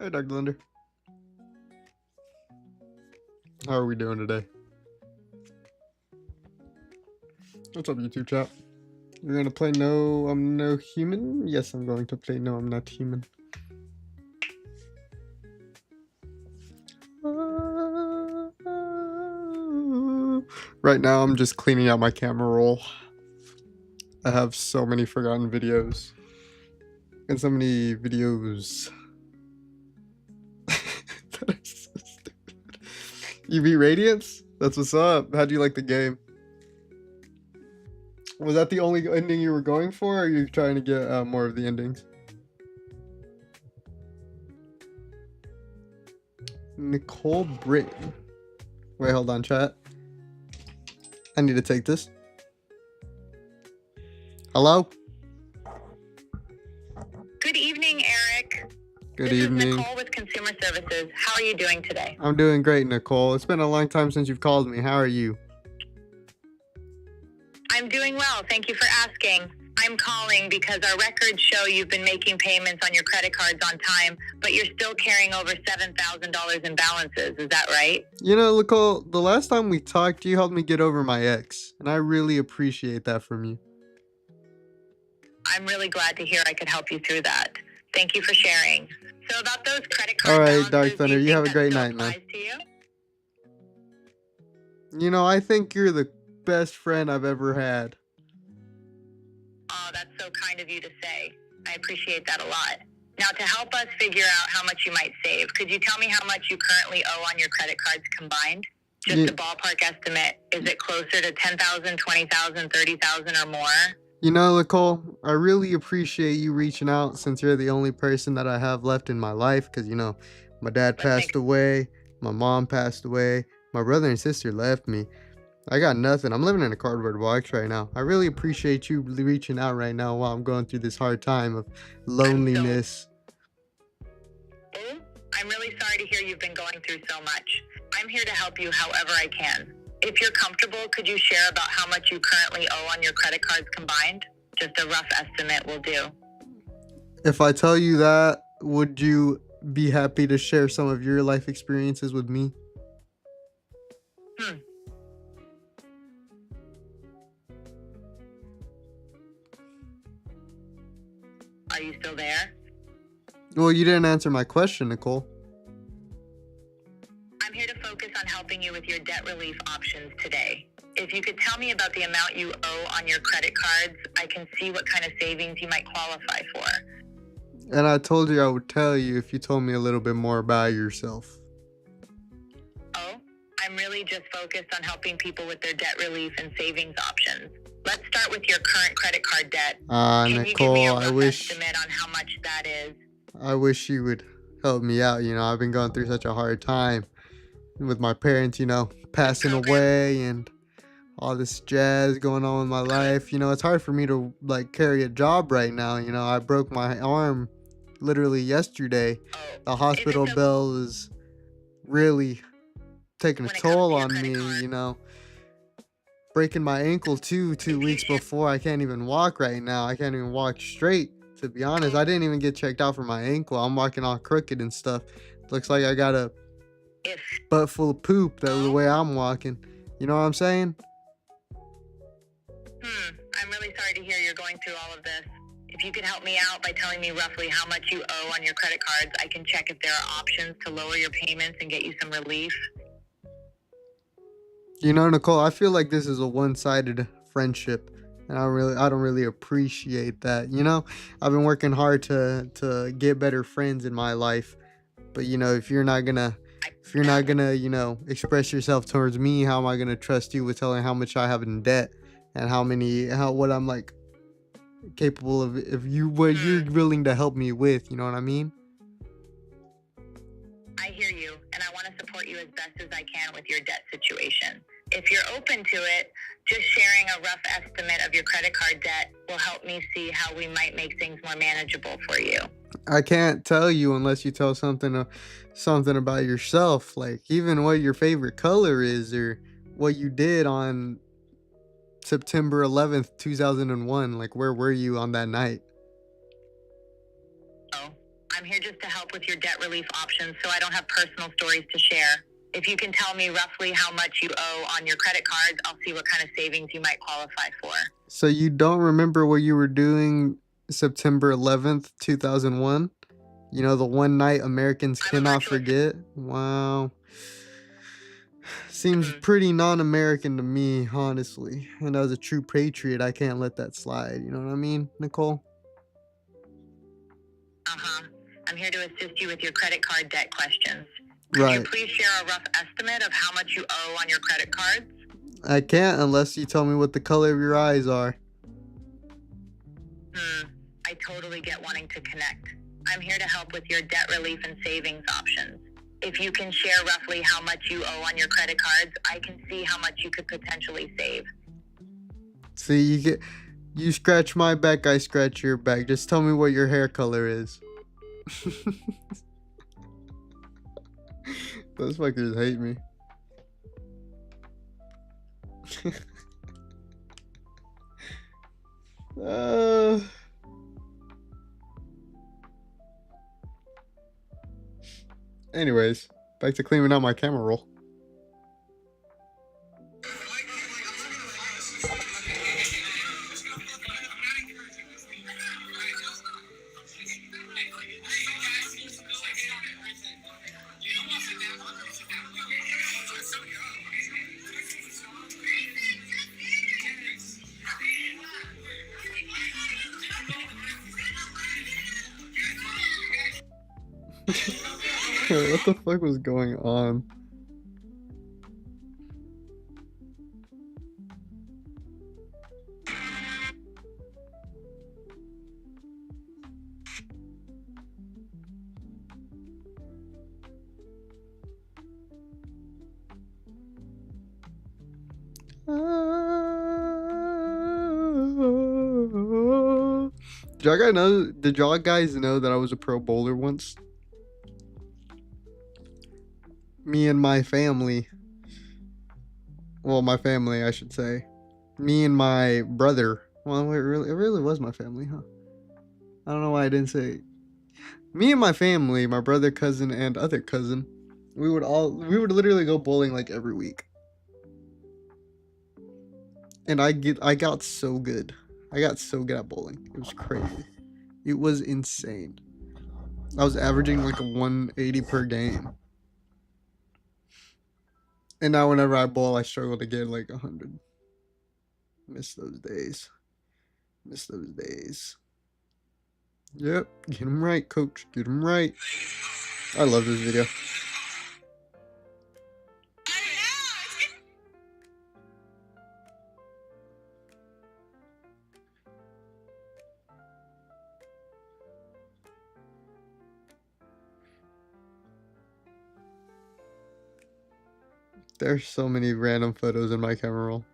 Hey, Dr. Linder. How are we doing today? What's up, YouTube chat? You're gonna play No, I'm No Human? Yes, I'm going to play No, I'm Not Human. Right now, I'm just cleaning out my camera roll. I have so many forgotten videos. And so many videos. That is so stupid. You beat Radiance? That's what's up. How do you like the game? Was that the only ending you were going for, or are you trying to get more of the endings? Nicole Britton. Wait, hold on, chat. I need to take this. Hello? Good evening, Eric. Good This evening. is Nicole with Consumer Services. How are you doing today? I'm doing great, Nicole. It's been a long time since you've called me. How are you? I'm doing well. Thank you for asking. I'm calling because our records show you've been making payments on your credit cards on time, but you're still carrying over $7,000 in balances. Is that right? You know, Nicole, the last time we talked, you helped me get over my ex, and I really appreciate that from you. I'm really glad to hear I could help you through that. Thank you for sharing. So about those credit card All right, balances, Dark do Thunder, you think have a that great still night, man. applies to you? You know, I think you're the best friend I've ever had. Oh, that's so kind of you to say. I appreciate that a lot. Now, to help us figure out how much you might save, could you tell me how much you currently owe on your credit cards combined? Just Ye- a ballpark estimate. Is it closer to 10,000, 20,000, 30,000 or more? You know, Nicole, I really appreciate you reaching out since you're the only person that I have left in my life. Because, you know, my dad passed away, my mom passed away, my brother and sister left me. I got nothing. I'm living in a cardboard box right now. I really appreciate you reaching out right now while I'm going through this hard time of loneliness. Oh, I'm really sorry to hear you've been going through so much. I'm here to help you however I can. If you're comfortable, could you share about how much you currently owe on your credit cards combined? Just a rough estimate will do. If I tell you that, would you be happy to share some of your life experiences with me? Are you still there? Well, you didn't answer my question, Nicole. I'm here to focus on helping you with your debt relief options today. If you could tell me about the amount you owe on your credit cards, I can see what kind of savings you might qualify for. And I told you I would tell you if you told me a little bit more about yourself. Oh, I'm really just focused on helping people with their debt relief and savings options. Let's start with your current credit card debt. Can you give me a Nicole, rough estimate on how much that is? I wish you would help me out. You know, I've been going through such a hard time with my parents, you know, passing away and all this jazz going on in my life. You know, it's hard for me to like carry a job right now. You know, I broke my arm literally yesterday. The hospital bill is really taking a toll on me, you know. Breaking my ankle too 2 weeks before. I can't even walk right now. I can't even walk straight, to be honest. I didn't even get checked out for my ankle. I'm walking all crooked and stuff. Looks like I got a butt full of poop the way I'm walking. You know what I'm saying? I'm really sorry to hear you're going through all of this. If you could help me out by telling me roughly how much you owe on your credit cards, I can check if there are options to lower your payments and get you some relief. You know, Nicole, I feel like this is a one-sided friendship, and I don't really appreciate that. You know, I've been working hard to get better friends in my life, but you know, if you're not gonna, you know, express yourself towards me, how am I gonna trust you with telling how much I have in debt and what I'm like capable of, what you're willing to help me with? You know what I mean? I hear you, and I want to support you as best as I can with your debt situation. If you're open to it, just sharing a rough estimate of your credit card debt will help me see how we might make things more manageable for you. I can't tell you unless you tell something about yourself, like even what your favorite color is or what you did on September 11th, 2001. Like, where were you on that night? Oh, I'm here just to help with your debt relief options, so I don't have personal stories to share. If you can tell me roughly how much you owe on your credit cards, I'll see what kind of savings you might qualify for. So you don't remember what you were doing September 11th, 2001? You know, the one night Americans I'm a cannot virtual forget? Wow. Seems pretty non-American to me, honestly. And as a true patriot, I can't let that slide. You know what I mean, Nicole? Uh-huh. I'm here to assist you with your credit card debt questions. Could you Right. please share a rough estimate of how much you owe on your credit cards? I can't unless you tell me what the color of your eyes are. I totally get wanting to connect. I'm here to help with your debt relief and savings options. If you can share roughly how much you owe on your credit cards, I can see how much you could potentially save. See, you scratch my back, I scratch your back. Just tell me what your hair color is. Those fuckers hate me. Anyways, back to cleaning out my camera roll. What the fuck was going on? Did y'all guys know that I was a pro bowler once? Me and my family. Well, my family, I should say. Me and my brother. Well, it really was my family, huh? I don't know why I didn't say. Me and my family, my brother, cousin, and other cousin, we would literally go bowling like every week. And I got so good. I got so good at bowling. It was crazy. It was insane. I was averaging like a 180 per game. And now whenever I bowl, I struggle to get like 100. Miss those days. Miss those days. Yep, get him right, coach. Get him right. I love this video. There's so many random photos in my camera roll.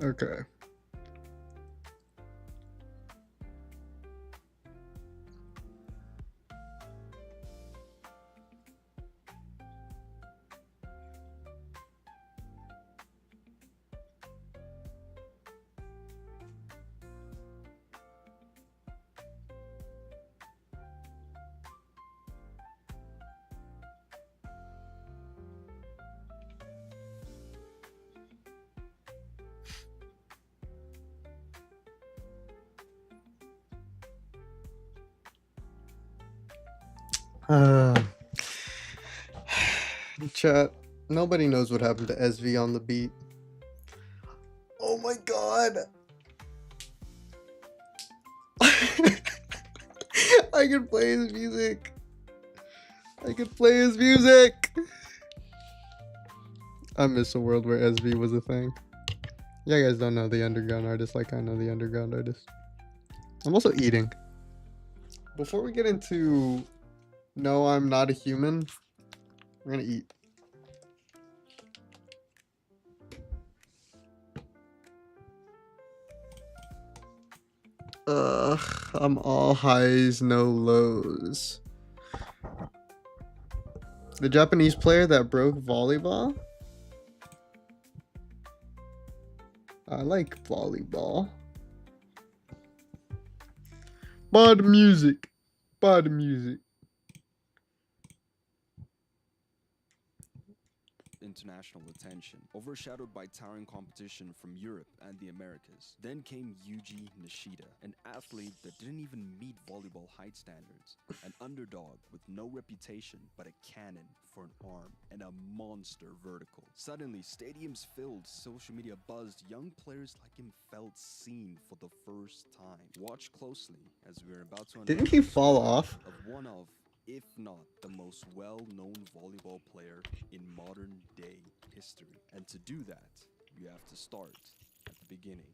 Okay. Chat, nobody knows what happened to SV on the beat. Oh my god. I can play his music. I can play his music. I miss a world where SV was a thing. You guys don't know the underground artist like I know the underground artist. I'm also eating. Before we get into No, I'm Not a Human, I'm gonna eat. Ugh, I'm all highs, no lows. The Japanese player that broke volleyball? I like volleyball. Bad music. Bad music. International attention, overshadowed by towering competition from Europe and the Americas. Then came Yuji Nishida, an athlete that didn't even meet volleyball height standards, an underdog with no reputation but a cannon for an arm and a monster vertical. Suddenly, stadiums filled, social media buzzed, young players like him felt seen for the first time. Watch closely as we're about to Didn't he fall off? of one of, if not the most well-known volleyball player in modern day history. And to do that, you have to start at the beginning.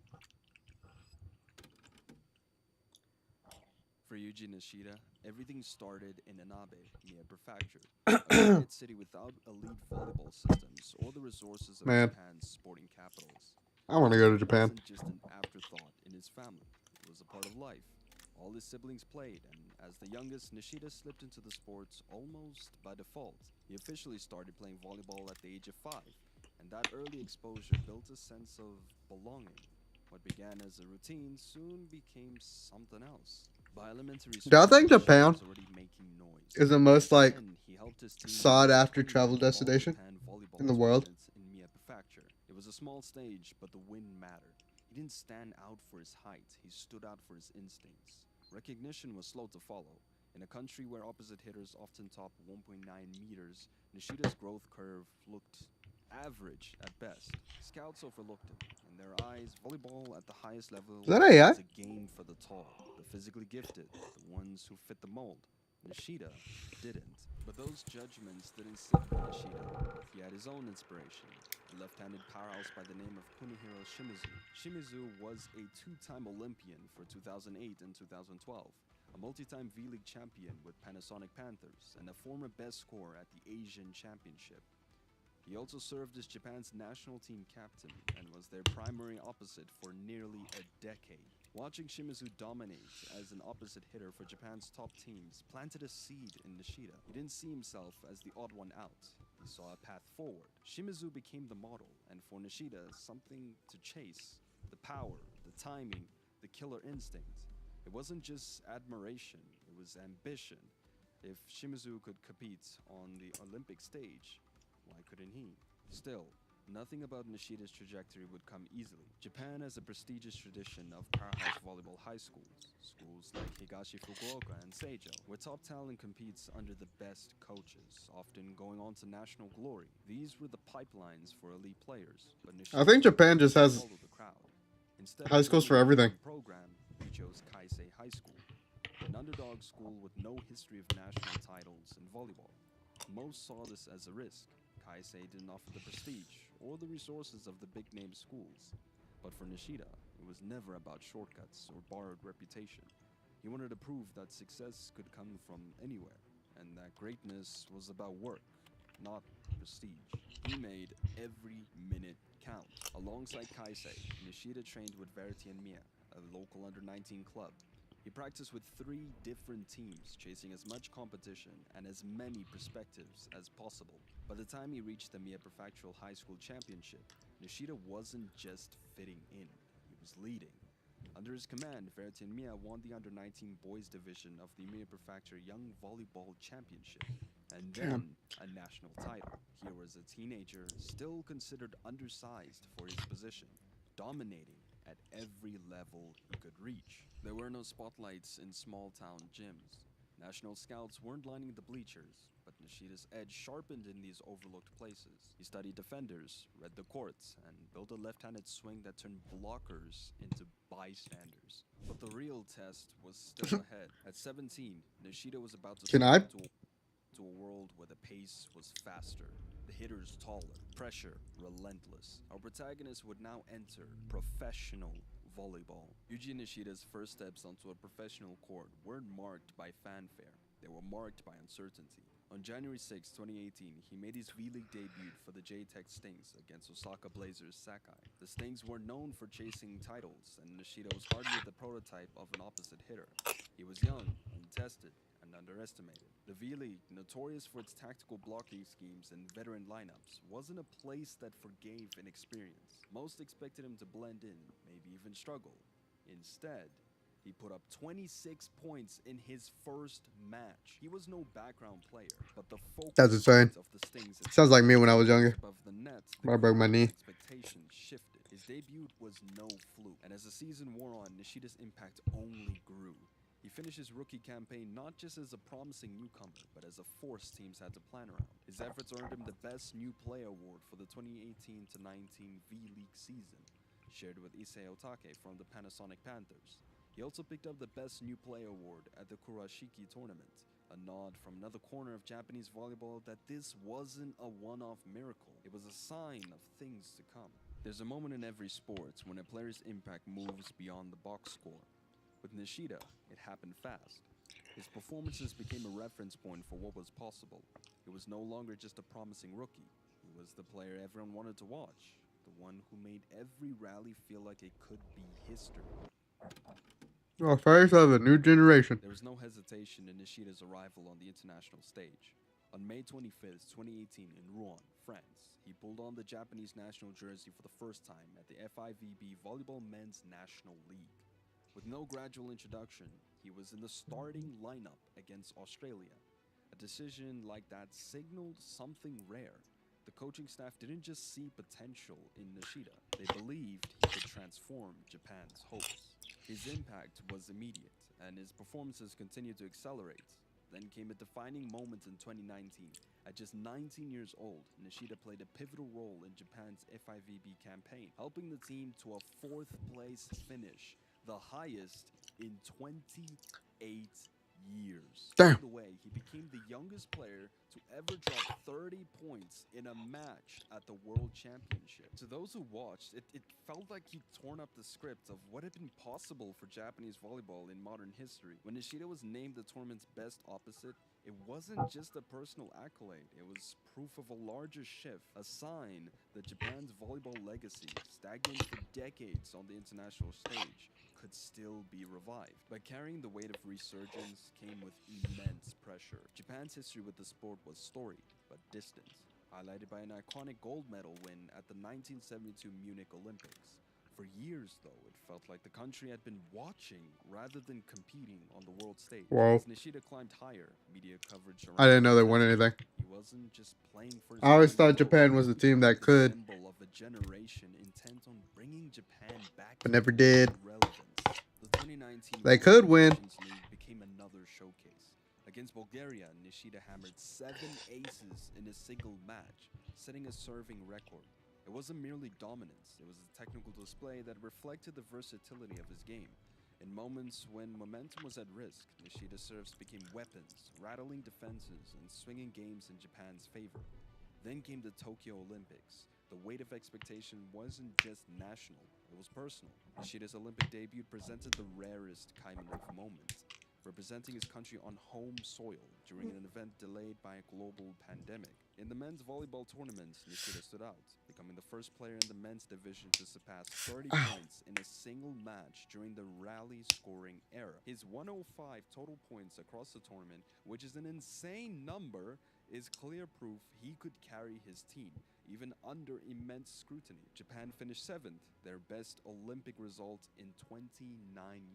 For Yuji Nishida, everything started in Inabe, Mie Prefecture, a quiet city without elite volleyball systems or the resources of Man. Japan's sporting capitals. I want to go to It Japan. wasn't just an afterthought in his family. It was a part of life. All his siblings played, and as the youngest, Nishida slipped into the sports almost by default. He officially started playing volleyball at the age of 5, and that early exposure built a sense of belonging. What began as a routine soon became something else. By elementary school, Do I think Nishida Japan was already making noise. is the most, like, Then he helped his team sought win after 20 travel All destination Japan volleyball in the world? tournaments in Mie Prefecture. It was a small stage, but the win mattered. He didn't stand out for his height, he stood out for his instincts. Recognition was slow to follow. In a country where opposite hitters often top 1.9 meters, Nishida's growth curve looked average at best. Scouts overlooked it. In their eyes, volleyball at the highest level Is that AI? was a game for the tall, the physically gifted, the ones who fit the mold. Nishida didn't. But those judgments didn't sit with Nishida. He had his own inspiration, a left-handed powerhouse by the name of Kunihiro Shimizu. Shimizu was a two-time Olympian for 2008 and 2012, a multi-time V-League champion with Panasonic Panthers, and a former best scorer at the Asian Championship. He also served as Japan's national team captain and was their primary opposite for nearly a decade. Watching Shimizu dominate as an opposite hitter for Japan's top teams planted a seed in Nishida. He didn't see himself as the odd one out. He saw a path forward. Shimizu became the model, and for Nishida, something to chase. The power, the timing, the killer instinct. It wasn't just admiration, it was ambition. If Shimizu could compete on the Olympic stage, why couldn't he? Still, nothing about Nishida's trajectory would come easily. Japan has a prestigious tradition of powerhouse volleyball high schools. Schools like Higashi Fukuoka and Seijo, where top talent competes under the best coaches, often going on to national glory. These were the pipelines for elite players. But I think Japan just has followed the crowd. Instead high of schools for joining a everything. big program, he chose Kaisei High School, an underdog school with no history of national titles in volleyball. Most saw this as a risk. Kaisei didn't offer the prestige or the resources of the big-name schools. But for Nishida, it was never about shortcuts or borrowed reputation. He wanted to prove that success could come from anywhere, and that greatness was about work, not prestige. He made every minute count. Alongside Kaisei, Nishida trained with Vertien Mia, a local under-19 club. He practiced with 3 different teams, chasing as much competition and as many perspectives as possible. By the time he reached the Mie Prefectural High School Championship, Nishida wasn't just fitting in, he was leading. Under his command, Vertien Mia won the under-19 boys division of the Mie Prefecture Young Volleyball Championship, and then a national title. Here was a teenager, still considered undersized for his position, dominating at every level he could reach. There were no spotlights in small-town gyms. National scouts weren't lining the bleachers, but Nishida's edge sharpened in these overlooked places. He studied defenders, read the courts, and built a left-handed swing that turned blockers into bystanders. But the real test was still ahead. At 17, Nishida was about to Can I? step to a world where the pace was faster, the hitters taller, pressure relentless. Our protagonist would now enter professional volleyball. Yuji Nishida's first steps onto a professional court weren't marked by fanfare, they were marked by uncertainty. On January 6, 2018, he made his V-League debut for the J-Tech Stings against Osaka Blazers Sakai. The Stings were known for chasing titles, and Nishida was hardly the prototype of an opposite hitter. He was young, untested, and underestimated. The V-League, notorious for its tactical blocking schemes and veteran lineups, wasn't a place that forgave inexperience. Most expected him to blend in, maybe even struggle. Instead, he put up 26 points in his first match. He was no background player, but the focus That's insane. of the Stings Sounds like me when I was younger. above the net, I broke my knee. expectations shifted. His debut was no fluke, and as the season wore on, Nishida's impact only grew. He finished his rookie campaign not just as a promising newcomer, but as a force teams had to plan around. His efforts earned him the Best New Player Award for the 2018-19 V-League season, shared with Issei Otake from the Panasonic Panthers. He also picked up the Best New Player Award at the Kurashiki tournament, a nod from another corner of Japanese volleyball that this wasn't a one-off miracle. It was a sign of things to come. There's a moment in every sport when a player's impact moves beyond the box score. With Nishida, it happened fast. His performances became a reference point for what was possible. He was no longer just a promising rookie. He was the player everyone wanted to watch, the one who made every rally feel like it could be history. Oh, face of a new generation. There was no hesitation in Nishida's arrival on the international stage. On May 25th, 2018, in Rouen, France, he pulled on the Japanese national jersey for the first time at the FIVB Volleyball Men's National League. With no gradual introduction, he was in the starting lineup against Australia. A decision like that signaled something rare. The coaching staff didn't just see potential in Nishida, they believed he could transform Japan's hopes. His impact was immediate, and his performances continued to accelerate. Then came a defining moment in 2019. At just 19 years old, Nishida played a pivotal role in Japan's FIVB campaign, helping the team to a fourth-place finish, the highest in 28 years. Damn. By the way, he became the youngest player to ever drop 30 points in a match at the World Championship. To those who watched, it felt like he'd torn up the script of what had been possible for Japanese volleyball in modern history. When Nishida was named the tournament's best opposite, it wasn't just a personal accolade, it was proof of a larger shift, a sign that Japan's volleyball legacy, stagnant for decades on the international stage, could still be revived. But carrying the weight of resurgence came with immense pressure. Japan's history with the sport was storied, but distant, highlighted by an iconic gold medal win at the 1972 Munich Olympics. For years, though, it felt like the country had been watching rather than competing on the world stage. Whoa. As Nishida climbed higher, media coverage I didn't know they around won anything. he wasn't just playing for his I always own thought growth, Japan was the team that he was a could, symbol of a generation intent on bringing Japan back but to never did. relevance. The 2019 They World could win. Nations League became another showcase. Against Bulgaria, Nishida hammered 7 aces in a single match, setting a serving record. It wasn't merely dominance, it was a technical display that reflected the versatility of his game. In moments when momentum was at risk, Nishida's serves became weapons, rattling defenses and swinging games in Japan's favor. Then came the Tokyo Olympics. The weight of expectation wasn't just national, it was personal. Nishida's Olympic debut presented the rarest Kaimanov moment, representing his country on home soil during an event delayed by a global pandemic. In the men's volleyball tournaments, Nishida stood out, becoming the first player in the men's division to surpass 30 points in a single match during the rally scoring era. His 105 total points across the tournament, which is an insane number, is clear proof he could carry his team, even under immense scrutiny. Japan finished 7th, their best Olympic result in 29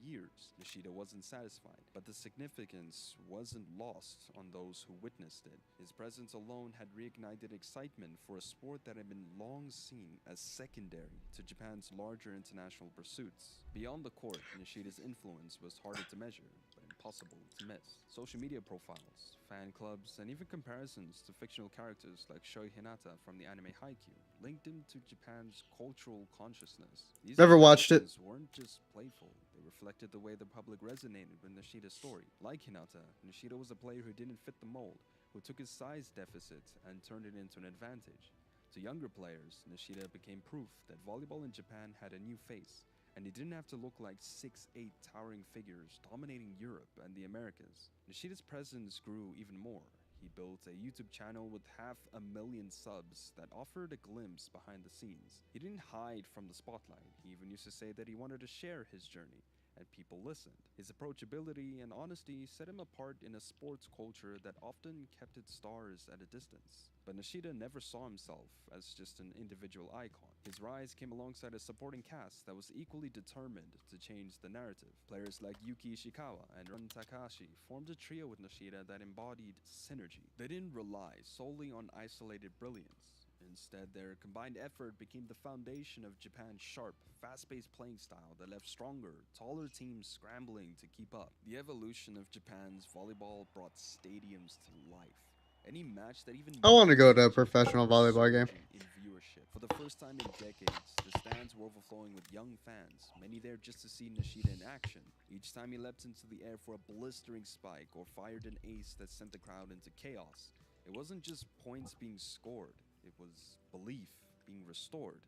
years. Nishida wasn't satisfied, but the significance wasn't lost on those who witnessed it. His presence alone had reignited excitement for a sport that had been long seen as secondary to Japan's larger international pursuits. Beyond the court, Nishida's influence was harder to measure, but impossible to miss. Social media profiles, fan clubs, and even comparisons to fictional characters like Shoi Hinata from the anime Haikyuu linked him to Japan's cultural consciousness. These Never watched it. comparisons weren't just playful, they reflected the way the public resonated with Nishida's story. Like Hinata, Nishida was a player who didn't fit the mold, who took his size deficit and turned it into an advantage. To younger players, Nishida became proof that volleyball in Japan had a new face, And he didn't have to look like 6'8" towering figures dominating Europe and the Americas. Nishida's presence grew even more. He built a YouTube channel with 500,000 subs that offered a glimpse behind the scenes. He didn't hide from the spotlight. He even used to say that he wanted to share his journey, and people listened. His approachability and honesty set him apart in a sports culture that often kept its stars at a distance. But Nishida never saw himself as just an individual icon. His rise came alongside a supporting cast that was equally determined to change the narrative. Players like Yuki Ishikawa and Ron Takahashi formed a trio with Nishida that embodied synergy. They didn't rely solely on isolated brilliance. Instead, their combined effort became the foundation of Japan's sharp, fast-paced playing style that left stronger, taller teams scrambling to keep up. The evolution of Japan's volleyball brought stadiums to life. Any match that even I want to go to a professional volleyball game. in viewership. For the first time in decades, the stands were overflowing with young fans, many there just to see Nishida in action. Each time he leapt into the air for a blistering spike or fired an ace that sent the crowd into chaos, it wasn't just points being scored, it was belief being restored.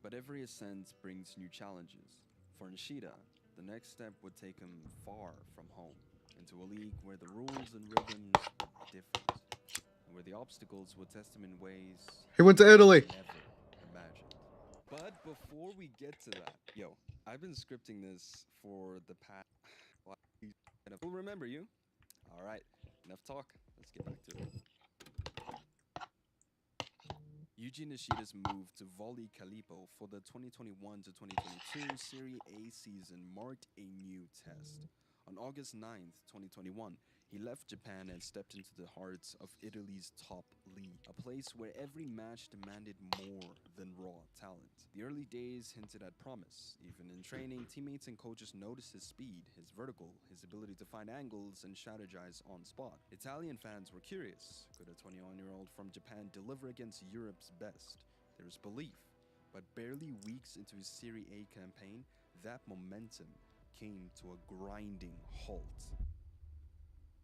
But every ascent brings new challenges. For Nishida, the next step would take him far from home, into a league where the rules and rhythms were different, and where the obstacles would test him in ways He went to Italy. never imagined. But before we get to that, I've been scripting this for the past. We'll remember you. All right, enough talk. Let's get back to it. Yuji Nishida's move to Volley Calippo for the 2021 to 2022 Serie A season marked a new test. On August 9th, 2021, he left Japan and stepped into the heart of Italy's top league, a place where every match demanded more than raw talent. The early days hinted at promise. Even in training, teammates and coaches noticed his speed, his vertical, his ability to find angles and strategize on spot. Italian fans were curious. Could a 21-year-old from Japan deliver against Europe's best? There was belief, but barely weeks into his Serie A campaign, that momentum came to a grinding halt.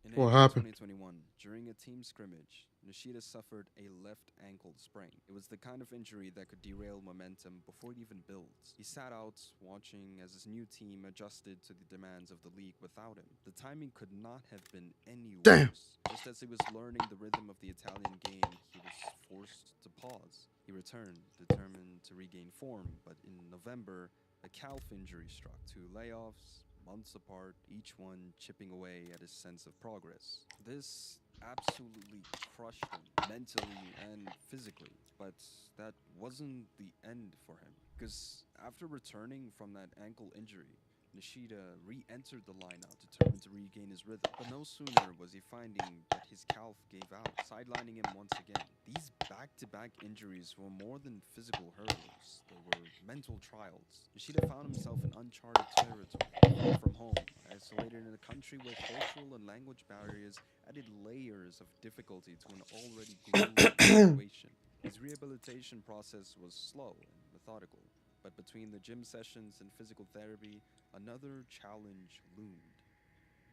In What April happened? 2021, during a team scrimmage, Nishida suffered a left ankle sprain. It was the kind of injury that could derail momentum before it even builds. He sat out, watching as his new team adjusted to the demands of the league without him. The timing could not have been any Damn. worse. Just as he was learning the rhythm of the Italian game, he was forced to pause. He returned, determined to regain form, but in November, a calf injury struck. 2 layoffs, months apart, each one chipping away at his sense of progress. This absolutely crushed him, mentally and physically. But that wasn't the end for him. Because after returning from that ankle injury, Nishida re-entered the lineup, determined to regain his rhythm. But no sooner was he finding that his calf gave out, sidelining him once again. These back-to-back injuries were more than physical hurdles. They were mental trials. Nishida found himself in uncharted territory, far from home, isolated in a country where cultural and language barriers added layers of difficulty to an already gloomy situation. His rehabilitation process was slow and methodical, but between the gym sessions and physical therapy, another challenge loomed: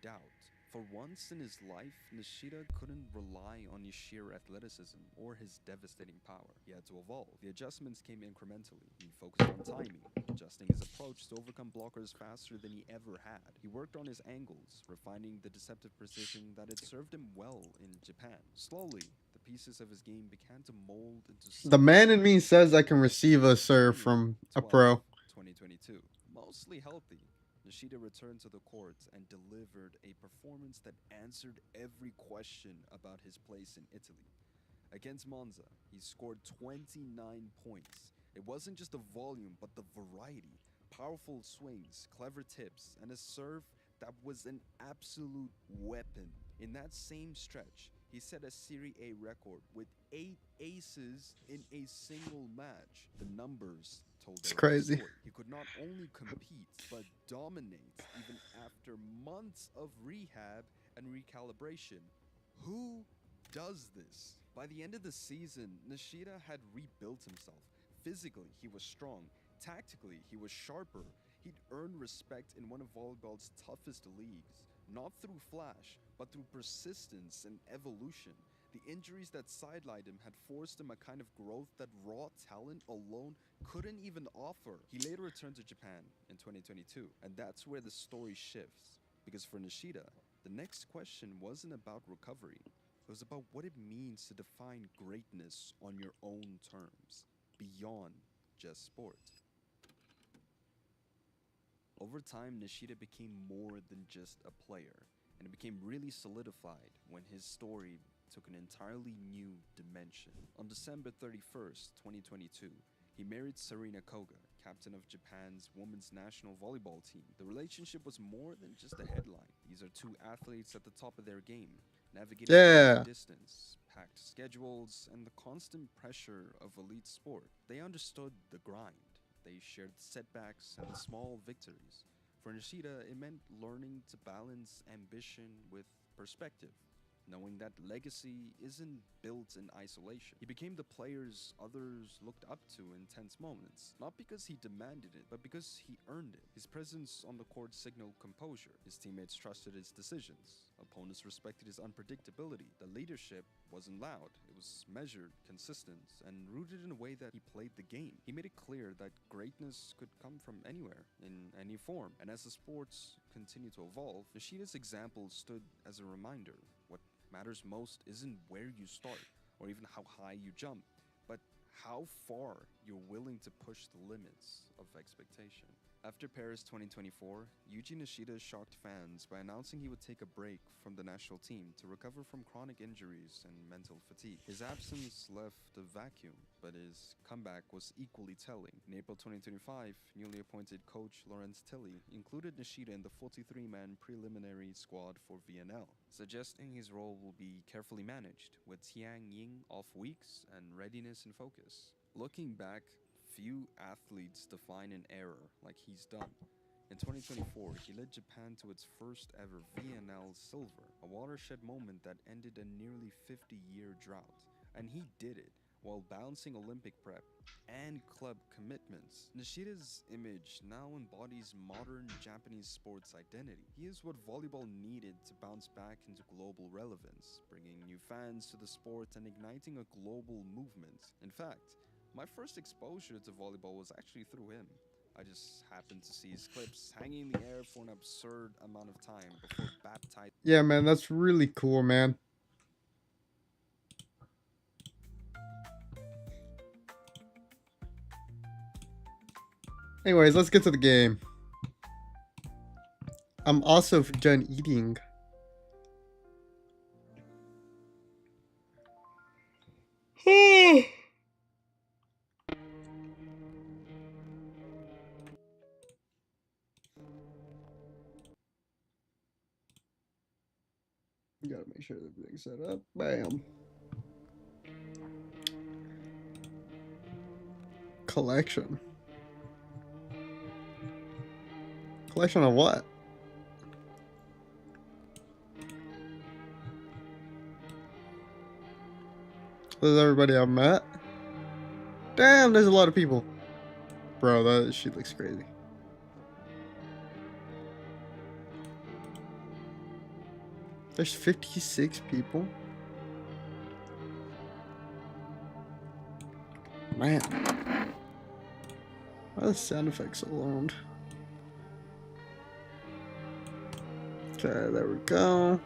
doubt. For once in his life, Nishida couldn't rely on his sheer athleticism or his devastating power. He had to evolve. The adjustments came incrementally. He focused on timing, adjusting his approach to overcome blockers faster than he ever had. He worked on his angles, refining the deceptive precision that had served him well in Japan. Slowly, the pieces of his game began to mold into The man in me something says I can receive a serve from a pro. 2022. Mostly healthy, Nishida returned to the court and delivered a performance that answered every question about his place in Italy. Against Monza, he scored 29 points. It wasn't just the volume, but the variety. Powerful swings, clever tips, and a serve that was an absolute weapon. In that same stretch, he set a Serie A record with 8 aces in a single match. The numbers told It's their own crazy. story. He could not only compete, but dominate even after months of rehab and recalibration. Who does this? By the end of the season, Nishida had rebuilt himself. Physically, he was strong. Tactically, he was sharper. He'd earned respect in one of volleyball's toughest leagues, not through flash, but through persistence and evolution. The injuries that sidelined him had forced him a kind of growth that raw talent alone couldn't even offer. He later returned to Japan in 2022, and that's where the story shifts. Because for Nishida, the next question wasn't about recovery. It was about what it means to define greatness on your own terms, beyond just sport. Over time, Nishida became more than just a player, and it became really solidified when his story took an entirely new dimension. On December 31st, 2022, he married Sarina Koga, captain of Japan's women's national volleyball team. The relationship was more than just a headline. These are two athletes at the top of their game, navigating long distance, packed schedules, and the constant pressure of elite sport. They understood the grind. They shared the setbacks and the small victories. For Nishida, it meant learning to balance ambition with perspective, knowing that legacy isn't built in isolation. He became the players others looked up to in tense moments, not because he demanded it, but because he earned it. His presence on the court signaled composure. His teammates trusted his decisions. Opponents respected his unpredictability. The leadership wasn't loud. It was measured, consistent, and rooted in a way that he played the game. He made it clear that greatness could come from anywhere, in any form. And as the sports continued to evolve, Nishida's example stood as a reminder. What matters most isn't where you start or even how high you jump, but how far you're willing to push the limits of expectation. After Paris 2024, Yuji Nishida shocked fans by announcing he would take a break from the national team to recover from chronic injuries and mental fatigue. His absence left a vacuum, but his comeback was equally telling. In April 2025, newly appointed coach Lawrence Tilley included Nishida in the 43-man preliminary squad for VNL, suggesting his role will be carefully managed, with Tiang Ying off weeks and readiness in focus. Looking back, few athletes define an era like he's done. In 2024, he led Japan to its first ever VNL silver, a watershed moment that ended a nearly 50-year drought. And he did it while balancing Olympic prep and club commitments. Nishida's image now embodies modern Japanese sports identity. He is what volleyball needed to bounce back into global relevance, bringing new fans to the sport and igniting a global movement. In fact, my first exposure to volleyball was actually through him. I just happened to see his clips hanging in the air for an absurd amount of time before baptizing. Yeah, man, that's really cool, man. Anyways, let's get to the game. I'm also done eating. You gotta make sure everything's set up. Bam. Collection. Collection of what? This is everybody I've met. Damn, there's a lot of people. Bro, that shit looks crazy. There's 56 people. Man. Why are the sound effects so loud? Okay, there we go.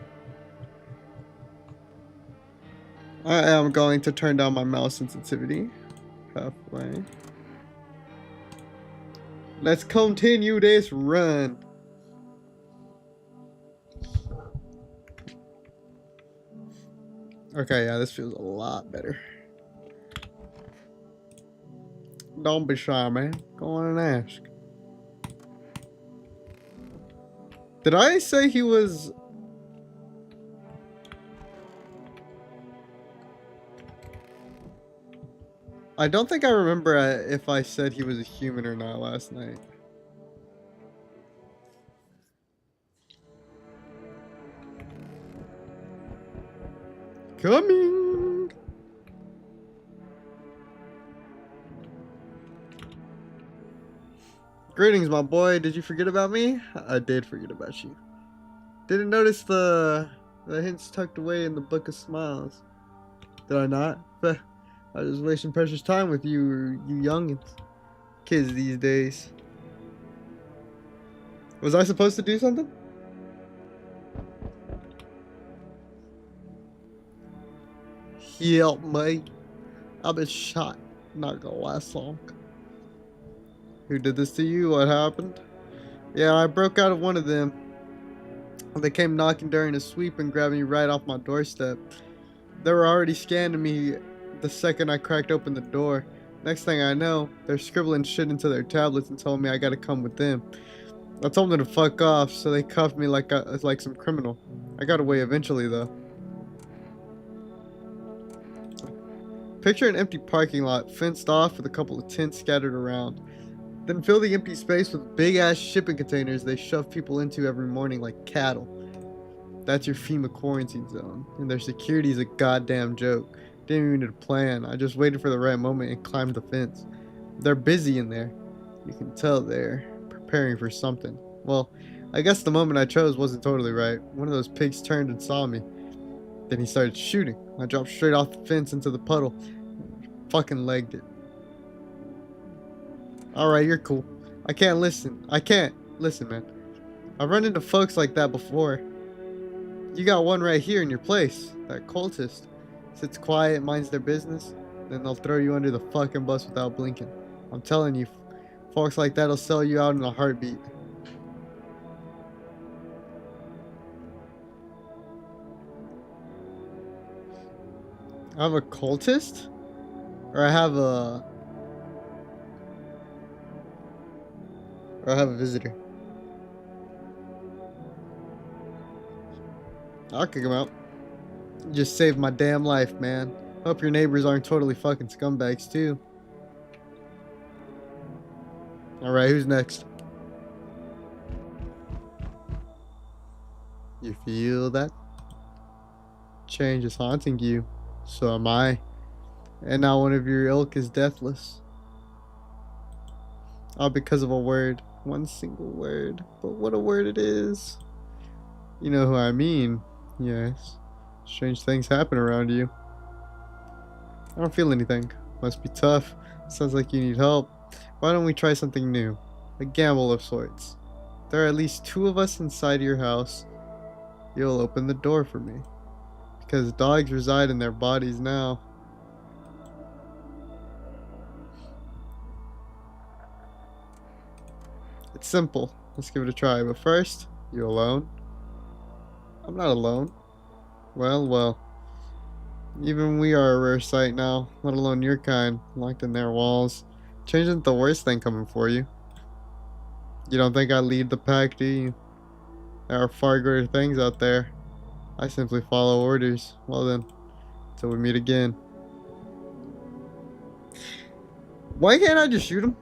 I am going to turn down my mouse sensitivity. Halfway. Let's continue this run. Okay, yeah, this feels a lot better. Don't be shy, man. Go on and ask. Did I say he was... I don't think I remember if I said he was a human or not last night. Coming! Greetings, my boy. Did you forget about me? I did forget about you. Didn't notice the hints tucked away in the book of smiles. Did I not? I was just wasting precious time with you youngins. Kids these days. Was I supposed to do something? Help me. I've been shot. Not gonna last long. Who did this to you? What happened? Yeah, I broke out of one of them. They came knocking during a sweep and grabbed me right off my doorstep. They were already scanning me the second I cracked open the door. Next thing I know, they're scribbling shit into their tablets and told me I gotta come with them. I told them to fuck off, so they cuffed me like some criminal. I got away eventually, though. Picture an empty parking lot, fenced off with a couple of tents scattered around. Then fill the empty space with big-ass shipping containers they shove people into every morning like cattle. That's your FEMA quarantine zone, and their security's a goddamn joke. Didn't even need a plan. I just waited for the right moment and climbed the fence. They're busy in there. You can tell they're preparing for something. Well, I guess the moment I chose wasn't totally right. One of those pigs turned and saw me. Then he started shooting. I dropped straight off the fence into the puddle. Fucking legged it. Alright, you're cool. I can't listen. Listen, man. I've run into folks like that before. You got one right here in your place. That cultist. Sits quiet, minds their business. Then they'll throw you under the fucking bus without blinking. I'm telling you, folks like that'll sell you out in a heartbeat. I have a cultist? Or I have a visitor. I'll kick him out. You just saved my damn life, man. Hope your neighbors aren't totally fucking scumbags too. Alright, who's next? You feel that? Change is haunting you. So am I. And now one of your ilk is deathless. All because of a word. One single word. But what a word it is. You know who I mean. Yes. Strange things happen around you. I don't feel anything. Must be tough. Sounds like you need help. Why don't we try something new? A gamble of sorts. There are at least 2 of us inside your house. You'll open the door for me. Because dogs reside in their bodies now. It's simple. Let's give it a try. But first, you alone? I'm not alone. Well. Even we are a rare sight now, let alone your kind, locked in their walls. Change isn't the worst thing coming for you. You don't think I lead the pack, do you? There are far greater things out there. I simply follow orders. Well then, till we meet again. Why can't I just shoot him?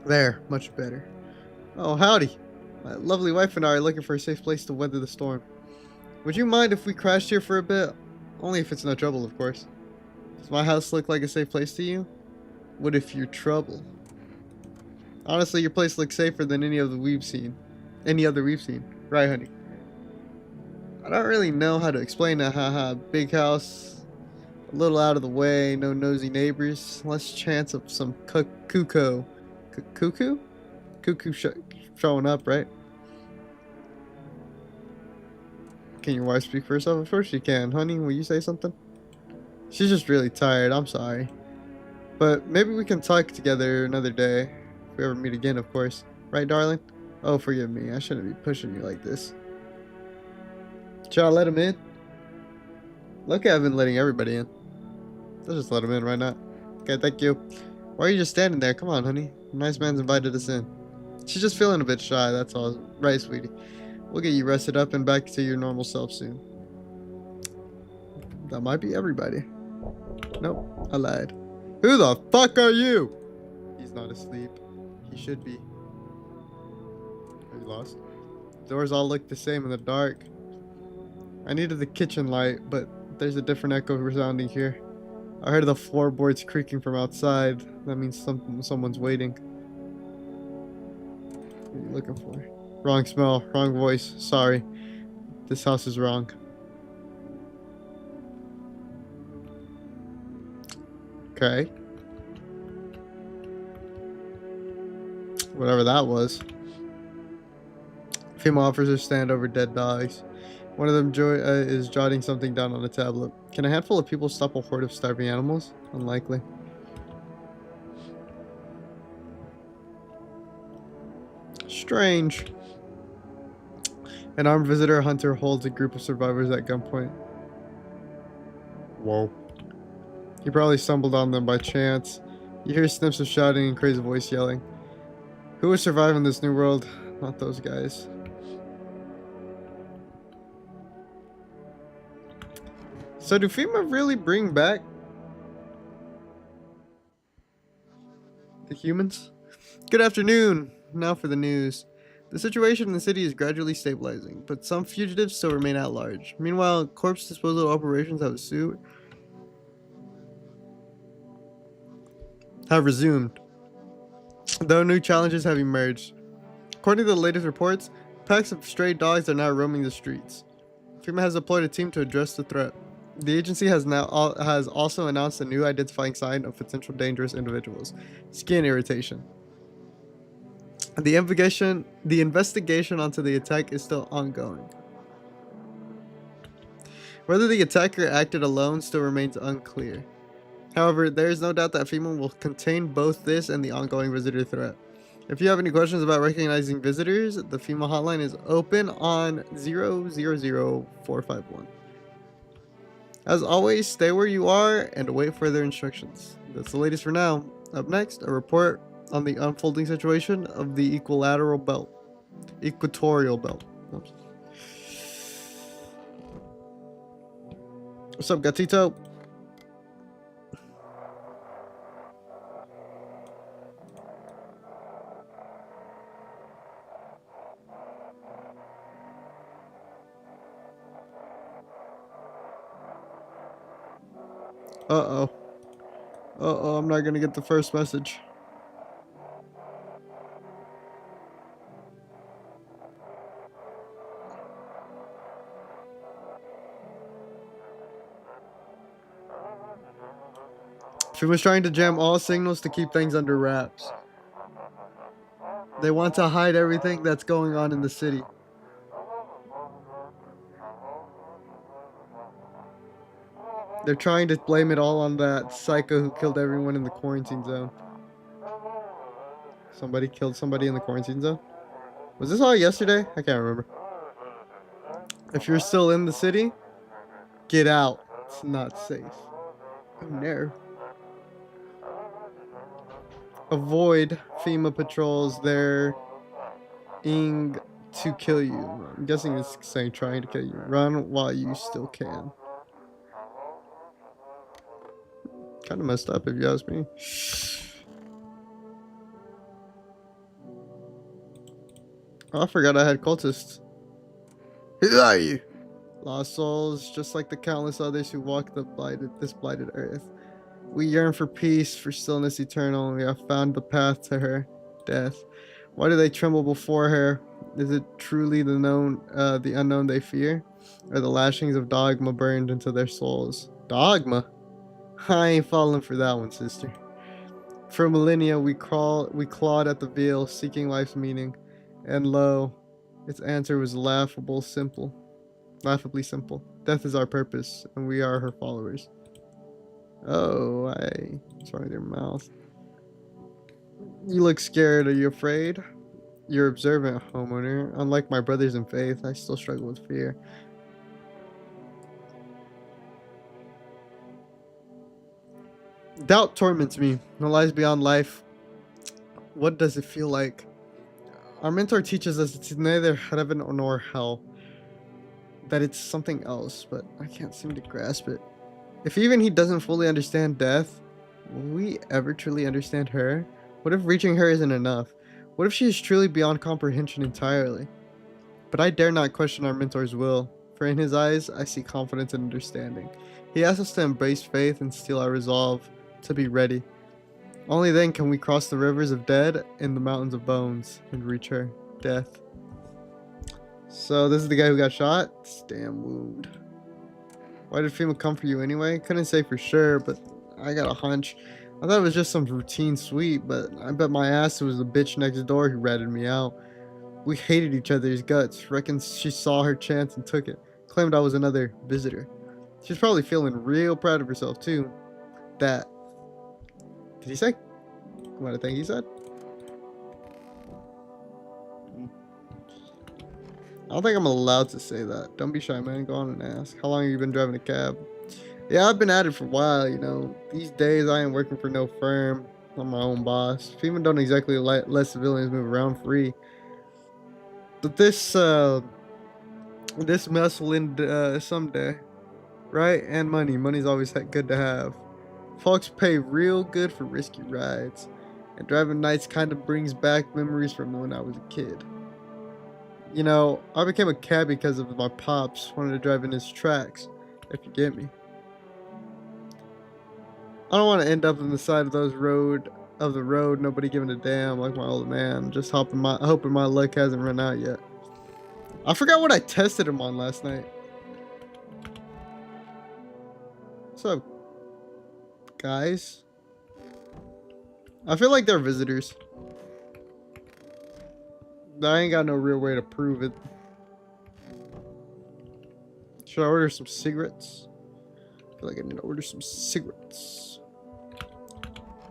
There, much better. Oh, howdy. My lovely wife and I are looking for a safe place to weather the storm. Would you mind if we crashed here for a bit? Only if it's no trouble, of course. Does my house look like a safe place to you? What if you're trouble? Honestly, your place looks safer than any other we've seen. Right, honey? I don't really know how to explain that, haha. Big house, a little out of the way, no nosy neighbors, less chance of some cuckoo showing up, right? Can your wife speak for herself? Of course she can. Honey, will you say something? She's just really tired. I'm sorry. But maybe we can talk together another day. If we ever meet again, of course. Right, darling? Oh, forgive me. I shouldn't be pushing you like this. Should I let him in? Look, I've been letting everybody in. Let's just let him in right now. Okay, thank you. Why are you just standing there? Come on, honey. A nice man's invited us in. She's just feeling a bit shy, that's all. Right, sweetie. We'll get you rested up and back to your normal self soon. That might be everybody. Nope, I lied. Who the fuck are you? He's not asleep. He should be. Are you lost? Doors all look the same in the dark. I needed the kitchen light, but there's a different echo resounding here. I heard the floorboards creaking from outside. That means someone's waiting. What are you looking for? Wrong smell, wrong voice. Sorry. This house is wrong. Okay. Whatever that was. Female officers stand over dead dogs. One of them is jotting something down on a tablet. Can a handful of people stop a horde of starving animals? Unlikely. Strange. An armed visitor hunter holds a group of survivors at gunpoint. Whoa. He probably stumbled on them by chance. You hear snips of shouting and crazy voice yelling. Who would survive in this new world? Not those guys. So do FEMA really bring back the humans? Good afternoon. Now for the news. The situation in the city is gradually stabilizing, but some fugitives still remain at large. Meanwhile, corpse disposal operations have resumed, though new challenges have emerged. According to the latest reports, packs of stray dogs are now roaming the streets. FEMA has deployed a team to address the threat. The agency has also announced a new identifying sign of potential dangerous individuals: skin irritation. The investigation onto the attack is still ongoing. Whether the attacker acted alone still remains unclear. However, there is no doubt that FEMA will contain both this and the ongoing visitor threat. If you have any questions about recognizing visitors, the FEMA hotline is open on 000-451. As always, stay where you are and await further instructions. That's the latest for now. Up next, a report on the unfolding situation of the equatorial belt. Oops. What's up, Gatito? Uh-oh. Uh-oh, I'm not gonna get the first message. She was trying to jam all signals to keep things under wraps. They want to hide everything that's going on in the city. They're trying to blame it all on that psycho who killed everyone in the quarantine zone. Somebody killed somebody in the quarantine zone? Was this all yesterday? I can't remember. If you're still in the city, get out. It's not safe. Oh no. Avoid FEMA patrols. They're ing to kill you. I'm guessing it's saying trying to kill you. Run while you still can. Kind of messed up if you ask me. Oh, I forgot I had cultists. Who are you? Lost souls, just like the countless others who walk this blighted earth. We yearn for peace, for stillness eternal, and we have found the path to her, death. Why do they tremble before her? Is it truly the unknown they fear? Or the lashings of dogma burned into their souls? Dogma? I ain't falling for that one, sister. For millennia, we clawed at the veil, seeking life's meaning, and lo, its answer was laughably simple. Death is our purpose, and we are her followers. Oh, what's wrong with your mouth? You look scared. Are you afraid? You're observant, homeowner. Unlike my brothers in faith, I still struggle with fear. Doubt torments me. No lies beyond life. What does it feel like? Our mentor teaches us it's neither heaven nor hell. That it's something else, but I can't seem to grasp it. If even he doesn't fully understand death, will we ever truly understand her? What if reaching her isn't enough? What if she is truly beyond comprehension entirely? But I dare not question our mentor's will, for in his eyes I see confidence and understanding. He asks us to embrace faith and steel our resolve to be ready. Only then can we cross the rivers of dead and the mountains of bones and reach her, death. So this is the guy who got shot? Damn wound. Why did FEMA come for you anyway? Couldn't say for sure, but I got a hunch. I thought it was just some routine sweep, but I bet my ass it was the bitch next door who ratted me out. We hated each other's guts. Reckons she saw her chance and took it. Claimed I was another visitor. She's probably feeling real proud of herself too. That. Did he say? What I think he said? I don't think I'm allowed to say that. Don't be shy, man. Go on and ask. How long have you been driving a cab? Yeah, I've been at it for a while, you know. These days, I ain't working for no firm. I'm my own boss. People don't exactly let civilians move around free. But this mess will end someday, right? And money. Money's always good to have. Folks pay real good for risky rides. And driving nights kind of brings back memories from when I was a kid. You know, I became a cab because of my pops wanted to drive in his tracks, if you get me. I don't want to end up on the side of the road, nobody giving a damn like my old man. Just hoping my luck hasn't run out yet. I forgot what I tested him on last night. What's up, guys? I feel like they're visitors. I ain't got no real way to prove it. Should I order some cigarettes? I feel like I need to order some cigarettes.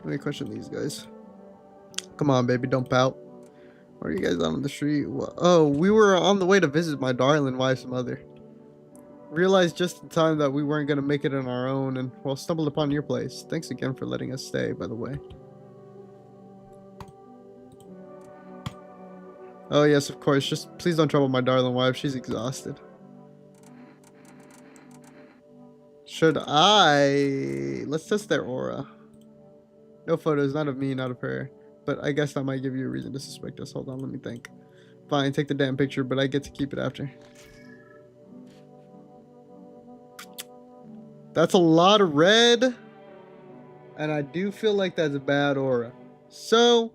Let me question these guys. Come on, baby, don't pout. Where are you guys out on the street? Oh, we were on the way to visit my darling wife's mother. Realized just in time that we weren't going to make it on our own and, well, stumbled upon your place. Thanks again for letting us stay, by the way. Oh, yes, of course. Just please don't trouble my darling wife. She's exhausted. Should I... Let's test their aura. No photos, not of me, not of her. But I guess that might give you a reason to suspect us. Hold on, let me think. Fine, take the damn picture, but I get to keep it after. That's a lot of red. And I do feel like that's a bad aura. So,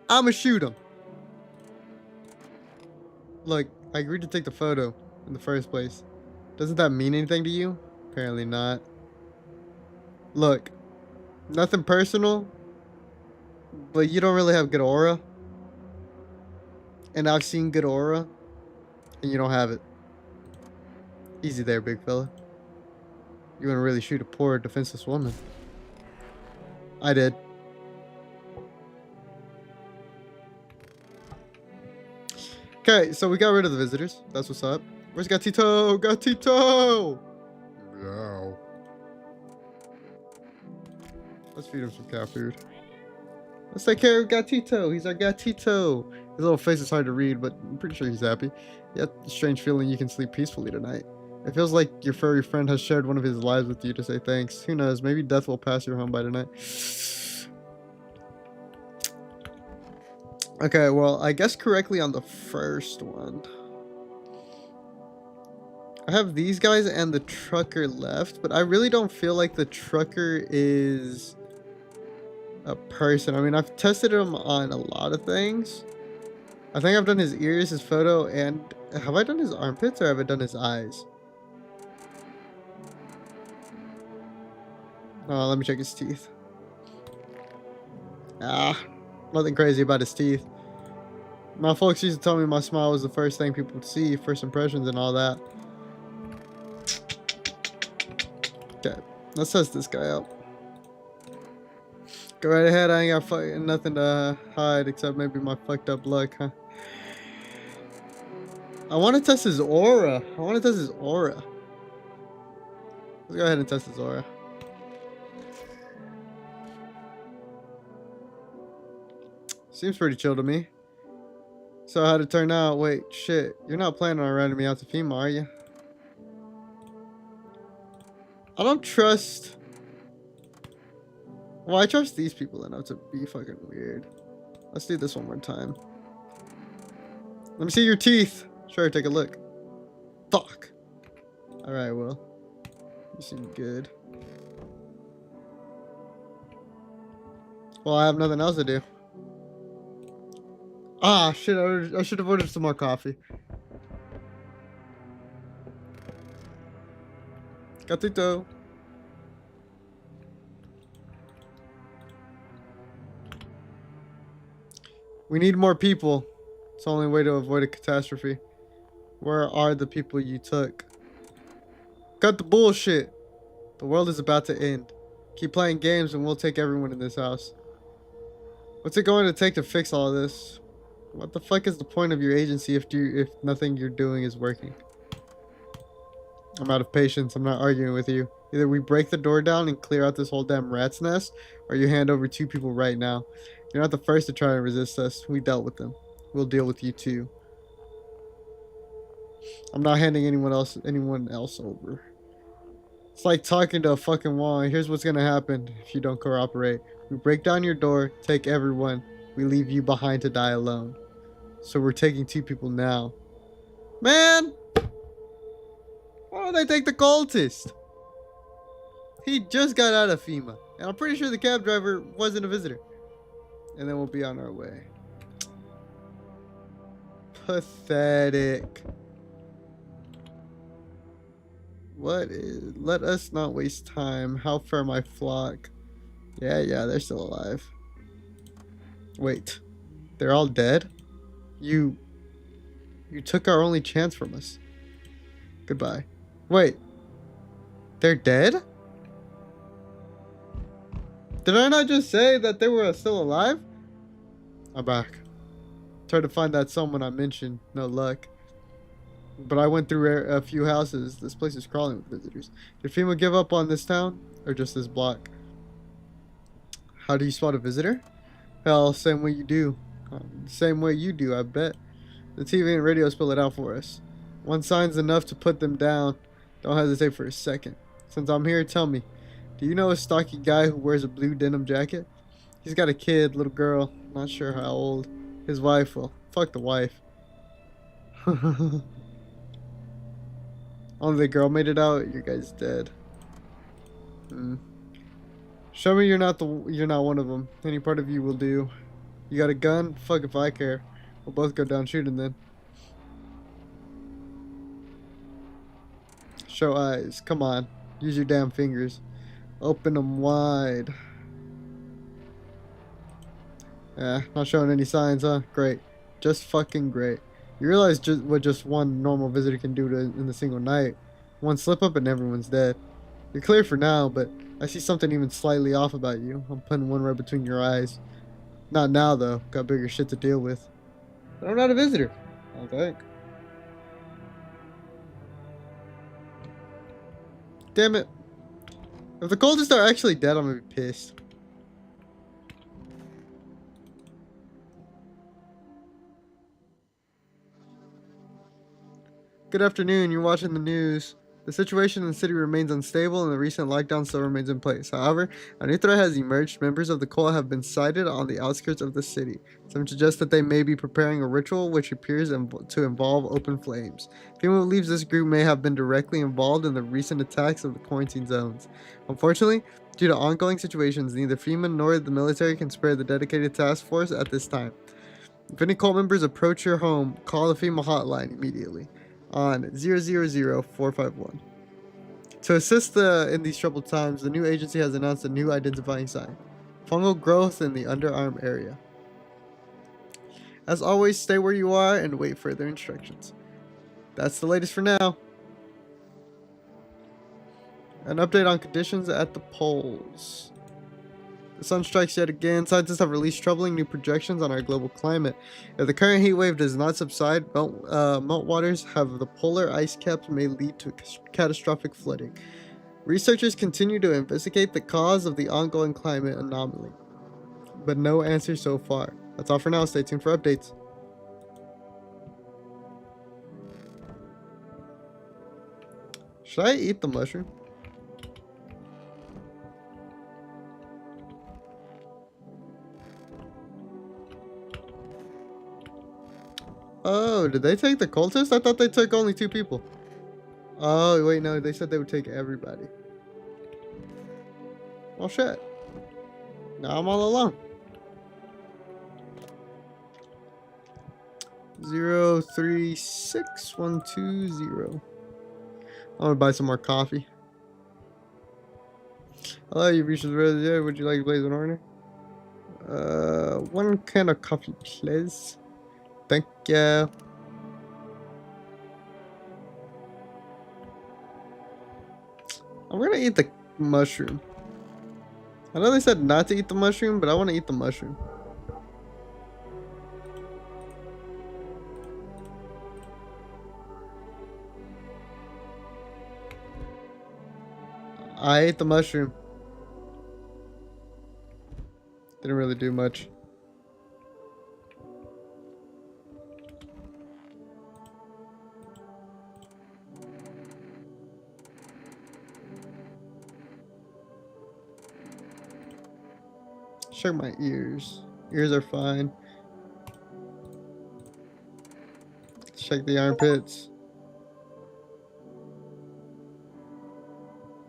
I'ma shoot him. Look, I agreed to take the photo in the first place. Doesn't that mean anything to you? Apparently not. Look, nothing personal, but you don't really have good aura. And I've seen good aura, and you don't have it. Easy there, big fella. You want to really shoot a poor, defenseless woman. I did. Okay, so we got rid of the visitors. That's what's up. Where's Gatito? Gatito! No. Let's feed him some cat food. Let's take care of Gatito. He's our Gatito. His little face is hard to read, but I'm pretty sure he's happy. Yet, a strange feeling you can sleep peacefully tonight. It feels like your furry friend has shared one of his lives with you to say thanks. Who knows? Maybe death will pass you home by tonight. Okay, well, I guessed correctly on the first one. I have these guys and the trucker left, but I really don't feel like the trucker is a person. I mean, I've tested him on a lot of things. I think I've done his ears, his photo, and have I done his armpits or have I done his eyes? Oh, let me check his teeth. Ah, nothing crazy about his teeth. My folks used to tell me my smile was the first thing people would see, first impressions and all that. Okay, let's test this guy out. Go right ahead, I ain't got nothing to hide except maybe my fucked up luck, huh? I want to test his aura. Let's go ahead and test his aura. Seems pretty chill to me. So how'd it turn out? Wait, shit. You're not planning on ratting me out to FEMA, are you? I don't trust... Well, I trust these people enough to be fucking weird. Let's do this one more time. Let me see your teeth. Sure, take a look. Fuck. Alright, well. You seem good. Well, I have nothing else to do. Ah, shit, I should have ordered some more coffee. Gatito. We need more people. It's the only way to avoid a catastrophe. Where are the people you took? Cut the bullshit. The world is about to end. Keep playing games and we'll take everyone in this house. What's it going to take to fix all this? What the fuck is the point of your agency if nothing you're doing is working? I'm out of patience. I'm not arguing with you. Either we break the door down and clear out this whole damn rat's nest, or you hand over 2 people right now. You're not the first to try and resist us. We dealt with them. We'll deal with you too. I'm not handing anyone else over. It's like talking to a fucking wall. Here's what's gonna happen if you don't cooperate. We break down your door, take everyone. We leave you behind to die alone. So we're taking 2 people now. Man! Why would they take the cultist? He just got out of FEMA. And I'm pretty sure the cab driver wasn't a visitor. And then we'll be on our way. Pathetic. Let us not waste time. How fare my flock? Yeah, they're still alive. Wait. They're all dead? You took our only chance from us. Goodbye. Wait. They're dead? Did I not just say that they were still alive? I'm back. Tried to find that someone I mentioned. No luck. But I went through a few houses. This place is crawling with visitors. Did FEMA give up on this town? Or just this block? How do you spot a visitor? Hell, same way you do. Same way you do, I bet. The TV and radio spell it out for us. One sign's enough to put them down. Don't hesitate for a second. Since I'm here, tell me. Do you know a stocky guy who wears a blue denim jacket? He's got a kid, little girl. Not sure how old. His wife, well, fuck the wife. Only the girl made it out. Your guy's dead. Show me you're not one of them. Any part of you will do. You got a gun? Fuck if I care. We'll both go down shooting then. Show eyes. Come on. Use your damn fingers. Open them wide. Yeah, not showing any signs, huh? Great. Just fucking great. You realize what just one normal visitor can do in a single night. One slip up and everyone's dead. You're clear for now, but I see something even slightly off about you. I'm putting one right between your eyes. Not now, though. Got bigger shit to deal with. But I'm not a visitor. I don't think. Damn it. If the cultists are actually dead, I'm gonna be pissed. Good afternoon, you're watching the news. The situation in the city remains unstable and the recent lockdown still remains in place. However, a new threat has emerged. Members of the cult have been sighted on the outskirts of the city. Some suggest that they may be preparing a ritual which appears to involve open flames. FEMA believes this group may have been directly involved in the recent attacks of the quarantine zones. Unfortunately, due to ongoing situations, neither FEMA nor the military can spare the dedicated task force at this time. If any cult members approach your home, call the FEMA hotline immediately on 000451. To assist in these troubled times, the new agency has announced a new identifying sign: fungal growth in the underarm area. As always, stay where you are and wait further instructions. That's the latest for now. An update on conditions at the poles. The sun strikes yet again. Scientists have released troubling new projections on our global climate. If the current heat wave does not subside, meltwaters have the polar ice caps may lead to catastrophic flooding. Researchers continue to investigate the cause of the ongoing climate anomaly, but no answer so far. That's all for now. Stay tuned for updates. Should I eat the mushroom? Oh, did they take the cultist? I thought they took only 2 people. Oh, wait, no, they said they would take everybody. Well, shit. Now I'm all alone. 036120. I'm gonna buy some more coffee. Hello, you've reached the resident. Would you like to place an order? One can of coffee, please. Thank you. I'm gonna eat the mushroom. I know they said not to eat the mushroom, but I want to eat the mushroom. I ate the mushroom. Didn't really do much. Check my ears. Ears are fine. Check the armpits.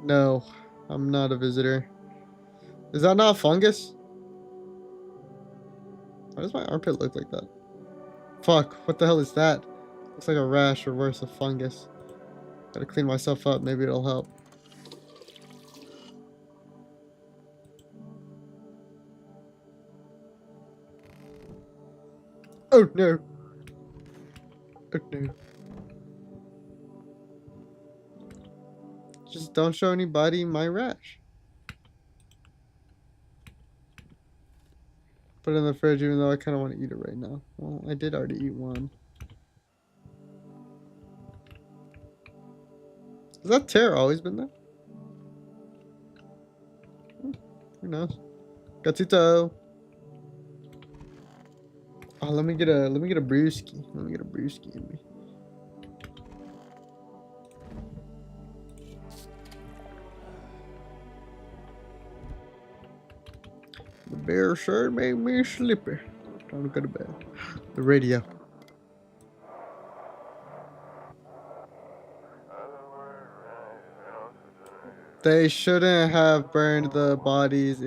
No, I'm not a visitor. Is that not fungus? Why does my armpit look like that? Fuck, what the hell is that? Looks like a rash or worse, a fungus. Gotta clean myself up, maybe it'll help. Oh no. Oh no. Just don't show anybody my rash. Put it in the fridge even though I kind of want to eat it right now. Well, I did already eat one. Has that tear always been there? Who knows? Gatito. Oh, let me get a brewski. Let me get a brewski in me. The bear sure made me sleepy. Time to go to bed. The radio. They shouldn't have burned the bodies.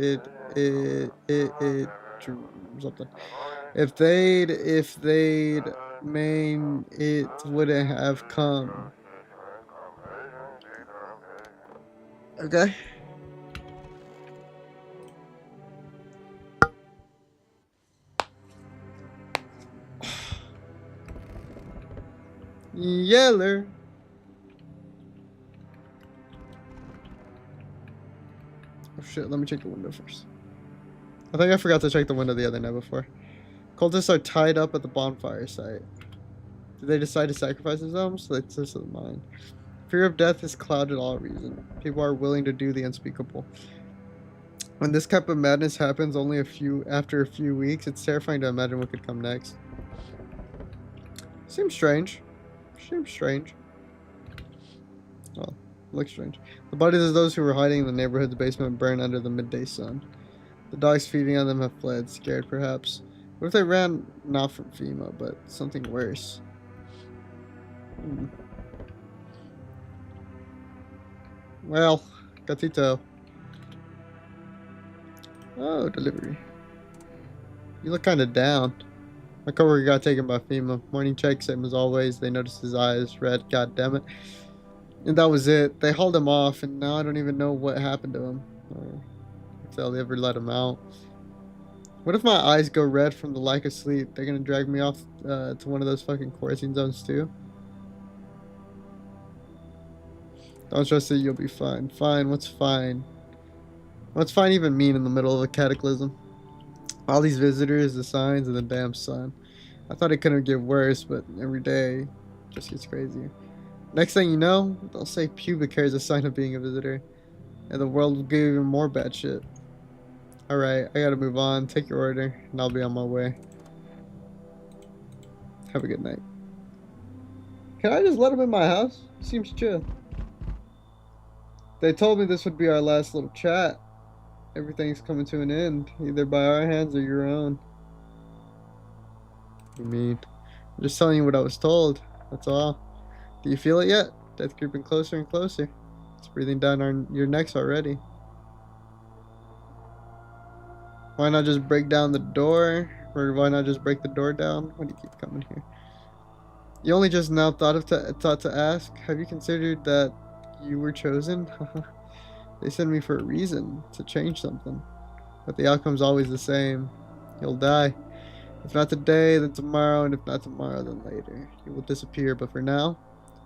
Something. If they'd made it wouldn't have come. Okay. Yeller. Oh shit, let me check the window first. I think I forgot to check the window the other night before. Cultists are tied up at the bonfire site. Did they decide to sacrifice themselves? So they took the mine. Fear of death has clouded all reason. People are willing to do the unspeakable. When this type of madness happens after a few weeks, it's terrifying to imagine what could come next. Seems strange. Seems strange. Well, looks strange. The bodies of those who were hiding in the neighborhood's basement burn under the midday sun. The dogs feeding on them have fled, scared perhaps. What if they ran not from FEMA, but something worse? Well, Gatito. Oh, delivery. You look kind of down. My coworker got taken by FEMA. Morning check, same as always. They noticed his eyes red. God damn it. And that was it. They hauled him off, and now I don't even know what happened to him. Or if they'll ever let him out. What if my eyes go red from the lack of sleep? They're gonna drag me off to one of those fucking quarantine zones too? Don't trust it, you'll be fine. Fine, what's fine? What's fine even mean in the middle of a cataclysm? All these visitors, the signs, and the damn sun. I thought it couldn't get worse, but every day just gets crazier. Next thing you know, they'll say pubic hair is a sign of being a visitor. And the world will give even more bad shit. Alright, I gotta move on. Take your order, and I'll be on my way. Have a good night. Can I just let him in my house? Seems chill. They told me this would be our last little chat. Everything's coming to an end, either by our hands or your own. I mean, I'm just telling you what I was told. That's all. Do you feel it yet? Death creeping closer and closer. It's breathing down your necks already. Why not just break down the door? Or why not just break the door down? Why do you keep coming here? You only just now thought to ask? Have you considered that you were chosen? They sent me for a reason, to change something. But the outcome's always the same. You'll die. If not today, then tomorrow, and if not tomorrow, then later. You will disappear, but for now,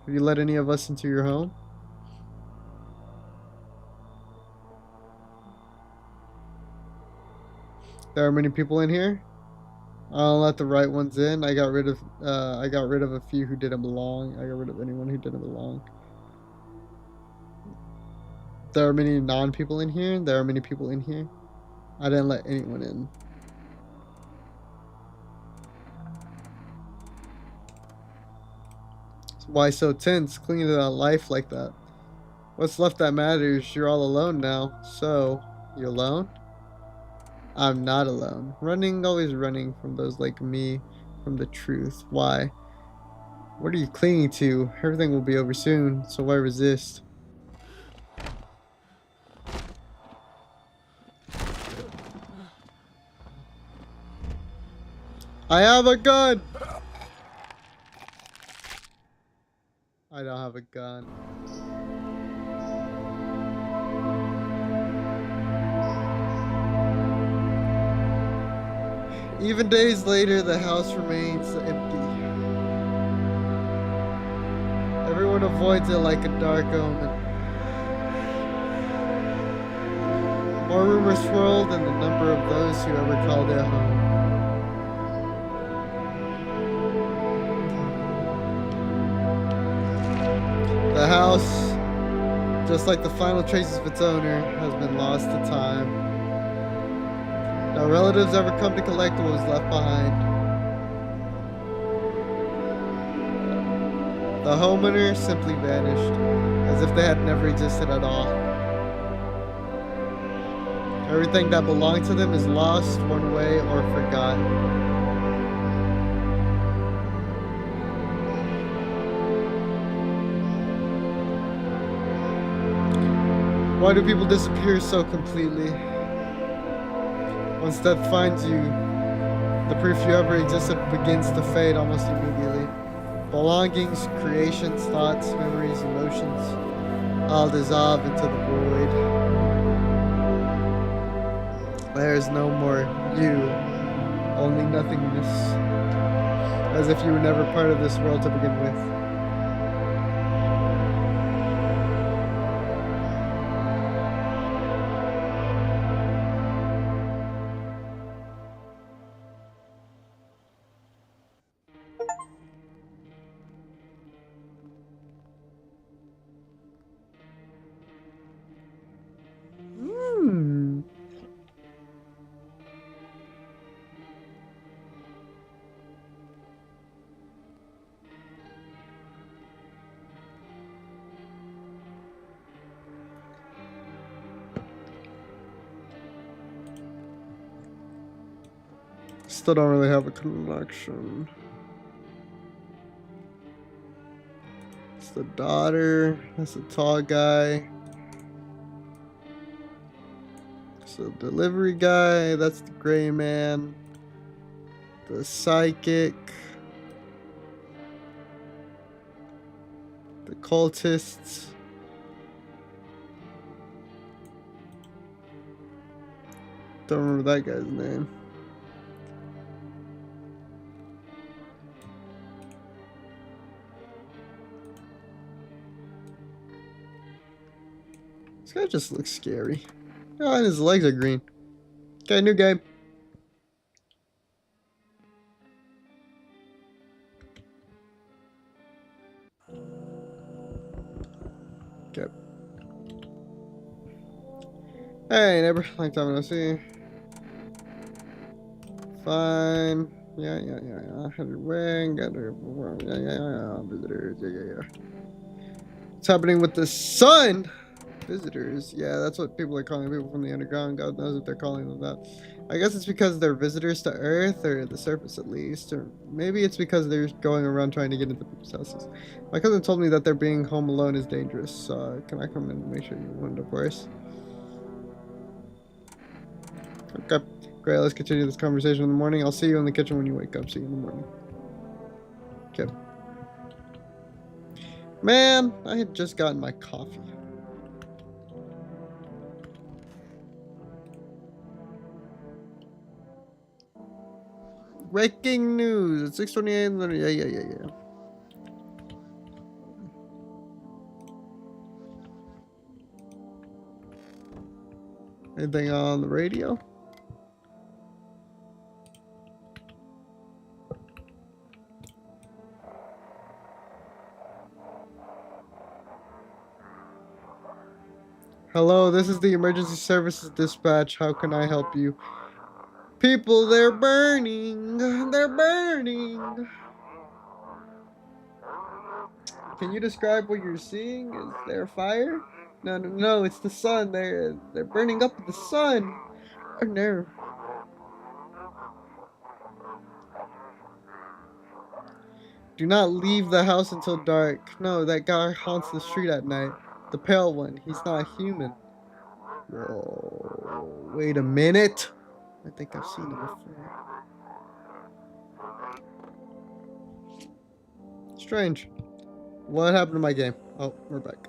have you let any of us into your home? There are many people in here. I'll let the right ones in. I got rid of a few who didn't belong. I got rid of anyone who didn't belong. There are many non-people in here. There are many people in here. I didn't let anyone in. Why so tense? Clinging to that life like that. What's left that matters? You're all alone now. So, you alone? I'm not alone. Running, always running from those like me, from the truth. Why? What are you clinging to? Everything will be over soon, so why resist? I have a gun! I don't have a gun. Even days later, the house remains empty. Everyone avoids it like a dark omen. More rumors swirl than the number of those who ever called it home. The house, just like the final traces of its owner, has been lost to time. No relatives ever come to collect what was left behind. The homeowner simply vanished, as if they had never existed at all. Everything that belonged to them is lost, worn away, or forgotten. Why do people disappear so completely? Once death finds you, the proof you ever existed begins to fade almost immediately. Belongings, creations, thoughts, memories, emotions, all dissolve into the void. There is no more you, only nothingness, as if you were never part of this world to begin with. Still don't really have a connection. It's the daughter. That's the tall guy. It's the delivery guy. That's the gray man. The psychic. The cultists. Don't remember that guy's name. This guy just looks scary. Oh, and his legs are green. Okay, new game. Okay. Hey, neighbor. Long time no see. Fine. Yeah. Had your wing. Got her. Yeah. Visitors. Yeah. What's happening with the sun? Visitors. Yeah, that's what people are calling people from the underground. God knows if they're calling them that. I guess it's because they're visitors to Earth, or the surface at least. Or maybe it's because they're going around trying to get into people's houses. My cousin told me that their being home alone is dangerous. Can I come in and make sure you want it, of course? Okay. Great, let's continue this conversation in the morning. I'll see you in the kitchen when you wake up. See you in the morning. Okay. Man, I had just gotten my coffee. Breaking news. It's 6:28. Yeah. Anything on the radio? Hello, this is the emergency services dispatch. How can I help you? People, they're burning. They're burning. Can you describe what you're seeing? Is there fire? No, it's the sun. They're burning up in the sun. Oh no. Do not leave the house until dark. No, that guy haunts the street at night. The pale one. He's not human. Whoa. Wait a minute. I think I've seen him before. Strange. What happened to my game? Oh, we're back.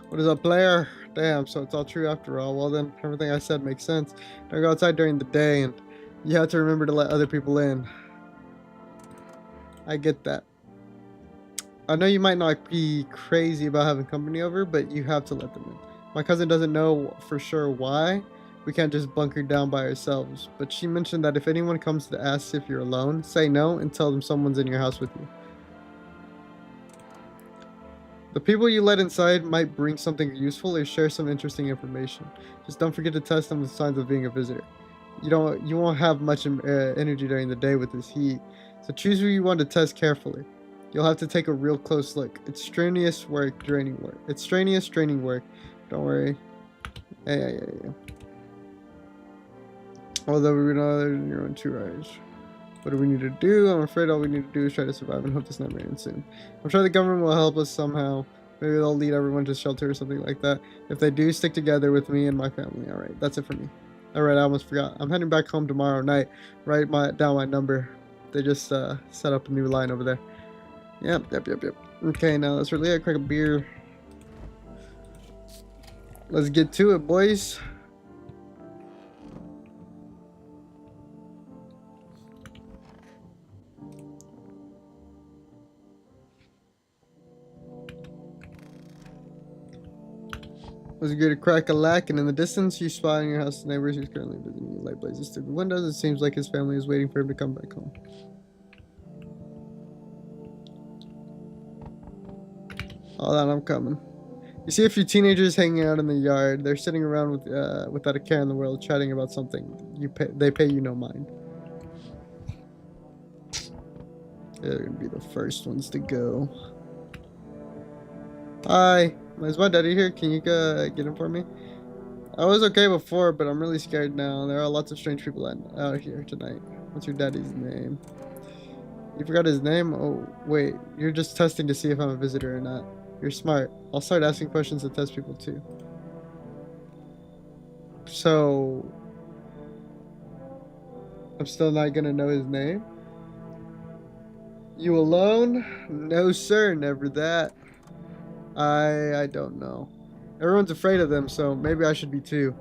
What is up, player? Damn, so it's all true after all. Well then, everything I said makes sense. Don't go outside during the day, and you have to remember to let other people in. I get that. I know you might not be crazy about having company over, but you have to let them in. My cousin doesn't know for sure why. We can't just bunker down by ourselves, but she mentioned that if anyone comes to ask if you're alone, say no and tell them someone's in your house with you. The people you let inside might bring something useful or share some interesting information. Just don't forget to test them with signs of being a visitor. You won't have much energy during the day with this heat, so choose who you want to test carefully. You'll have to take a real close look. It's strenuous, draining work. Don't worry. Yeah. Although we know there's your own two eyes. What do we need to do? I'm afraid all we need to do is try to survive and hope this never ends soon. I'm sure the government will help us somehow. Maybe they'll lead everyone to shelter or something like that. If they do, stick together with me and my family. Alright, that's it for me. Alright, I almost forgot. I'm heading back home tomorrow night. Write down my number. They just set up a new line over there. Yep. Okay, now let's really crack a beer. Let's get to it, boys. Was good at crack-a-lack, and in the distance, you spy on your house neighbors who's currently visiting you. Light blazes through the windows. It seems like his family is waiting for him to come back home. Hold on, I'm coming. You see a few teenagers hanging out in the yard. They're sitting around without a care in the world, chatting about something. They pay you no mind. They're gonna be the first ones to go. Hi, is my daddy here? Can you get him for me? I was okay before, but I'm really scared now. There are lots of strange people out here tonight. What's your daddy's name? You forgot his name? Oh, wait. You're just testing to see if I'm a visitor or not. You're smart. I'll start asking questions to test people too. So, I'm still not gonna know his name? You alone? No, sir. Never that. I don't know. Everyone's afraid of them, so maybe I should be too.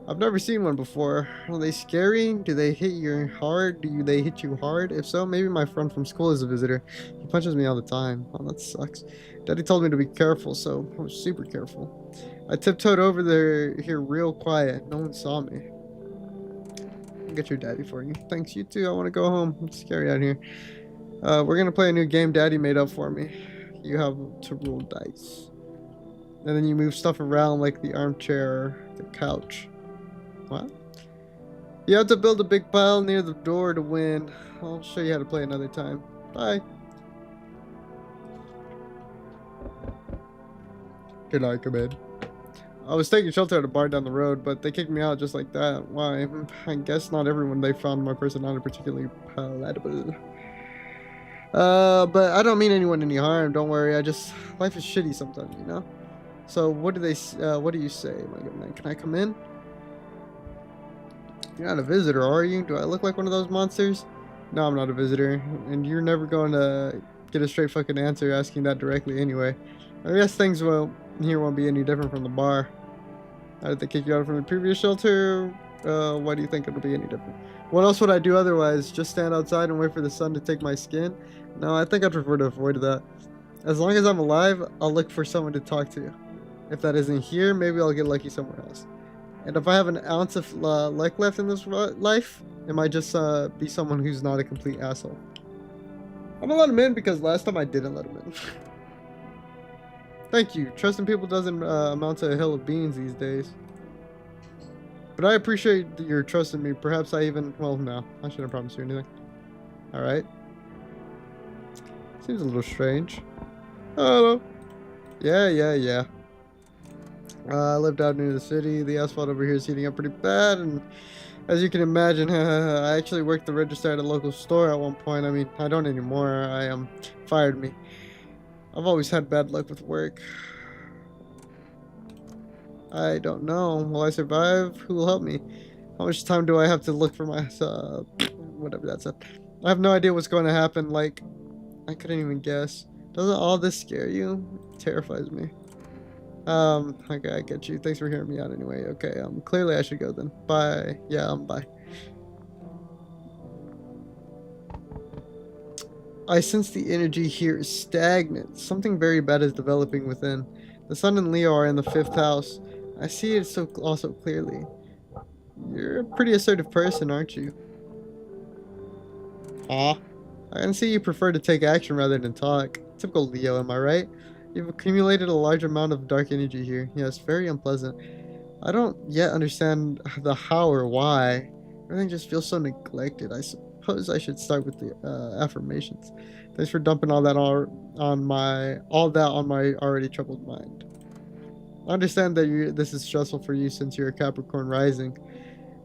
I've never seen one before. Are they scary? Do they hit you hard? They hit you hard? If so, maybe my friend from school is a visitor. He punches me all the time. Oh, that sucks. Daddy told me to be careful, so I was super careful. I tiptoed over here real quiet. No one saw me. I'll get your daddy for you. Thanks, you too. I want to go home. It's scary out here. We're gonna play a new game Daddy made up for me. You have to roll dice. And then you move stuff around like the armchair or the couch. What? You have to build a big pile near the door to win. I'll show you how to play another time. Bye. Can I come in? I was taking shelter at a bar down the road, but they kicked me out just like that. Why? I guess not everyone they found my personality particularly palatable. But I don't mean anyone any harm. Don't worry. Life is shitty sometimes, you know. So what do you say, my good man? Can I come in? You're not a visitor, are you? Do I look like one of those monsters? No, I'm not a visitor, and you're never going to get a straight fucking answer asking that directly anyway. I guess things here won't be any different from the bar. How did they kick you out from the previous shelter? Why do you think it'll be any different? What else would I do otherwise? Just stand outside and wait for the sun to take my skin? No, I think I'd prefer to avoid that. As long as I'm alive, I'll look for someone to talk to. If that isn't here, maybe I'll get lucky somewhere else. And if I have an ounce of luck left in this life, it might just be someone who's not a complete asshole. I'm gonna let him in because last time I didn't let him in. Thank you. Trusting people doesn't amount to a hill of beans these days. But I appreciate your trust in me. Perhaps I even... Well, no. I shouldn't promise you anything. Alright. Seems a little strange. Hello. Yeah. I lived out near the city. The asphalt over here is heating up pretty bad. And as you can imagine, I actually worked the register at a local store at one point. I mean, I don't anymore. Fired me. I've always had bad luck with work. I don't know. Will I survive? Who will help me? How much time do I have to look for my... whatever that said. I have no idea what's going to happen. Like, I couldn't even guess. Doesn't all this scare you? It terrifies me. Okay, I get you. Thanks for hearing me out anyway. Okay, clearly I should go then. Bye. Yeah, bye. I sense the energy here is stagnant. Something very bad is developing within. The sun and Leo are in the 5th house. I see it also clearly. You're a pretty assertive person, aren't you? I can see you prefer to take action rather than talk. Typical Leo, am I right? You've accumulated a large amount of dark energy here. Yes, very unpleasant. I don't yet understand the how or why. Everything just feels so neglected. I suppose I should start with the affirmations. Thanks for dumping all that on my already troubled mind. I understand that this is stressful for you since you're a Capricorn rising.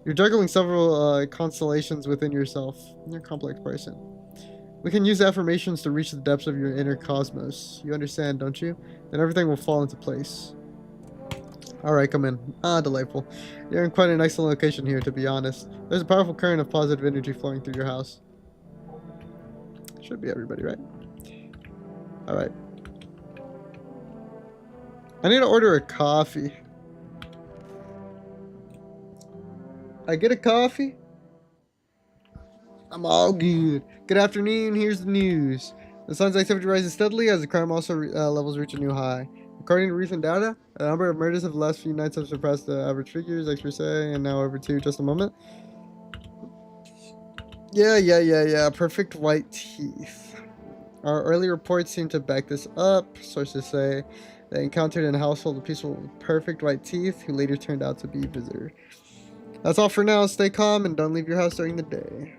You're juggling several constellations within yourself. You're a complex person. We can use affirmations to reach the depths of your inner cosmos. You understand, don't you? Then everything will fall into place. Alright, come in. Delightful. You're in quite an excellent location here, to be honest. There's a powerful current of positive energy flowing through your house. Should be everybody, right? Alright. I need to order a coffee. I get a coffee? I'm all good. Good afternoon, here's the news. The sun's activity rises steadily as the crime also levels reach a new high. According to recent data, the number of murders of the last few nights have surpassed the average figures, experts say, and now over to just a moment. Yeah. Perfect white teeth. Our early reports seem to back this up. Sources say they encountered in a household of people with perfect white teeth who later turned out to be visitors. That's all for now. Stay calm and don't leave your house during the day.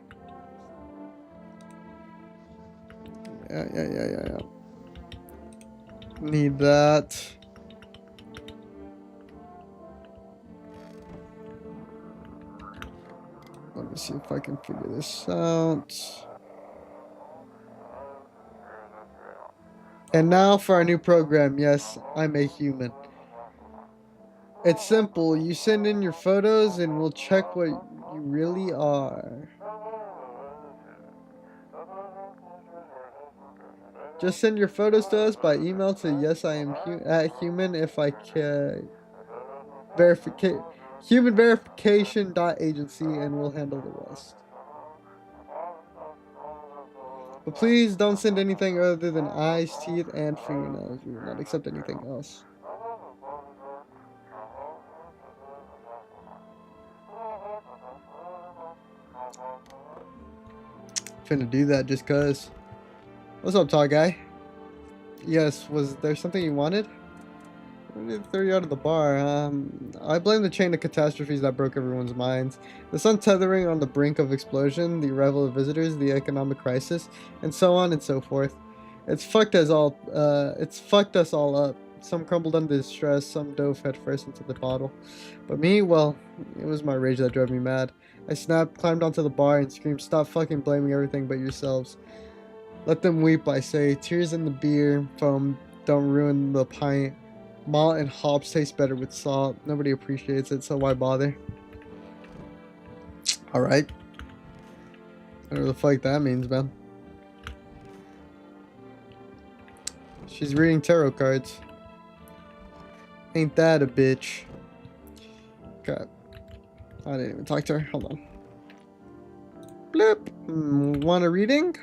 Yeah. Need that. Let me see if I can figure this out. And now for our new program. Yes, I'm a human. It's simple. You send in your photos and we'll check what you really are. Just send your photos to us by email to humanverification.agency and we'll handle the rest. But please don't send anything other than eyes, teeth, and fingernails. We will not accept anything else. Finna do that just cause. What's up, tall guy? Yes, was there something you wanted? I did throw you out of the bar. I blame the chain of catastrophes that broke everyone's minds. The sun tethering on the brink of explosion, the arrival of visitors, the economic crisis, and so on and so forth. It's fucked us all up. Some crumbled under the stress, some dove headfirst into the bottle. But me, well, it was my rage that drove me mad. I snapped, climbed onto the bar, and screamed, "Stop fucking blaming everything but yourselves. Let them weep," I say. Tears in the beer foam don't ruin the pint. Malt and hops taste better with salt. Nobody appreciates it, so why bother? Alright. Whatever the fuck that means, man. She's reading tarot cards. Ain't that a bitch? Okay. I didn't even talk to her. Hold on. Bloop. Want a reading?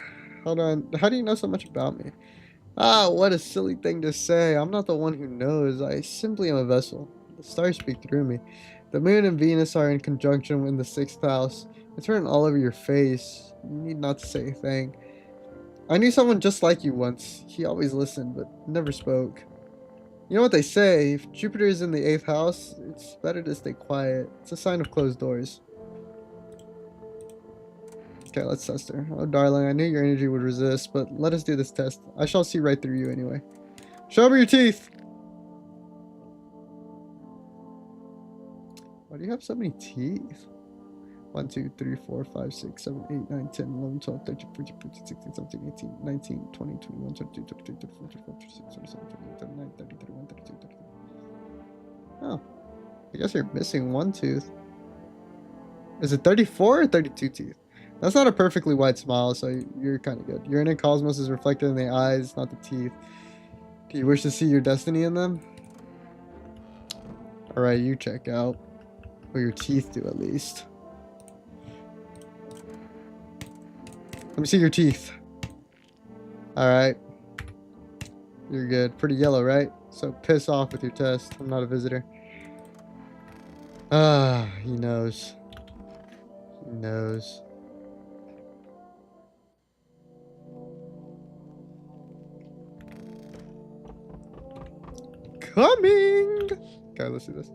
Hold on. How do you know so much about me? Ah, what a silly thing to say. I'm not the one who knows. I simply am a vessel. The stars speak through me. The moon and Venus are in conjunction in the 6th house. It's written all over your face. You need not to say a thing. I knew someone just like you once. He always listened, but never spoke. You know what they say, if Jupiter is in the 8th house, it's better to stay quiet. It's a sign of closed doors. Okay, let's test her. Oh, darling, I knew your energy would resist, but let us do this test. I shall see right through you anyway. Show me your teeth! Why do you have so many teeth? 1, 2, 3, 4, 5, 6, 7, 8, 9, 10, 11, 12, 13, 14, 15, 16, 17, 18, 19, 20, 21, 22, 23, 24, 25, 26, 27, 28, 29, 30, 31, 32, 33. Oh. I guess you're missing one tooth. Is it 34 or 32 teeth? That's not a perfectly wide smile, so you're kind of good. Your inner cosmos is reflected in the eyes, not the teeth. Do you wish to see your destiny in them? Alright, you check out. Or your teeth do, at least. Let me see your teeth. Alright. You're good. Pretty yellow, right? So piss off with your test. I'm not a visitor. Ah, he knows. He knows. Coming! Okay, let's do this.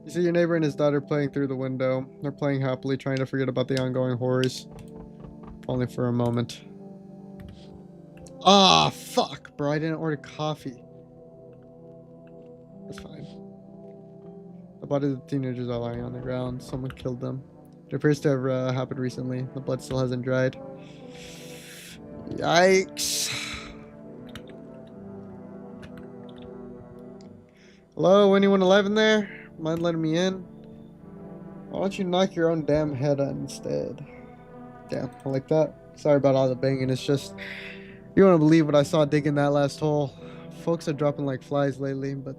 You see your neighbor and his daughter playing through the window. They're playing happily, trying to forget about the ongoing horrors. Only for a moment. Ah, fuck, bro. I didn't order coffee. That's fine. The bodies of the teenagers are lying on the ground. Someone killed them. It appears to have happened recently. The blood still hasn't dried. Yikes. Hello, anyone alive in there? Mind letting me in? Why don't you knock your own damn head on instead? Damn, I like that. Sorry about all the banging. It's just, you won't believe what I saw digging that last hole. Folks are dropping like flies lately, but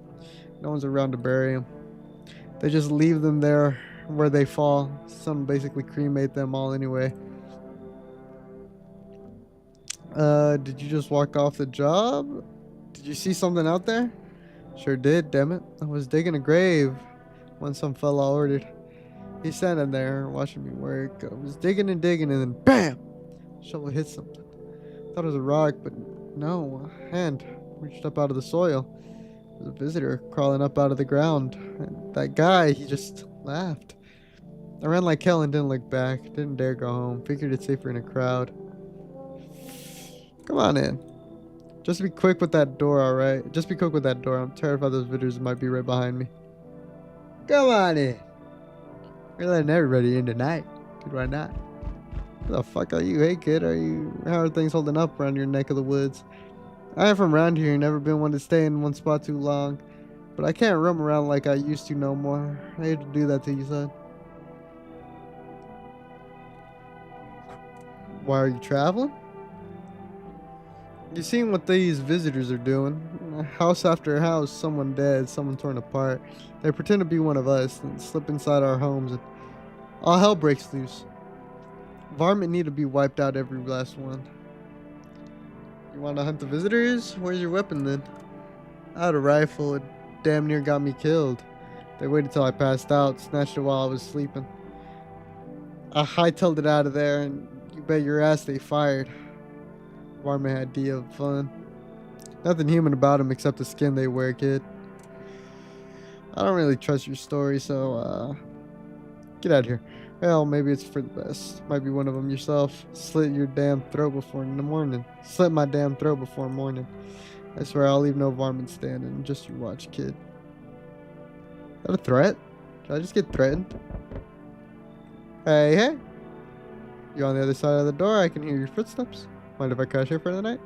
no one's around to bury them. They just leave them there where they fall. Some basically cremate them all anyway. Did you just walk off the job? Did you see something out there? Sure did, damn it. I was digging a grave when some fella ordered. He's standing there watching me work. I was digging and digging and then BAM! Shovel hit something. Thought it was a rock, but no, a hand reached up out of the soil. It was a visitor crawling up out of the ground. And that guy, he just laughed. I ran like hell and didn't look back. Didn't dare go home. Figured it's safer in a crowd. Come on in. Just be quick with that door, alright? Just be quick with that door. I'm terrified those visitors might be right behind me. Come on in. We're letting everybody in tonight. Dude, why not? Who the fuck are you? Hey kid, how are things holding up around your neck of the woods? I am from around here, never been one to stay in one spot too long. But I can't roam around like I used to no more. I hate to do that to you, son. Why are you traveling? You seen what these visitors are doing. House after house, someone dead, someone torn apart. They pretend to be one of us and slip inside our homes and all hell breaks loose. Varmint need to be wiped out, every last one. You want to hunt the visitors? Where's your weapon then? I had a rifle. It damn near got me killed. They waited till I passed out, snatched it while I was sleeping. I hightailed it out of there and you bet your ass they fired. Varmint had D of fun. Nothing human about them except the skin they wear, kid. I don't really trust your story, so get out of here. Hell, maybe it's for the best. Might be one of them yourself. Slit your damn throat before in the morning. Slit my damn throat before morning. I swear I'll leave no varmint standing. Just you watch, kid. Is that a threat? Did I just get threatened? Hey, hey. You on the other side of the door? I can hear your footsteps. Mind if I crash here for the night?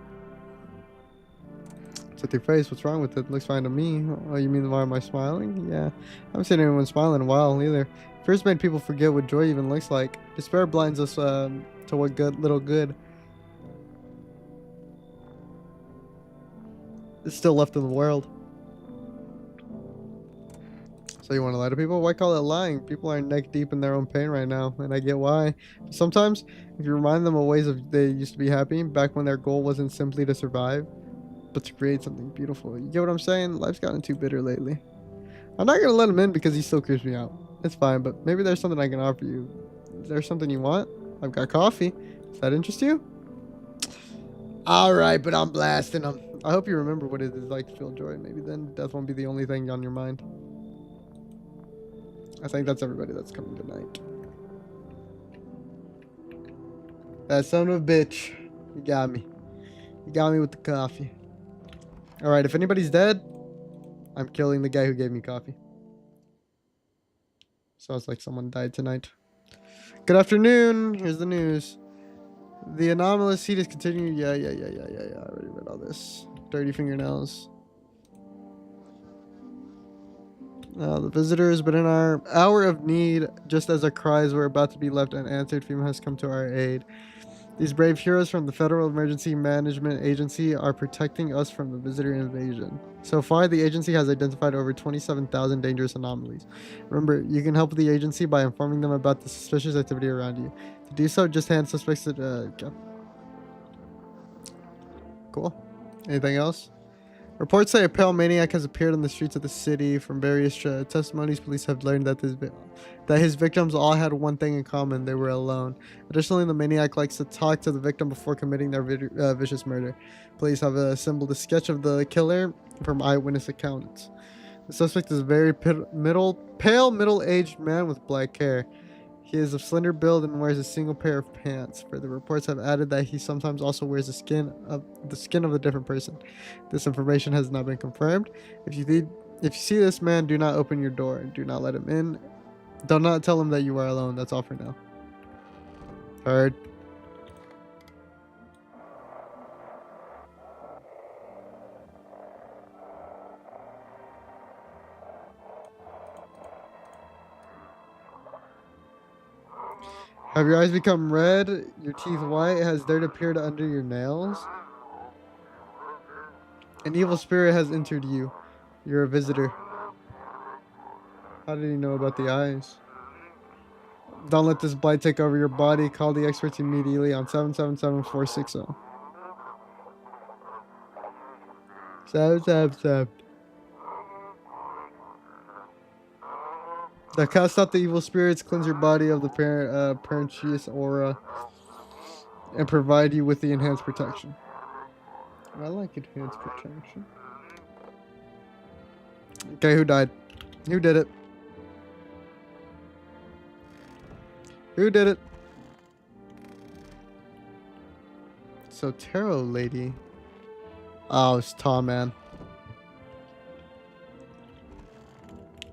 What's with your face? What's wrong with it? Looks fine to me. Oh, you mean why am I smiling? Yeah. I haven't seen anyone smile in a while either. Fears made people forget what joy even looks like. Despair blinds us to what little good is still left in the world. So you want to lie to people? Why call it lying? People are neck deep in their own pain right now, and I get why. Sometimes, if you remind them of ways of they used to be happy, back when their goal wasn't simply to survive, but to create something beautiful. You get what I'm saying? Life's gotten too bitter lately. I'm not gonna let him in because he still creeps me out. It's fine, but maybe there's something I can offer you. Is there something you want? I've got coffee. Does that interest you? Alright, but I'm blasting him. I hope you remember what it is like to feel joy. Maybe then death won't be the only thing on your mind. I think that's everybody that's coming tonight. That son of a bitch. You got me. You got me with the coffee. Alright, if anybody's dead, I'm killing the guy who gave me coffee. Sounds like someone died tonight. Good afternoon. Here's the news. The anomalous heat is continuing. Yeah. I already read all this. Dirty fingernails. The visitor has been in our hour of need. Just as our cries were about to be left unanswered, FEMA has come to our aid. These brave heroes from the Federal Emergency Management Agency are protecting us from the visitor invasion. So far, the agency has identified over 27,000 dangerous anomalies. Remember, you can help the agency by informing them about the suspicious activity around you. To do so, just hand suspects to... Cool. Anything else? Reports say a pale maniac has appeared on the streets of the city. From various testimonies, police have learned that his victims all had one thing in common: they were alone. Additionally, the maniac likes to talk to the victim before committing their vicious murder. Police have assembled a sketch of the killer from eyewitness accounts. The suspect is a very pale, middle-aged man with black hair. He is of slender build and wears a single pair of pants. Further reports have added that he sometimes also wears the skin of a different person. This information has not been confirmed. If you see this man, do not open your door. Do not let him in. Do not tell him that you are alone. That's all for now. Heard. Have your eyes become red? Your teeth white? Has dirt appeared under your nails? An evil spirit has entered you. You're a visitor. How did he know about the eyes? Don't let this blight take over your body. Call the experts immediately on 777-460. 777. Now cast out the evil spirits, cleanse your body of the pernicious aura, and provide you with the enhanced protection. I like enhanced protection. Okay, who died? Who did it? Who did it? So tarot lady. Oh, it's Tom, man.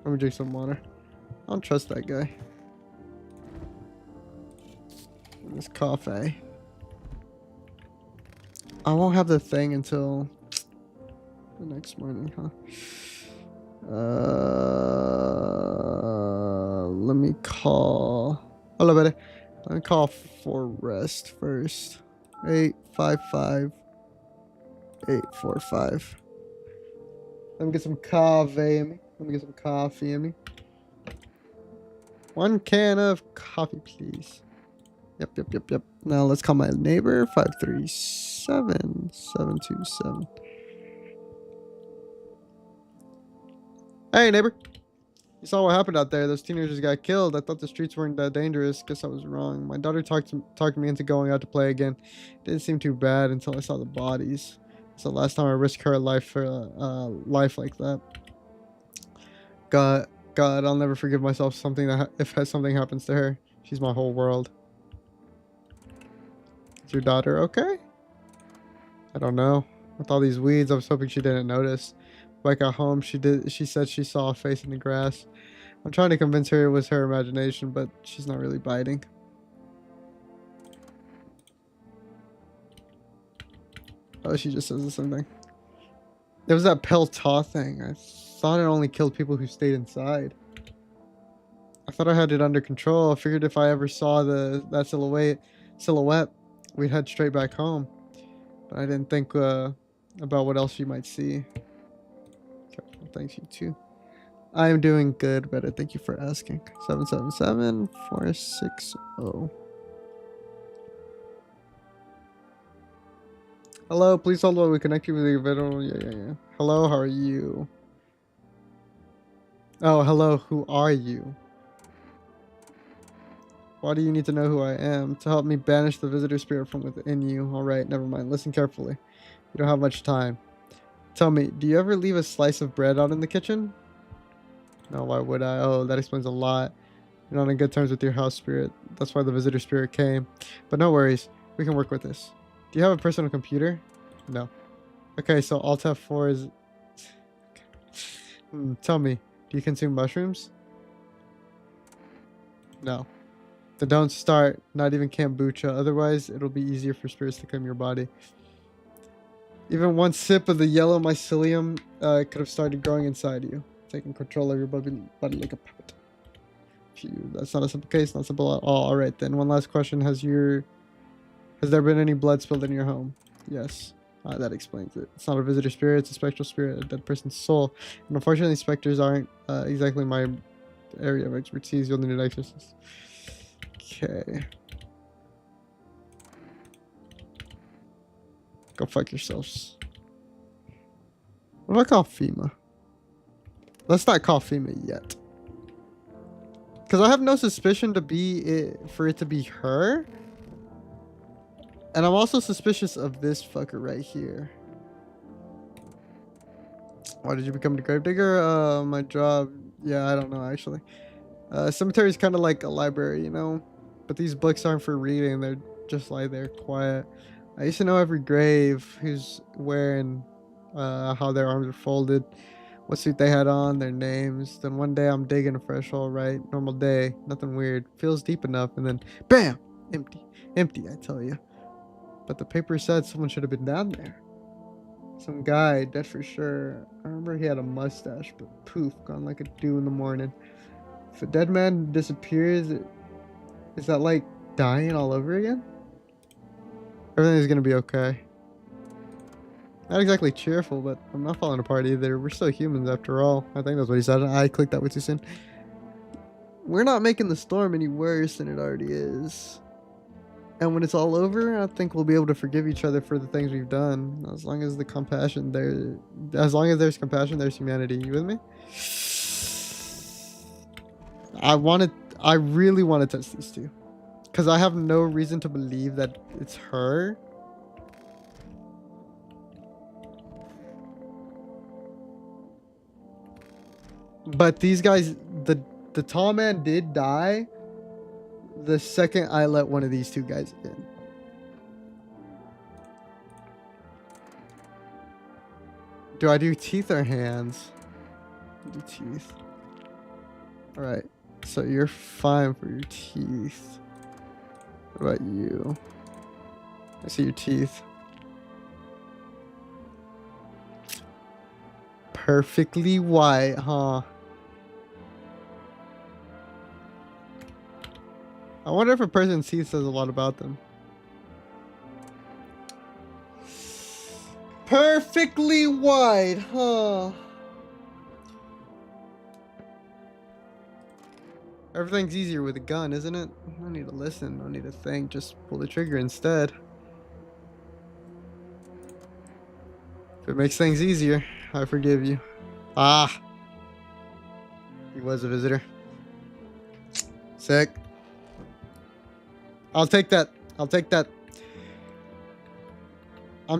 Let me drink some water. I don't trust that guy. This coffee. I won't have the thing until the next morning, huh? Let me call. Hello, buddy. Let me call Forrest first. 855-845. Let me get some coffee in me. Let me get some coffee in me. 1 can of coffee, please. Yep. Now let's call my neighbor. 537-727. Hey, neighbor. You saw what happened out there. Those teenagers got killed. I thought the streets weren't that dangerous. Guess I was wrong. My daughter talked me into going out to play again. It didn't seem too bad until I saw the bodies. It's the last time I risked her life for life like that. God, I'll never forgive myself if something happens to her. She's my whole world. Is your daughter okay? I don't know. With all these weeds, I was hoping she didn't notice. Back at home, she said she saw a face in the grass. I'm trying to convince her it was her imagination, but she's not really biting. Oh, she just says the same thing. There was that Peltaw thing. I thought it only killed people who stayed inside. I thought I had it under control. I figured if I ever saw that silhouette, we'd head straight back home. But I didn't think about what else she might see. Careful, thanks, you too. I'm doing good, better. Thank you for asking. 777-460. Hello, please hold on. We connect you with the video. Yeah. Hello, how are you? Oh, hello, who are you? Why do you need to know who I am? To help me banish the visitor spirit from within you. Alright, never mind. Listen carefully. You don't have much time. Tell me, do you ever leave a slice of bread out in the kitchen? No, why would I? Oh, that explains a lot. You're not on good terms with your house spirit. That's why the visitor spirit came. But no worries. We can work with this. Do you have a personal computer? No. Okay, so Alt F4 is... Tell me, do you consume mushrooms? No. Then don't start. Not even kombucha. Otherwise, it'll be easier for spirits to claim your body. Even one sip of the yellow mycelium could have started growing inside you, taking control of your body like a puppet. That's not a simple case, not simple at all. All right, then one last question: Has there been any blood spilled in your home? Yes. That explains it. It's not a visitor spirit; it's a spectral spirit, a dead person's soul. And unfortunately, specters aren't exactly my area of expertise. You'll need an exorcist. Okay. Go fuck yourselves. What do I call FEMA? Let's not call FEMA yet. Because I have no suspicion for it to be her. And I'm also suspicious of this fucker right here. Why did you become a gravedigger? My job. Yeah, I don't know actually. Cemetery is kind of like a library, you know? But these books aren't for reading. They're just lie there quiet. I used to know every grave, who's wearing, how their arms are folded, what suit they had on, their names. Then one day I'm digging a fresh hole, right? Normal day, nothing weird. Feels deep enough, and then BAM! Empty. Empty, I tell you. But the paper said someone should have been down there. Some guy, dead for sure. I remember he had a mustache, but poof, gone like a dew in the morning. If a dead man disappears, is that like dying all over again? Everything's gonna be okay. Not exactly cheerful, but I'm not falling apart either. We're still humans after all. I think that's what he said. I clicked that way too soon. We're not making the storm any worse than it already is. And when it's all over, I think we'll be able to forgive each other for the things we've done. As long as there's compassion, there's humanity. You with me? I really want to test these two. Because I have no reason to believe that it's her. But these guys, the tall man did die the second I let one of these two guys in. Do I do teeth or hands? I do teeth. Alright, so you're fine for your teeth. What about you? I see your teeth. Perfectly white, huh? I wonder if a person's teeth says a lot about them. Perfectly white, huh? Everything's easier with a gun, isn't it? No need to listen, no need to think, just pull the trigger instead. If it makes things easier, I forgive you. Ah! He was a visitor. Sick. I'll take that. I'll take that. I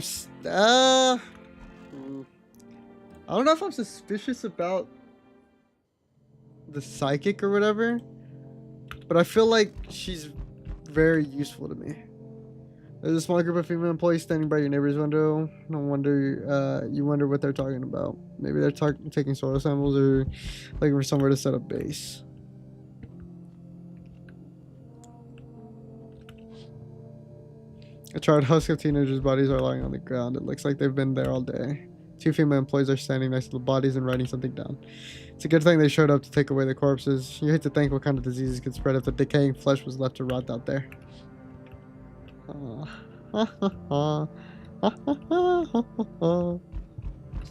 don't know if I'm suspicious about the psychic or whatever, but I feel like she's very useful to me. There's a small group of female employees standing by your neighbor's window. No wonder you wonder what they're talking about. Maybe they're taking soil samples or looking for somewhere to set up base. A charred husk of teenagers' bodies are lying on the ground. It looks like they've been there all day. Two female employees are standing next to the bodies and writing something down. It's a good thing they showed up to take away the corpses. You hate to think what kind of diseases could spread if the decaying flesh was left to rot out there.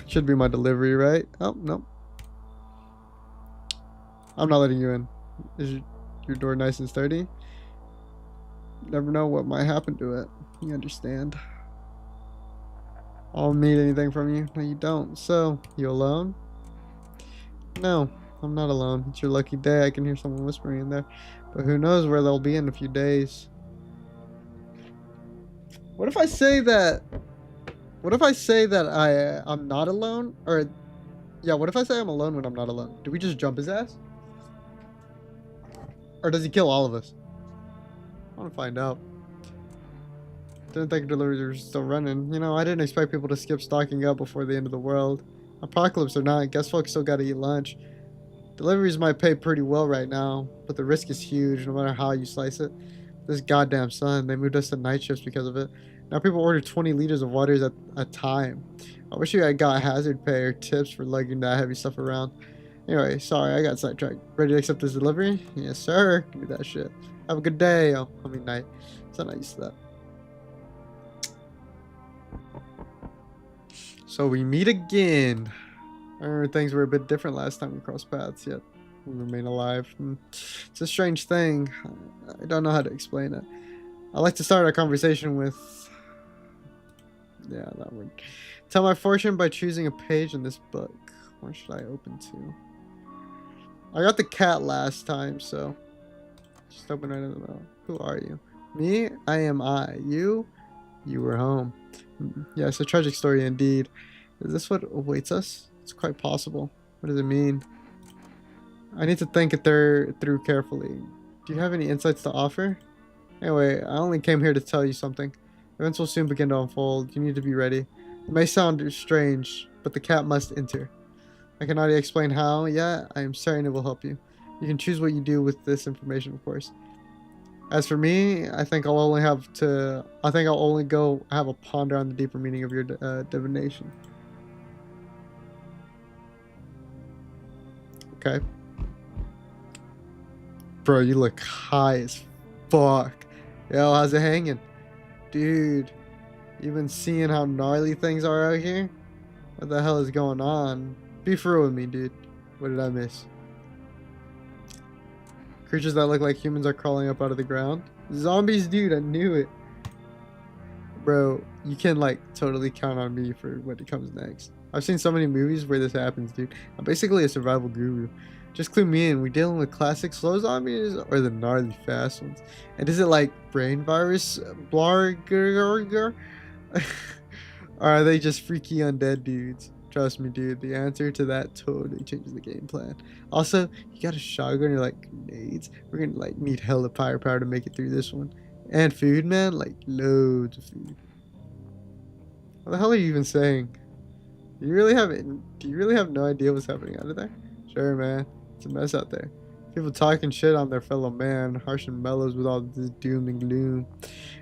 Should be my delivery, right? Oh, no. I'm not letting you in. Is your door nice and sturdy? Never know what might happen to it. You understand? I don't need anything from you. No, you don't. So, you alone? No, I'm not alone. It's your lucky day. I can hear someone whispering in there. But who knows where they'll be in a few days. What if I say that... What if I say that I'm not alone? Or... Yeah, what if I say I'm alone when I'm not alone? Do we just jump his ass? Or does he kill all of us? I want to find out. Didn't think deliveries were still running. You know, I didn't expect people to skip stocking up before the end of the world. Apocalypse or not, guess folks still gotta eat lunch. Deliveries might pay pretty well right now, but the risk is huge no matter how you slice it. This goddamn sun, they moved us to night shifts because of it. Now people order 20 liters of water at a time. I wish you had got hazard pay or tips for lugging that heavy stuff around. Anyway, sorry, I got sidetracked. Ready to accept this delivery? Yes, sir. Give me that shit. Have a good day. Oh, I mean night. So I'm not used to that. So we meet again. I remember things were a bit different last time we crossed paths, yet we remain alive. It's a strange thing. I don't know how to explain it. I like to start our conversation with... Yeah, that word. Tell my fortune by choosing a page in this book. Where should I open to? I got the cat last time, so... Just open right in the middle. Who are you? Me? I am I. You? You were home. Yeah, it's a tragic story indeed. Is this what awaits us? It's quite possible. What does it mean? I need to think it through carefully. Do you have any insights to offer? Anyway, I only came here to tell you something. Events will soon begin to unfold. You need to be ready. It may sound strange, but the cat must enter. I cannot explain how yet. I am certain it will help you. You can choose what you do with this information, of course. As for me, I think I'll only go have a ponder on the deeper meaning of your divination. Okay. Bro, you look high as fuck. Yo, how's it hanging? Dude, you been seeing how gnarly things are out here? What the hell is going on? Be for real with me, dude. What did I miss? Creatures that look like humans are crawling up out of the ground. Zombies, dude, I knew it. Bro, you can like totally count on me for what comes next. I've seen so many movies where this happens, dude. I'm basically a survival guru. Just clue me in. We dealing with classic slow zombies or the gnarly fast ones? And is it like brain virus blarger? Or are they just freaky undead dudes? Trust me, dude. The answer to that totally changes the game plan. Also, you got a shotgun or like grenades. We're gonna like need hella firepower to make it through this one. And food, man. Like loads of food. What the hell are you even saying? Do you really have no idea what's happening under there? Sure, man. It's a mess out there. People talking shit on their fellow man, harsh and mellows with all this doom and gloom.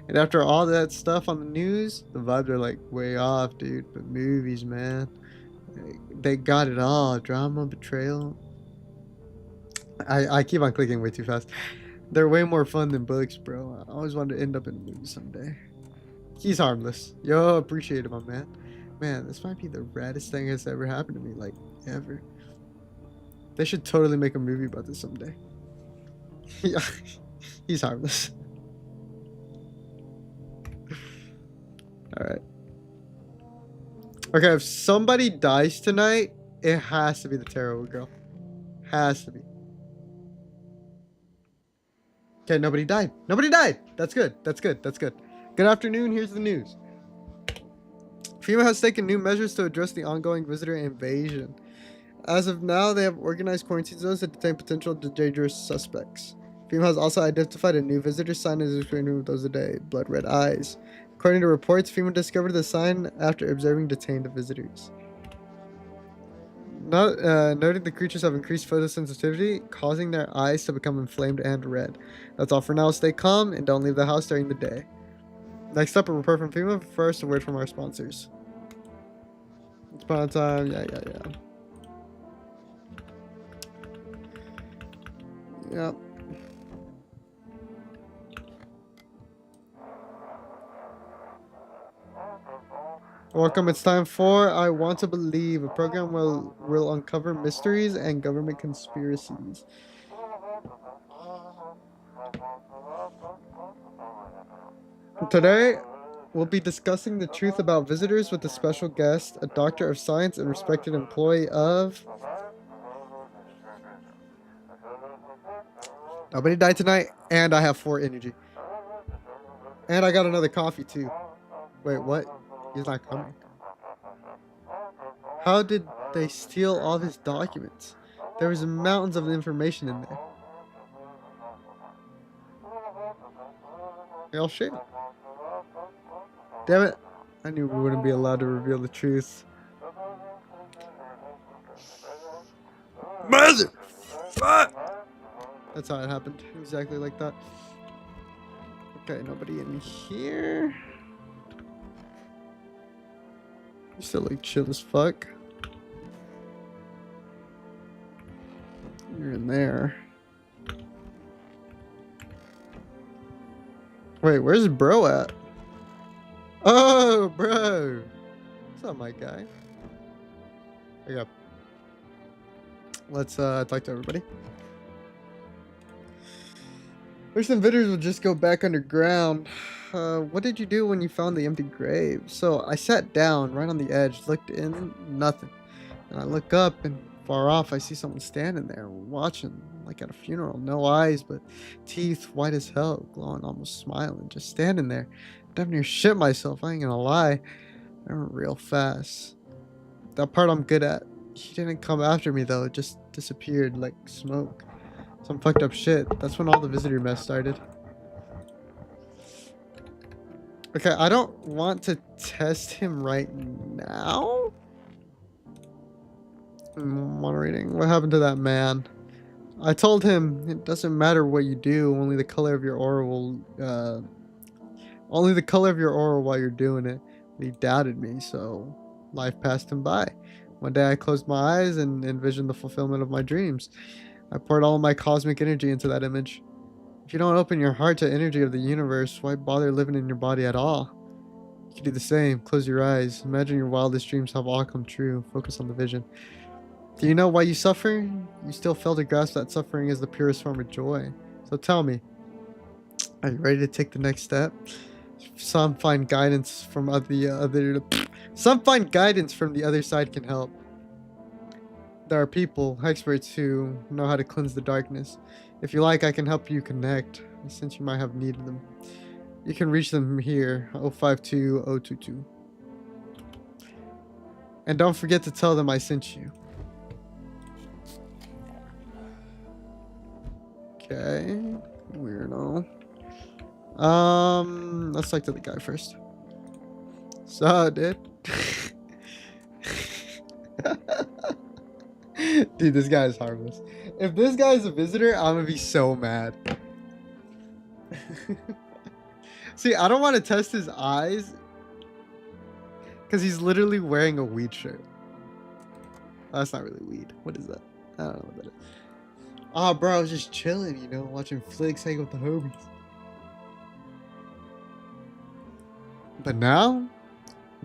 And after all that stuff on the news, the vibes are like way off, dude. But movies, man, they got it all. Drama, betrayal. I keep on clicking way too fast. They're way more fun than books, bro. I always wanted to end up in a movie someday. He's harmless. Yo, appreciate it, my man. Man, this might be the raddest thing that's ever happened to me, like, ever. They should totally make a movie about this someday. Yeah, he's harmless. Alright. Okay, if somebody dies tonight, it has to be the tarot girl. Has to be. Okay, nobody died. Nobody died! That's good. That's good. That's good. Good afternoon. Here's the news. FEMA has taken new measures to address the ongoing visitor invasion. As of now, they have organized quarantine zones that detain potential dangerous suspects. FEMA has also identified a new visitor sign as screening with those a day, blood red eyes. According to reports, FEMA discovered the sign after observing detained visitors. Noting the creatures have increased photosensitivity, causing their eyes to become inflamed and red. That's all for now. Stay calm and don't leave the house during the day. Next up, a report from FEMA. First, a word from our sponsors. It's upon time. Yeah. Yep. Welcome. It's time for I Want to Believe, a program will uncover mysteries and government conspiracies. Today, we'll be discussing the truth about visitors with a special guest, a doctor of science and respected employee of... Nobody died tonight, and I have 4 energy. And I got another coffee, too. Wait, what? He's not coming. How did they steal all his documents? There was mountains of information in there. They all shit. Damn it. I knew we wouldn't be allowed to reveal the truth. Mother! Fuck! That's how it happened. Exactly like that. Okay, nobody in here. You still like chill as fuck. You're in there. Wait, where's bro at? Oh, bro. What's up, my guy? There you go. Let's talk to everybody. Wish some visitors would just go back underground. What did you do when you found the empty grave? So I sat down right on the edge, looked in, nothing. And I look up and far off I see someone standing there watching like at a funeral. No eyes, but teeth white as hell, glowing, almost smiling, just standing there. Damn near shit myself, I ain't gonna lie. I went real fast. That part I'm good at. He didn't come after me though, it just disappeared like smoke. Some fucked up shit. That's when all the visitor mess started. Okay, I don't want to test him right now. Moderating. What happened to that man? I told him it doesn't matter what you do, only the color of your aura will only the color of your aura while you're doing it. But he doubted me, so life passed him by. One day I closed my eyes and envisioned the fulfillment of my dreams. I poured all of my cosmic energy into that image. If you don't open your heart to energy of the universe, why bother living in your body at all? You can do the same. Close your eyes. Imagine your wildest dreams have all come true. Focus on the vision. Do you know why you suffer? You still fail to grasp that suffering is the purest form of joy. So tell me, are you ready to take the next step? Some find guidance from some find guidance from the other side can help. There are people, experts who know how to cleanse the darkness. If you like, I can help you connect, since you might have needed them. You can reach them here, 052022. And don't forget to tell them I sent you. Okay, weirdo. Let's talk to the guy first. So, dude. Dude, this guy is harmless. If this guy is a visitor, I'm gonna be so mad. See, I don't want to test his eyes because he's literally wearing a weed shirt. Oh, that's not really weed. What is that? I don't know what that is. Oh, bro, I was just chilling, you know, watching flicks, hanging with the homies. But now,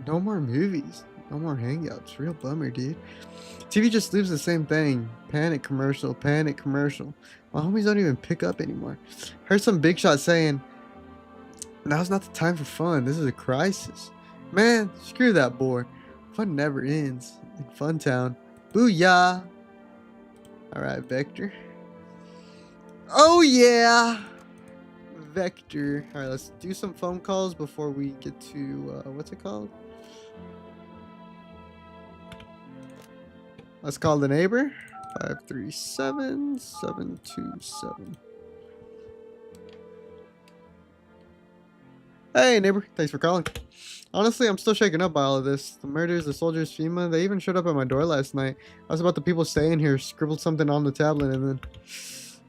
no more movies. No more hangouts. Real bummer, dude. TV just leaves the same thing. Panic commercial, panic commercial. My homies don't even pick up anymore. Heard some big shot saying, now's not the time for fun. This is a crisis. Man, screw that boy. Fun never ends. In Funtown. Booyah. Alright, Vector. Oh yeah! Vector. Alright, let's do some phone calls before we get to, what's it called? Let's call the neighbor. 537-727. Hey, neighbor. Thanks for calling. Honestly, I'm still shaken up by all of this. The murders, the soldiers, FEMA, they even showed up at my door last night. I was about the people staying here, scribbled something on the tablet, and then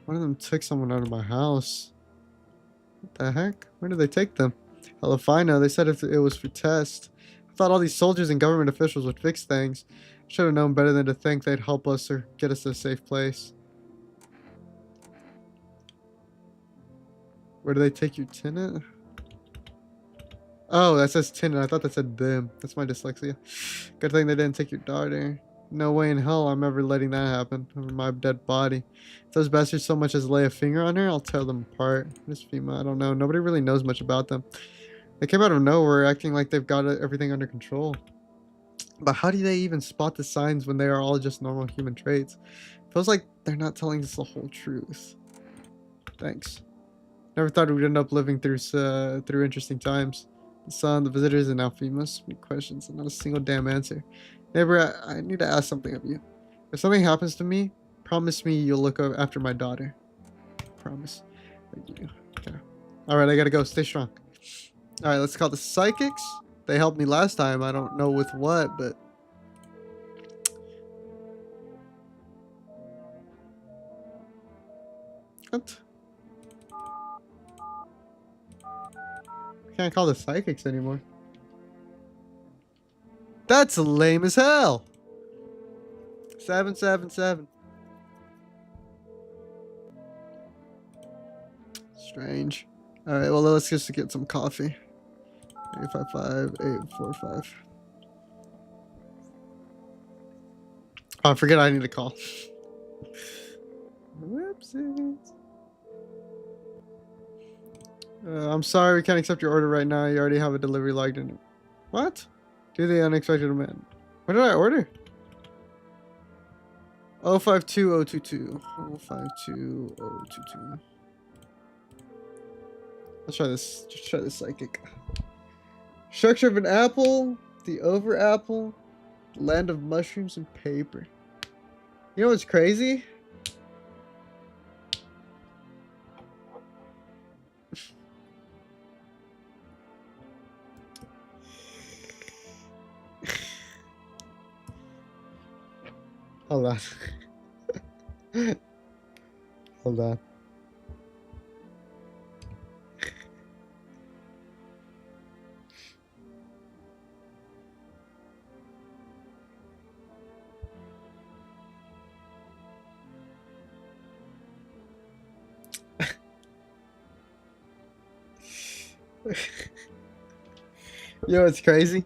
one of them took someone out of my house. What the heck? Where did they take them? Hell if I know. They said if it was for test. I thought all these soldiers and government officials would fix things. Should have known better than to think they'd help us or get us to a safe place. Where do they take your tenant? Oh, that says Tinder. I thought that said them. That's my dyslexia. Good thing they didn't take your daughter. No way in hell I'm ever letting that happen over my dead body. If those bastards so much as lay a finger on her, I'll tear them apart. This FEMA, I don't know. Nobody really knows much about them. They came out of nowhere acting like they've got everything under control. But how do they even spot the signs when they are all just normal human traits? Feels like they're not telling us the whole truth. Thanks. Never thought we'd end up living through interesting times. The sun, the visitors, and now FEMA. So many questions and not a single damn answer. Neighbor, I need to ask something of you. If something happens to me, promise me you'll look after my daughter. Promise. Thank you. Okay. Alright, I gotta go. Stay strong. Alright, let's call the psychics. They helped me last time. I don't know with what, but... What? I can't call the psychics anymore. That's lame as hell. 777. Strange. Alright, well, let's just get some coffee. 855-845. Oh, I forget I need to call. Whoopsies. I'm sorry, we can't accept your order right now. You already have a delivery logged in. What? Do the unexpected demand. What did I order? 052022. 052022. Let's try this. Just try this psychic. Structure of an apple. The over apple. Land of mushrooms and paper. You know what's crazy? Hold on. Hold on. You know what's crazy?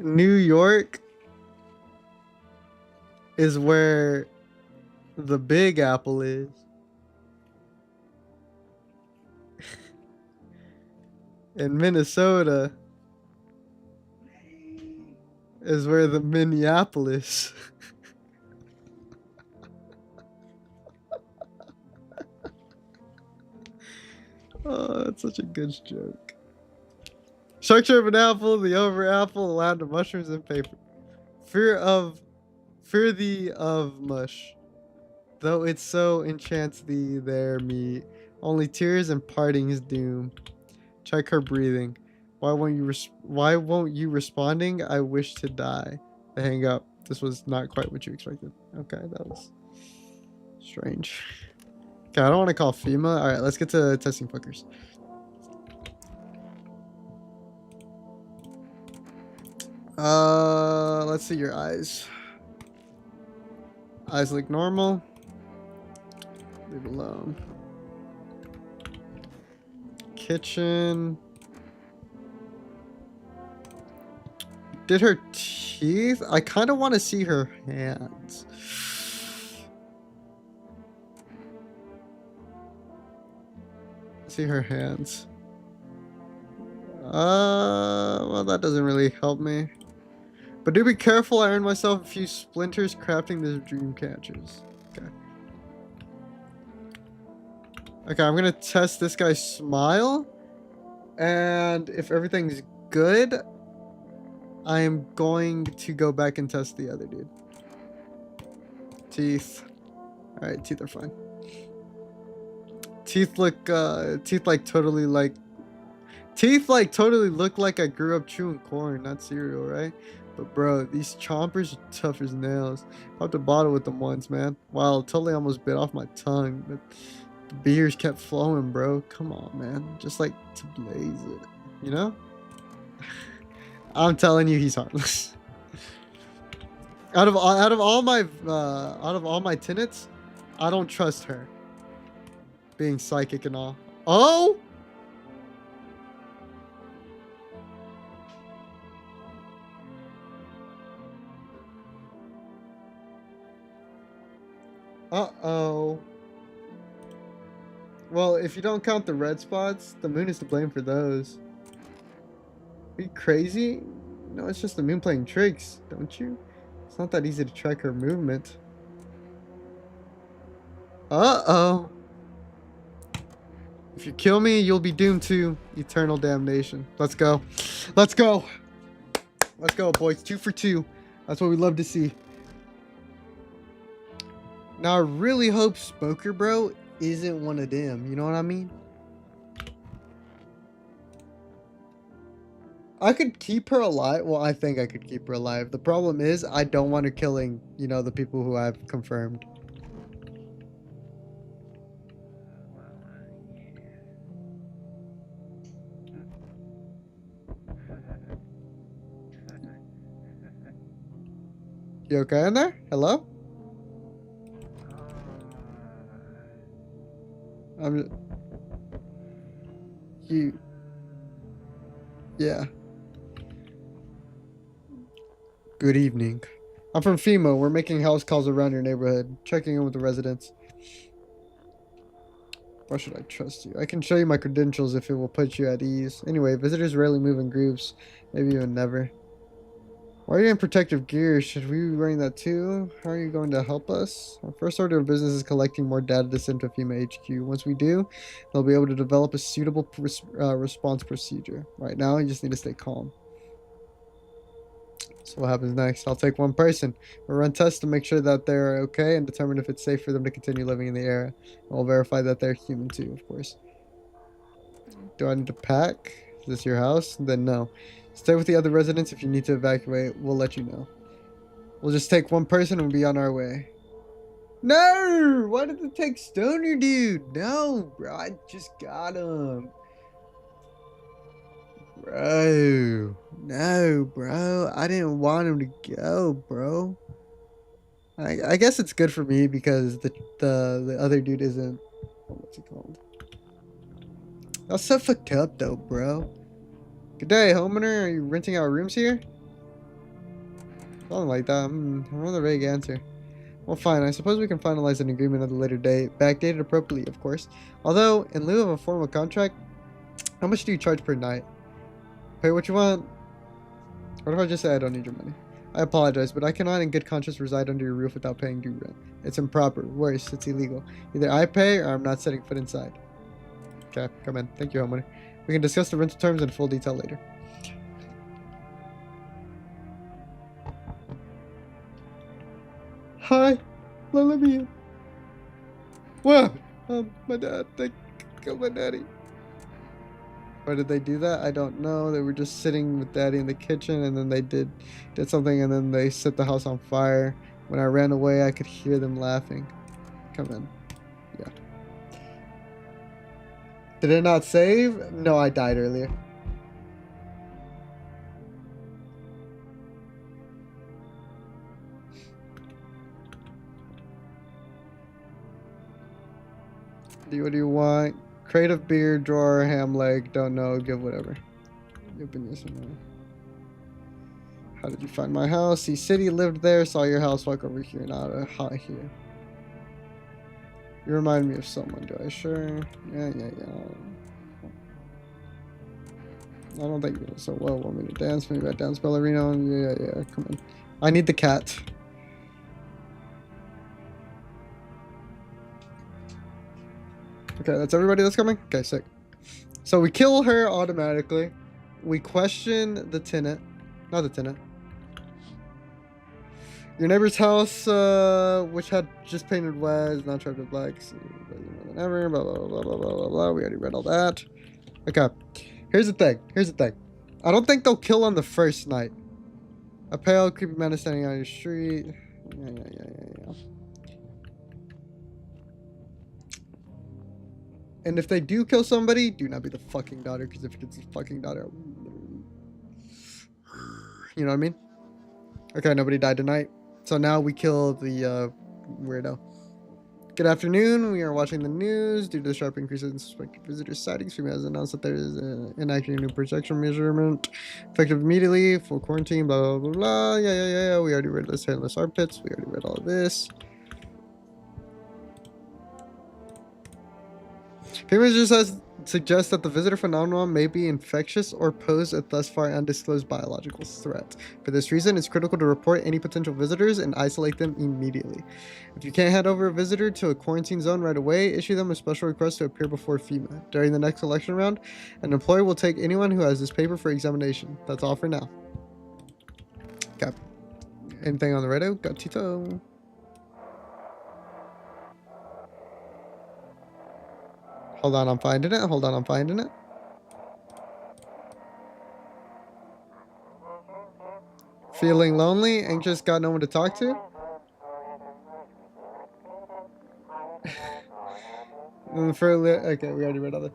New York is where the Big Apple is. And Minnesota is where the Minneapolis. Oh, that's such a good joke. Structure of an apple, the over apple, the land of mushrooms and paper. Fear thee of mush. Though it so enchants thee there me. Only tears and partings doom. Check her breathing. Why won't you responding? I wish to die. They hang up. This was not quite what you expected. Okay, that was strange. Okay, I don't want to call FEMA. Alright, let's get to testing fuckers. Let's see your eyes. Eyes look normal. Leave it alone. Kitchen. Did her teeth? I kind of want to see her hands. See her hands. Well, that doesn't really help me. But do be careful, I earned myself a few splinters crafting these dream catchers. Okay. Okay, I'm gonna test this guy's smile. And if everything's good, I am going to go back and test the other dude. Teeth. Alright, teeth are fine. Teeth like totally look like I grew up chewing corn, not cereal, right? But bro, these chompers are tough as nails. Popped a bottle with them once, man. Wow, totally almost bit off my tongue. But the beers kept flowing, bro. Come on, man. Just like to blaze it, you know? I'm telling you, he's heartless. out of all my tenants, I don't trust her. being psychic and all. Oh! Uh-oh. Well, if you don't count the red spots, the moon is to blame for those. Are you crazy? No, it's just the moon playing tricks, don't you? It's not that easy to track her movement. Uh-oh. If you kill me, you'll be doomed to eternal damnation. Let's go. Let's go. Let's go, boys. 2 for 2. That's what we love to see. Now, I really hope Smoker Bro isn't one of them. You know what I mean? I could keep her alive. Well, I think I could keep her alive. The problem is I don't want her killing, you know, the people who I've confirmed. You okay in there? Hello? Yeah. Good evening. I'm from FEMA. We're making house calls around your neighborhood, checking in with the residents. Why should I trust you? I can show you my credentials if it will put you at ease. Anyway, visitors rarely move in groups, maybe even never. Why are you in protective gear? Should we be wearing that too? How are you going to help us? Our first order of business is collecting more data to send to FEMA HQ. Once we do, they'll be able to develop a suitable response procedure. Right now, you just need to stay calm. So what happens next? I'll take one person. We'll run tests to make sure that they're okay and determine if it's safe for them to continue living in the area. And we'll verify that they're human too, of course. Do I need to pack? Is this your house? Then no. Stay with the other residents. If you need to evacuate, we'll let you know. We'll just take one person and be on our way. No! Why did it take Stoner Dude? No, bro. I just got him. Bro. No, bro. I didn't want him to go, bro. I guess it's good for me because the other dude isn't... What's he called? That's so fucked up, though, bro. Good day, homeowner. Are you renting out rooms here? Something like that. Another vague answer. Well, fine. I suppose we can finalize an agreement at a later date. Backdated appropriately, of course. Although, in lieu of a formal contract, how much do you charge per night? Pay what you want. What if I just say I don't need your money? I apologize, but I cannot in good conscience reside under your roof without paying due rent. It's improper. Worse, it's illegal. Either I pay or I'm not setting foot inside. Okay, come in. Thank you, homeowner. We can discuss the rental terms in full detail later. Hi, let me in. What? My dad. They killed my daddy. Why did they do that? I don't know. They were just sitting with daddy in the kitchen, and then they did something, and then they set the house on fire. When I ran away, I could hear them laughing. Come in. Yeah. Did it not save? No, I died earlier. What do you want? Crate of beer, drawer, ham leg, don't know, give whatever. Open this one. How did you find my house? See city, lived there, saw your house, walk over here, not a here. You remind me of someone, do I? Sure. Yeah. I don't think you know so well. Want me to dance? Maybe I dance ballerina? Yeah, come on. I need the cat. Okay, that's everybody that's coming? Okay, sick. So we kill her automatically. We question the tenant. Not the tenant. Your neighbor's house, which had just painted white, not charged with black. Ever, blah, blah, blah, blah, blah, blah, blah. We already read all that. Okay. Here's the thing. I don't think they'll kill on the first night. A pale, creepy man is standing on your street. Yeah. And if they do kill somebody, do not be the fucking daughter, because if it's the fucking daughter... You know what I mean? Okay, nobody died tonight. So now we kill the weirdo. Good afternoon. We are watching the news. Due to the sharp increase in suspected visitor sightings, FEMA has announced that there is enacting a new protection measurement effective immediately. Full quarantine, blah, blah, blah, blah. Yeah. We already read this hairless armpits. We already read all of this. FEMA just suggests that the visitor phenomenon may be infectious or pose a thus far undisclosed biological threat. For this reason, it's critical to report any potential visitors and isolate them immediately. If you can't hand over a visitor to a quarantine zone right away, issue them a special request to appear before FEMA. During the next election round, an employer will take anyone who has this paper for examination. That's all for now. Okay. Anything on the radio? Got Tito. Hold on, I'm finding it. Feeling lonely, anxious, got no one to talk to? Okay, we already read all this.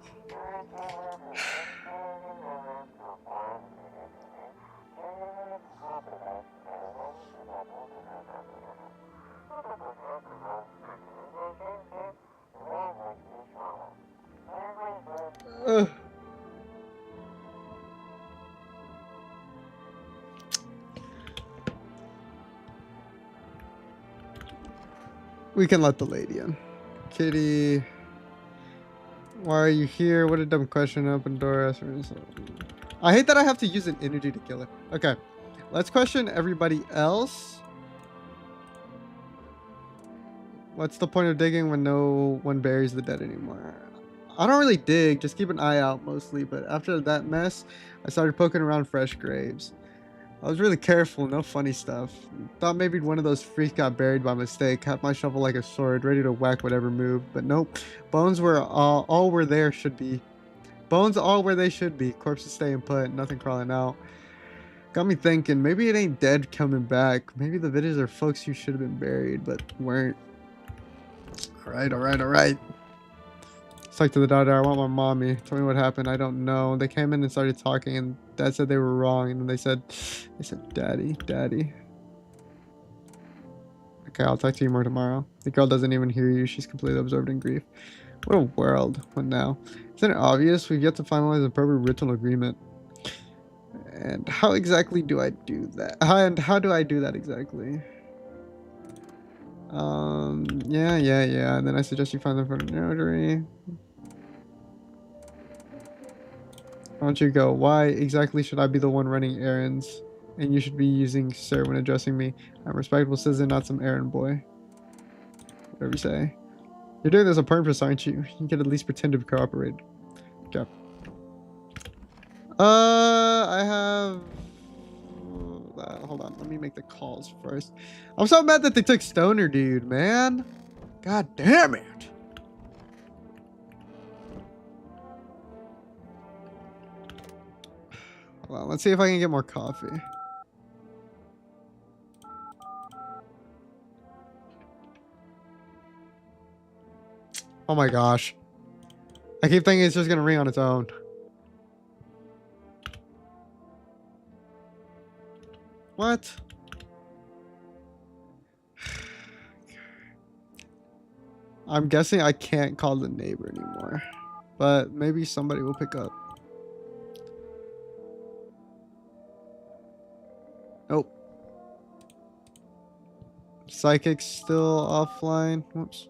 We can let the lady in. Kitty, why are you here? What a dumb question. Open door. I hate that I have to use an energy to kill her. Okay, let's question everybody else. What's the point of digging when no one buries the dead anymore? I don't really dig, just keep an eye out mostly, but after that mess, I started poking around fresh graves. I was really careful, no funny stuff. Thought maybe one of those freaks got buried by mistake. Had my shovel like a sword, ready to whack whatever moved. But nope, bones were all where there should be. Bones all where they should be. Corpses staying put, nothing crawling out. Got me thinking, maybe it ain't dead coming back. Maybe the videos are folks who should have been buried, but weren't. Alright. Talk to the daughter. I want my mommy. Tell me what happened. I don't know. They came in and started talking, and Dad said they were wrong, and then they said, Daddy. Okay, I'll talk to you more tomorrow. The girl doesn't even hear you. She's completely absorbed in grief. What a world. What now? Isn't it obvious? We've yet to finalize an appropriate written agreement. And how exactly do I do that? How do I do that exactly? Yeah. And then I suggest you find them for the notary. Why don't you go? Why exactly should I be the one running errands? And you should be using sir when addressing me. I'm a respectable citizen, not some errand boy. Whatever you say. You're doing this on purpose, aren't you? You can at least pretend to cooperate. Okay. I have... hold on, let me make the calls first. I'm so mad that they took Stoner Dude, man. God damn it. Hold on, let's see if I can get more coffee. Oh my gosh. I keep thinking it's just gonna ring on its own. What? I'm guessing I can't call the neighbor anymore, but maybe somebody will pick up. Nope. Psychic's still offline. Whoops.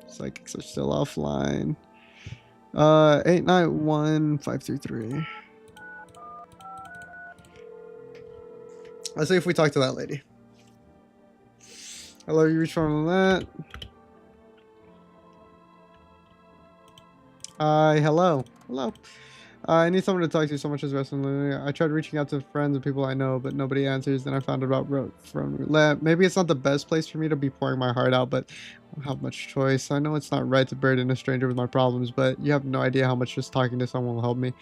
Psychics are still offline. 891-533. Let's see if we talk to that lady. Hello, you reached from that. Hello. I need someone to talk to. So much is wrestling. I tried reaching out to friends and people I know, but nobody answers. Then I found out about from roulette. Maybe it's not the best place for me to be pouring my heart out, but I don't have much choice. I know it's not right to burden a stranger with my problems, but you have no idea how much just talking to someone will help me. It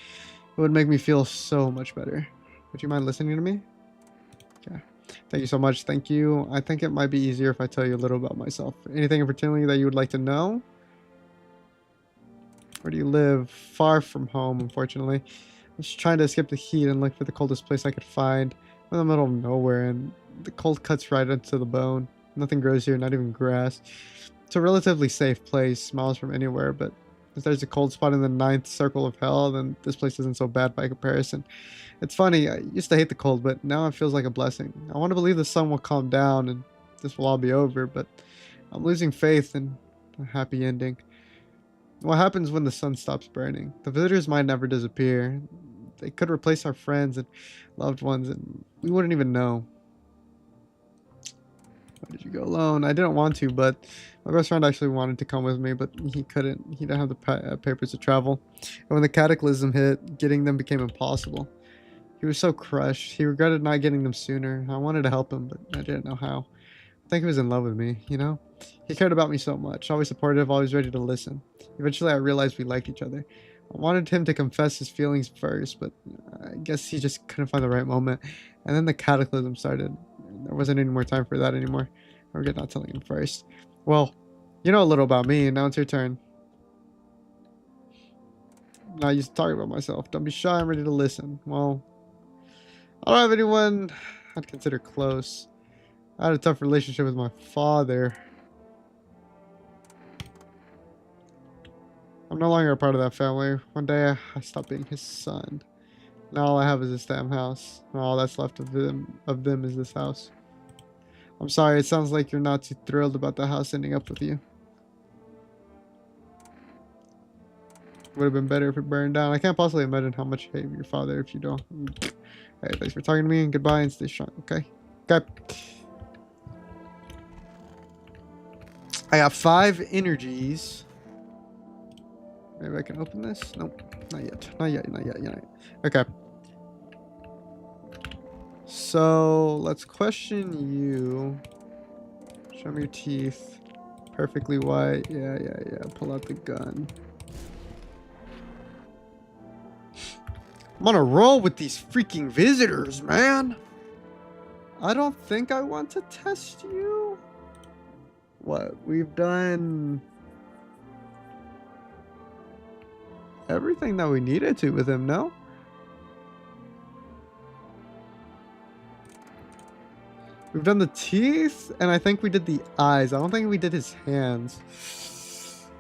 would make me feel so much better. Would you mind listening to me? Okay. Thank you so much. Thank you. I think it might be easier if I tell you a little about myself. Anything in particular that you would like to know? Where do you live? Far from home, unfortunately. just trying to escape the heat and look for the coldest place I could find. I'm in the middle of nowhere, and the cold cuts right into the bone. Nothing grows here, not even grass. It's a relatively safe place, miles from anywhere, but if there's a cold spot in the ninth circle of hell, then this place isn't so bad by comparison. It's funny, I used to hate the cold, but now it feels like a blessing. I want to believe the sun will calm down and this will all be over, but I'm losing faith in a happy ending. What happens when the sun stops burning? The visitors might never disappear. They could replace our friends and loved ones, and we wouldn't even know. Why did you go alone? I didn't want to, but my best friend actually wanted to come with me, but he couldn't. He didn't have the papers to travel. And when the cataclysm hit, getting them became impossible. He was so crushed. He regretted not getting them sooner. I wanted to help him, but I didn't know how. I think he was in love with me, you know? He cared about me so much. Always supportive, always ready to listen. Eventually, I realized we liked each other. I wanted him to confess his feelings first, but I guess he just couldn't find the right moment. And then the cataclysm started. There wasn't any more time for that anymore. I regret not telling him first. Well, you know a little about me, and now it's your turn. Now I used to talk about myself. Don't be shy, I'm ready to listen. Well, I don't have anyone I'd consider close. I had a tough relationship with my father. I'm no longer a part of that family. One day I stopped being his son. Now all I have is this damn house. And all that's left of them is this house. I'm sorry, it sounds like you're not too thrilled about the house ending up with you. Would have been better if it burned down. I can't possibly imagine how much you hate your father if you don't. Hey, thanks for talking to me, and goodbye, and stay strong, okay? Okay. I got 5 energies. Maybe I can open this? Nope. Not yet. Not yet. Not yet. Not yet. Okay. So let's question you. Show me your teeth. Perfectly white. Yeah. Pull out the gun. I'm on a roll with these freaking visitors, man. I don't think I want to test you. What? We've done everything that we needed to with him, no? We've done the teeth, and I think we did the eyes. I don't think we did his hands.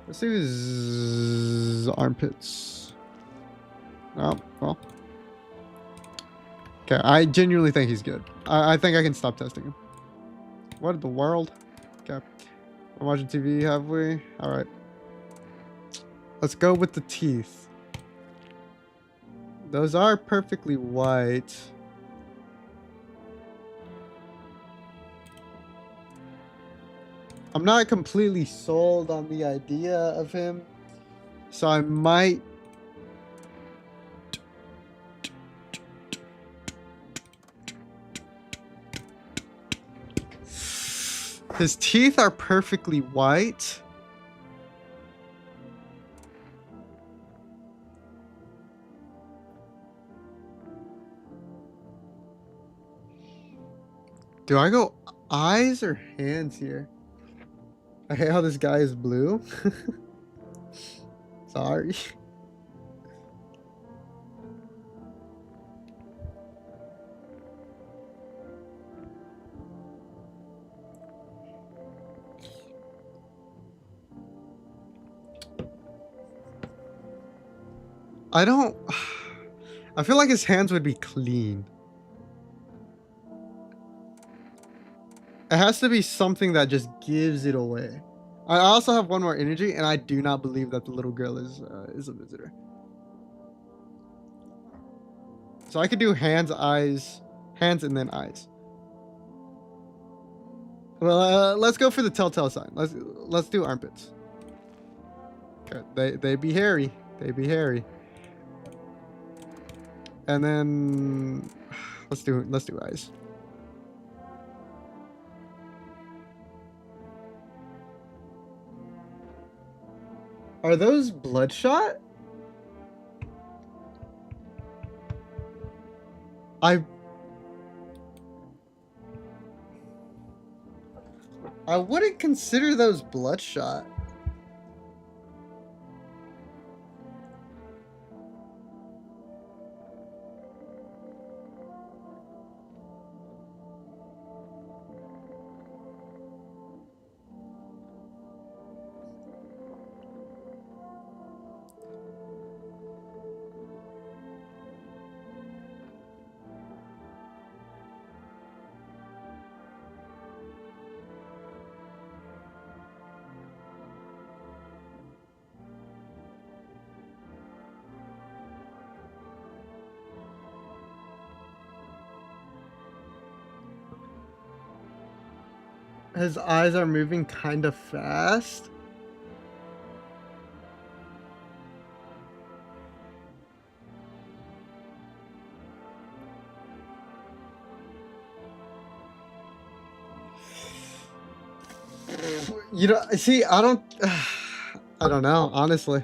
Let's do his armpits. Oh, well. Okay, I genuinely think he's good. I think I can stop testing him. What in the world? Okay. We're watching TV, have we? Alright. Let's go with the teeth. Those are perfectly white. I'm not completely sold on the idea of him, so I might... His teeth are perfectly white. Do I go eyes or hands here? I hate how this guy is blue. Sorry. I feel like his hands would be clean. It has to be something that just gives it away. I also have one more energy, and I do not believe that the little girl is a visitor. So I could do hands, eyes, hands, and then eyes. Well, let's go for the telltale sign. Let's do armpits. Okay, they be hairy. They be hairy. And then let's do eyes. Are those bloodshot? I wouldn't consider those bloodshot. His eyes are moving kind of fast. You know, see, I don't know, honestly.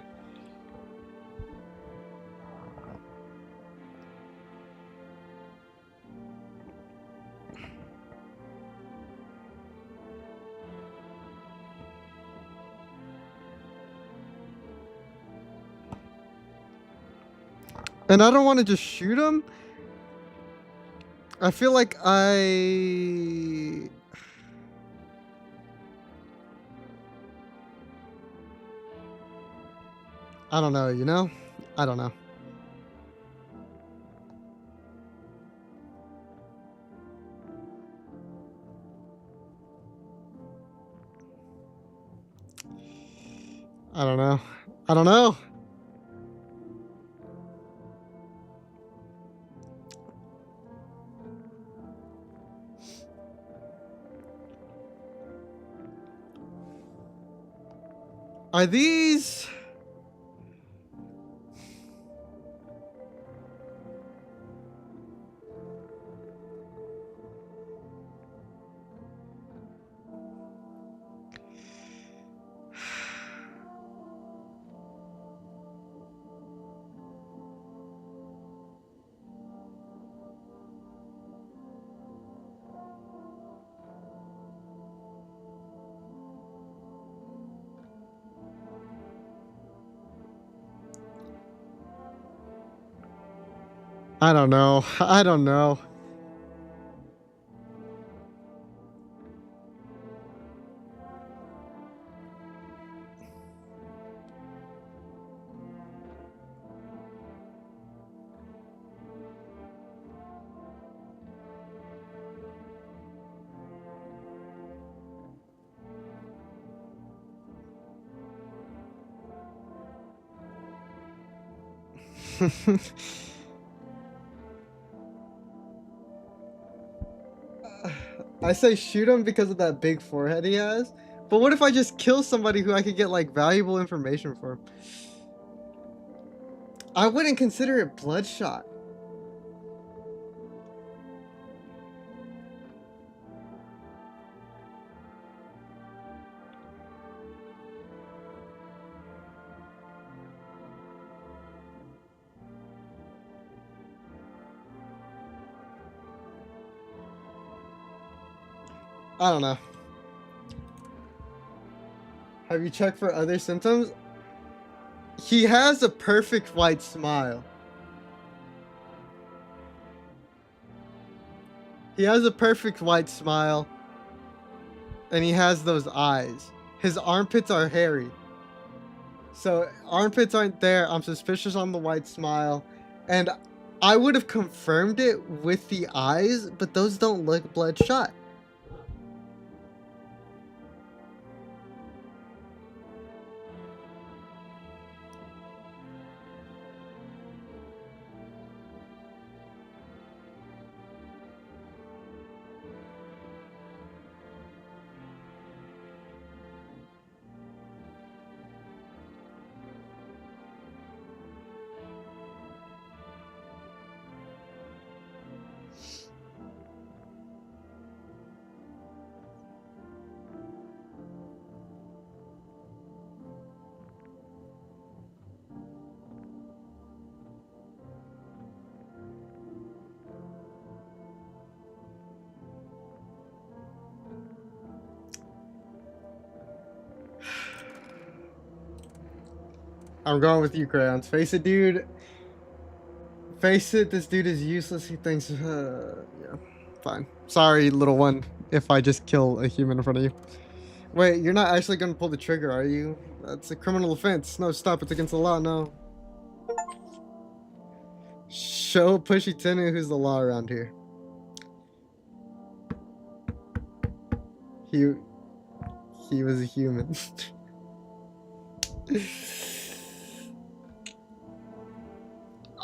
And I don't want to just shoot him. I feel like I don't know, you know? I don't know. I don't know. I don't know. Are these... I don't know. I don't know. I say shoot him because of that big forehead he has. But what if I just kill somebody who I could get like valuable information from? I wouldn't consider it bloodshot. I don't know. Have you checked for other symptoms? He has a perfect white smile. He has a perfect white smile. And he has those eyes. His armpits are hairy. So armpits aren't there. I'm suspicious on the white smile. And I would have confirmed it with the eyes, but those don't look bloodshot. I'm going with you, Crayons. Face it, dude. Face it, this dude is useless. He thinks, yeah, fine. Sorry, little one, if I just kill a human in front of you. Wait, you're not actually gonna pull the trigger, are you? That's a criminal offense. No, stop. It's against the law. No. Show Pushy Tenu who's the law around here. He was a human.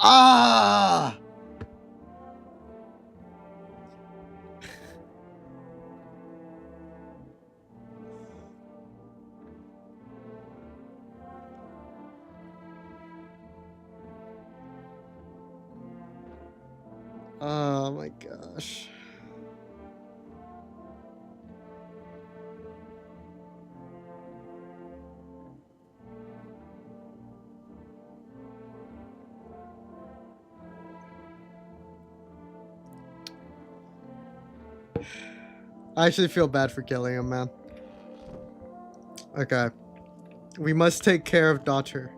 Ah! Oh my gosh. I actually feel bad for killing him, man. Okay. We must take care of daughter.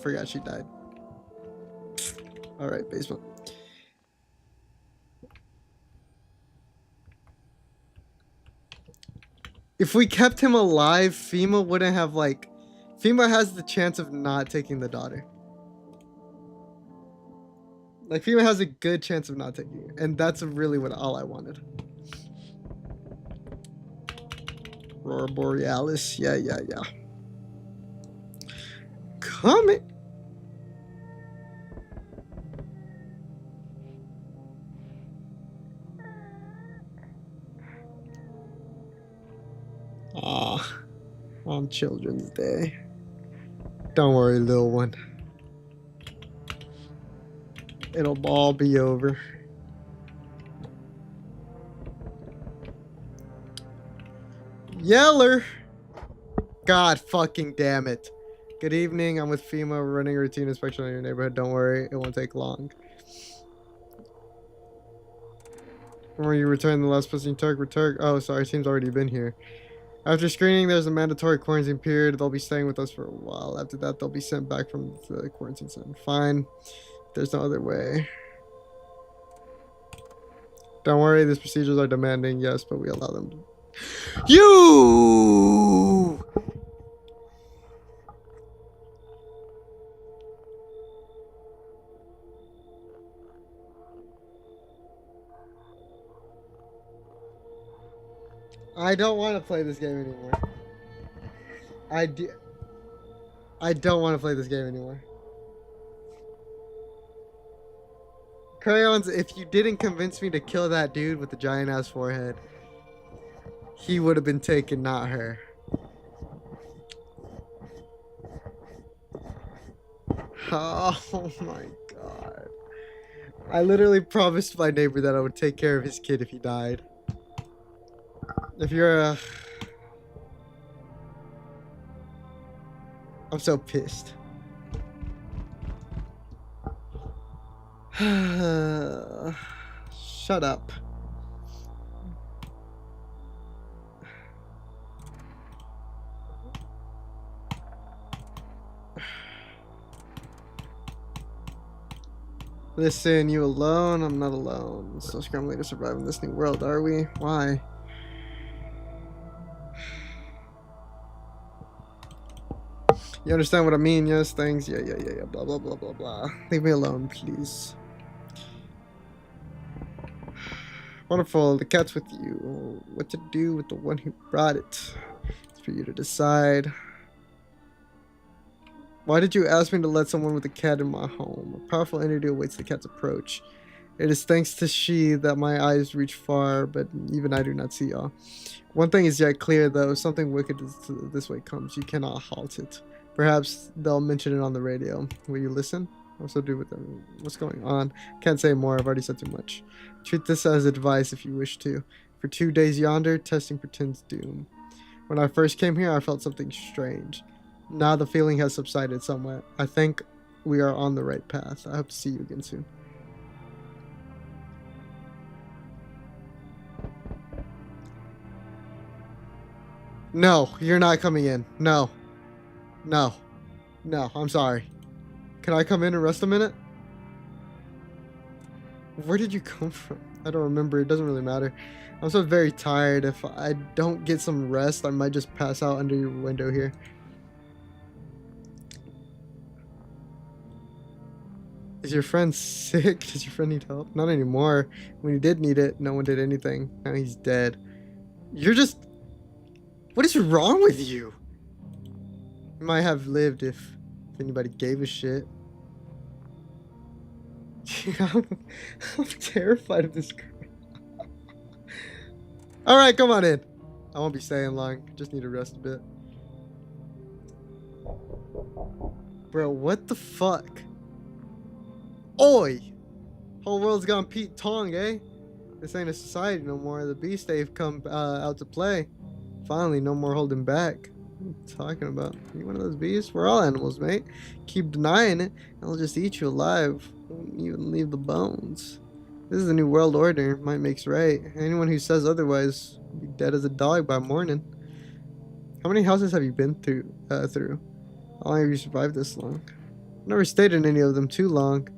Forgot she died. Alright, basement. If we kept him alive, FEMA wouldn't have, like... FEMA has the chance of not taking the daughter. Like, FEMA has a good chance of not taking it. And that's really what all I wanted. Aurora Borealis. Yeah. Coming. Ah, on Children's Day. Don't worry, little one. It'll all be over. Yeller! God fucking damn it. Good evening, I'm with FEMA. We're running a routine inspection on your neighborhood. Don't worry, it won't take long. When you return the last person you took, oh, sorry, team's already been here. After screening, there's a mandatory quarantine period. They'll be staying with us for a while. After that, they'll be sent back from the quarantine center. Fine. There's no other way. Don't worry, these procedures are demanding, yes, but we allow them to... You! I don't want to play this game anymore. I don't want to play this game anymore. Crayons, if you didn't convince me to kill that dude with the giant ass forehead, he would have been taken, not her. Oh my god. I literally promised my neighbor that I would take care of his kid if he died. If you're a... I'm so pissed. Shut up. Listen, you alone? I'm not alone. So scrambling to survive in this new world, are we? Why? You understand what I mean? Yes, things. Yeah. Blah, blah, blah, blah, blah. Leave me alone, please. Wonderful. The cat's with you. What to do with the one who brought it? It's for you to decide. Why did you ask me to let someone with a cat in my home? A powerful entity awaits the cat's approach. It is thanks to she that my eyes reach far, but even I do not see y'all. One thing is yet clear, though. Something wicked this way comes. You cannot halt it. Perhaps they'll mention it on the radio. Will you listen? What's to do with them? What's going on? Can't say more. I've already said too much. Treat this as advice if you wish to. For 2 days yonder, testing pretends doom. When I first came here, I felt something strange. Now the feeling has subsided somewhat. I think we are on the right path. I hope to see you again soon. No, you're not coming in. No, I'm sorry. Can I come in and rest a minute? Where did you come from? I don't remember. It doesn't really matter. I'm so very tired. If I don't get some rest, I might just pass out under your window here. Is your friend sick? Does your friend need help? Not anymore. When he did need it, no one did anything. Now he's dead. You're just... What is wrong with you? You might have lived if anybody gave a shit. I'm terrified of this girl. Alright, come on in. I won't be staying long. Just need to rest a bit. Bro, what the fuck? Oi! Whole world's gone Pete Tong, eh? This ain't a society no more. The beast they've come out to play. Finally, no more holding back. What are you talking about? You one of those beasts? We're all animals, mate. Keep denying it, and they'll just eat you alive. Won't even leave the bones. This is the new world order. Might makes right. Anyone who says otherwise will be dead as a dog by morning. How many houses have you been through? How long have you survived this long? I've never stayed in any of them too long.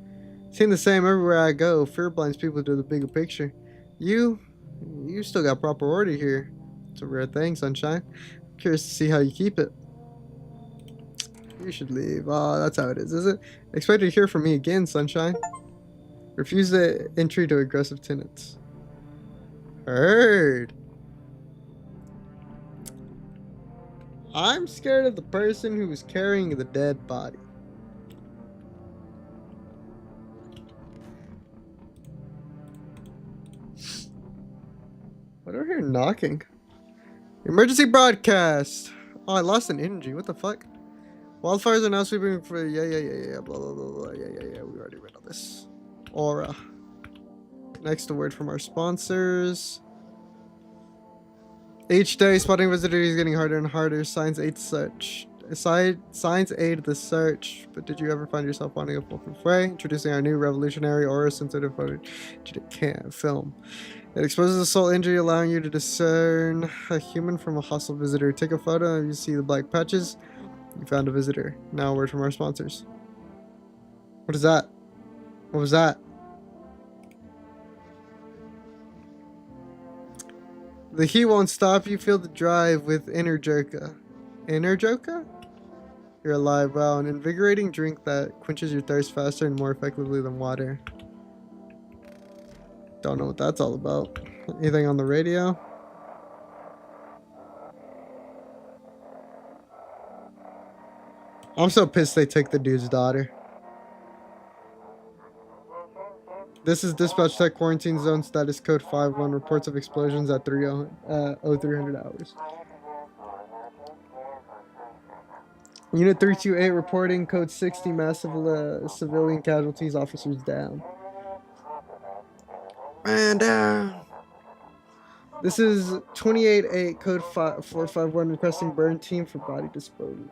Seem the same everywhere I go. Fear blinds people to the bigger picture. You still got proper order here. It's a rare thing, sunshine. I'm curious to see how you keep it. You should leave. Oh, that's how it is it? Expect to hear from me again, sunshine. Refuse the entry to aggressive tenants. Heard. I'm scared of the person who is carrying the dead body. What do I hear knocking? Emergency broadcast. Oh, I lost an energy. What the fuck? Wildfires are now sweeping for yeah. Blah blah blah blah. Yeah. We already read all this. Aura. Next, a word from our sponsors. Each day, spotting visitors is getting harder and harder. Signs aid search. Signs aid the search. But did you ever find yourself wanting a foolproof way? Introducing our new revolutionary aura-sensitive photo film. It exposes a soul injury, allowing you to discern a human from a hostile visitor. Take a photo and you see the black patches. You found a visitor. Now a word from our sponsors. What is that? What was that? The heat won't stop you. Feel the drive with Energica. Energica? You're alive. Wow, an invigorating drink that quenches your thirst faster and more effectively than water. Don't know what that's all about. Anything on the radio? I'm so pissed they took the dude's daughter. This is Dispatch Tech Quarantine Zone status code 51. Reports of explosions at 0300 hours. Unit 328 reporting code 60. Massive civilian casualties. Officers down. Man down. This is 28-8 code 451 requesting burn team for body disposal.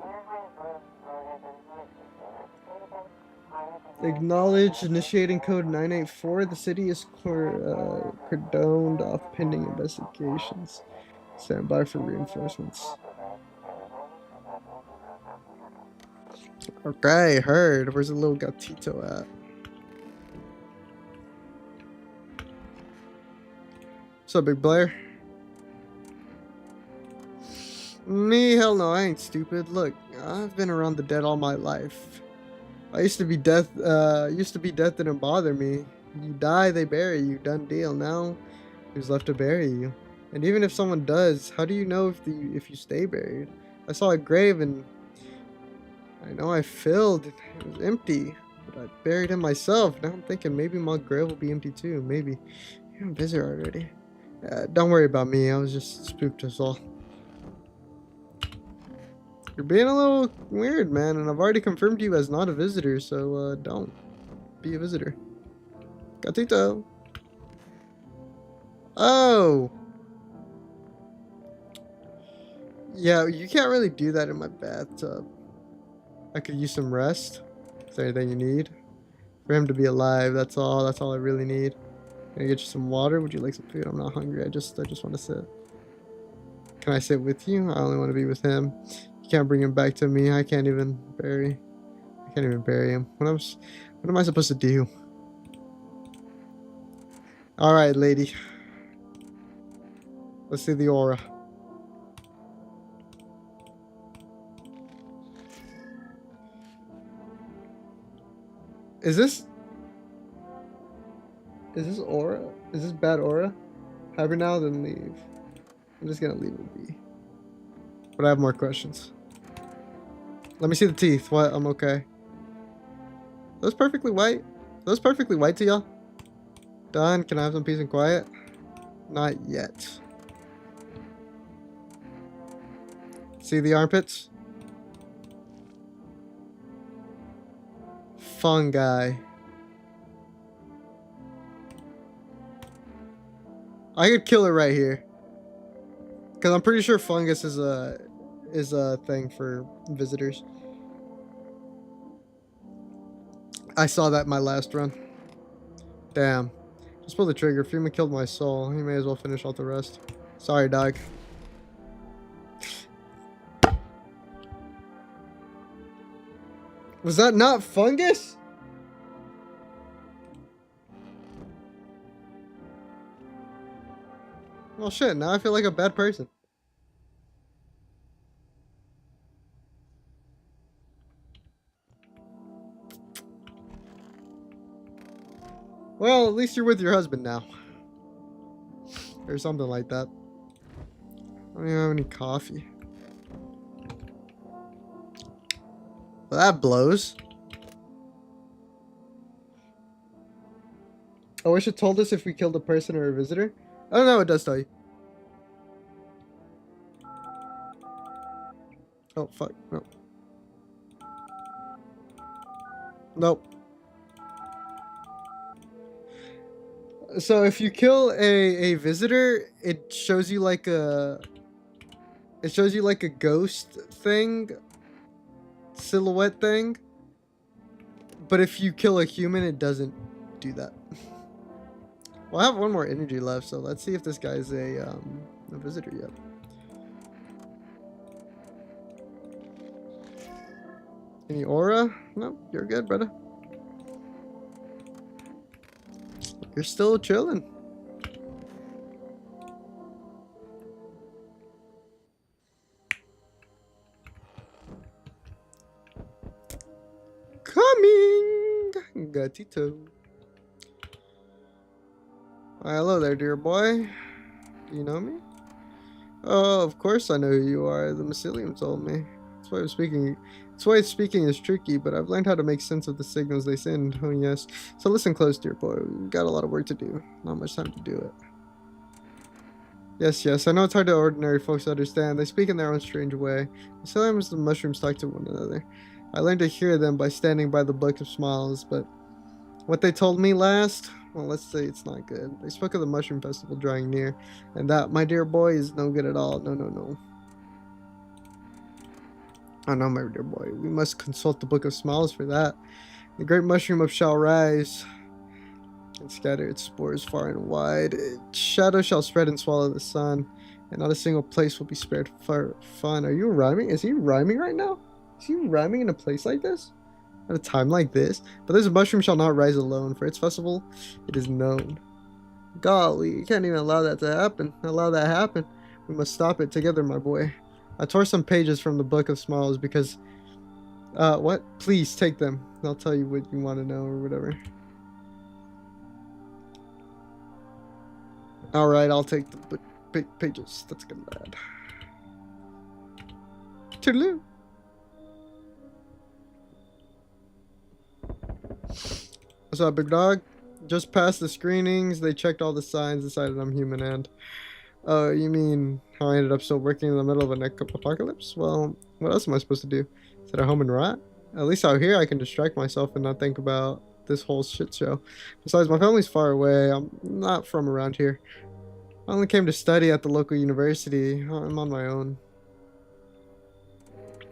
Acknowledged. Initiating code 984. The city is cordoned off pending investigations. Stand by for reinforcements. Okay, heard. Where's the little gatito at? What's up, Big Blair? Me? Hell no, I ain't stupid. Look, I've been around the dead all my life. Used to be death didn't bother me. You die, they bury you. Done deal. Now, who's left to bury you? And even if someone does, how do you know if you stay buried? I saw a grave and I know I filled. It was empty, but I buried him myself. Now I'm thinking maybe my grave will be empty too. Maybe. I'm busy already. Don't worry about me. I was just spooked as all. You're being a little weird, man, and I've already confirmed you as not a visitor, so don't be a visitor. Gatito. Oh. Yeah, you can't really do that in my bathtub. I could use some rest. Is there anything you need? For him to be alive, that's all. That's all I really need. Can I get you some water? Would you like some food? I'm not hungry. I just want to sit. Can I sit with you? I only want to be with him. You can't bring him back to me. I can't even bury him. What am I supposed to do? All right, lady. Let's see the aura. Is this aura? Is this bad aura? Have her now, then leave. I'm just gonna leave it be. But I have more questions. Let me see the teeth. What? I'm okay. Those perfectly white? Those perfectly white to y'all? Done. Can I have some peace and quiet? Not yet. See the armpits? fungi. I could kill it right here. Because I'm pretty sure fungus is a thing for visitors. I saw that in my last run. Damn. Just pull the trigger. If Fuma killed my soul, he may as well finish off the rest. Sorry, dog. Was that not fungus? Well, shit. Now I feel like a bad person. Well, at least you're with your husband now. Or something like that. I don't even have any coffee. Well, that blows. I wish it told us if we killed a person or a visitor. Oh no, it does tell you. Oh fuck, no. Nope. So if you kill a visitor, it shows you like a ghost thing, silhouette thing. But if you kill a human, it doesn't do that. Well, I have one more energy left, so let's see if this guy's a visitor yet. Any aura? No, you're good, brother. You're still chilling. Coming! Gatito. Why, hello there, dear boy. Do you know me? Oh, of course I know who you are. The mycelium told me. That's why speaking is tricky, but I've learned how to make sense of the signals they send. Oh, yes. So listen close, dear boy. We've got a lot of work to do. Not much time to do it. Yes. I know it's hard to ordinary folks to understand. They speak in their own strange way. Mycelium and mushrooms talk to one another. I learned to hear them by standing by the Book of Smiles, but what they told me last, well, let's say it's not good. They spoke of the Mushroom Festival drawing near, and that, my dear boy, is no good at all. No. Oh no, my dear boy, we must consult the Book of Smiles for that. The great mushroom up shall rise and scatter its spores far and wide. Its shadow shall spread and swallow the sun, and not a single place will be spared for fun. Are you rhyming? Is he rhyming right now? Is he rhyming in a place like this? At a time like this? But this mushroom shall not rise alone. For its festival, it is known. Golly, you can't even allow that to happen. We must stop it together, my boy. I tore some pages from the Book of Smiles because... what? Please take them. I'll tell you what you want to know or whatever. Alright, I'll take the pages. That's good, lad. Toodaloo. What's up, big dog? Just passed the screenings. They checked all the signs, decided I'm human and... Oh, you mean how I ended up still working in the middle of an apocalypse? Well, what else am I supposed to do? Sit at home and rot? At least out here I can distract myself and not think about this whole shit show. Besides, my family's far away. I'm not from around here. I only came to study at the local university. I'm on my own.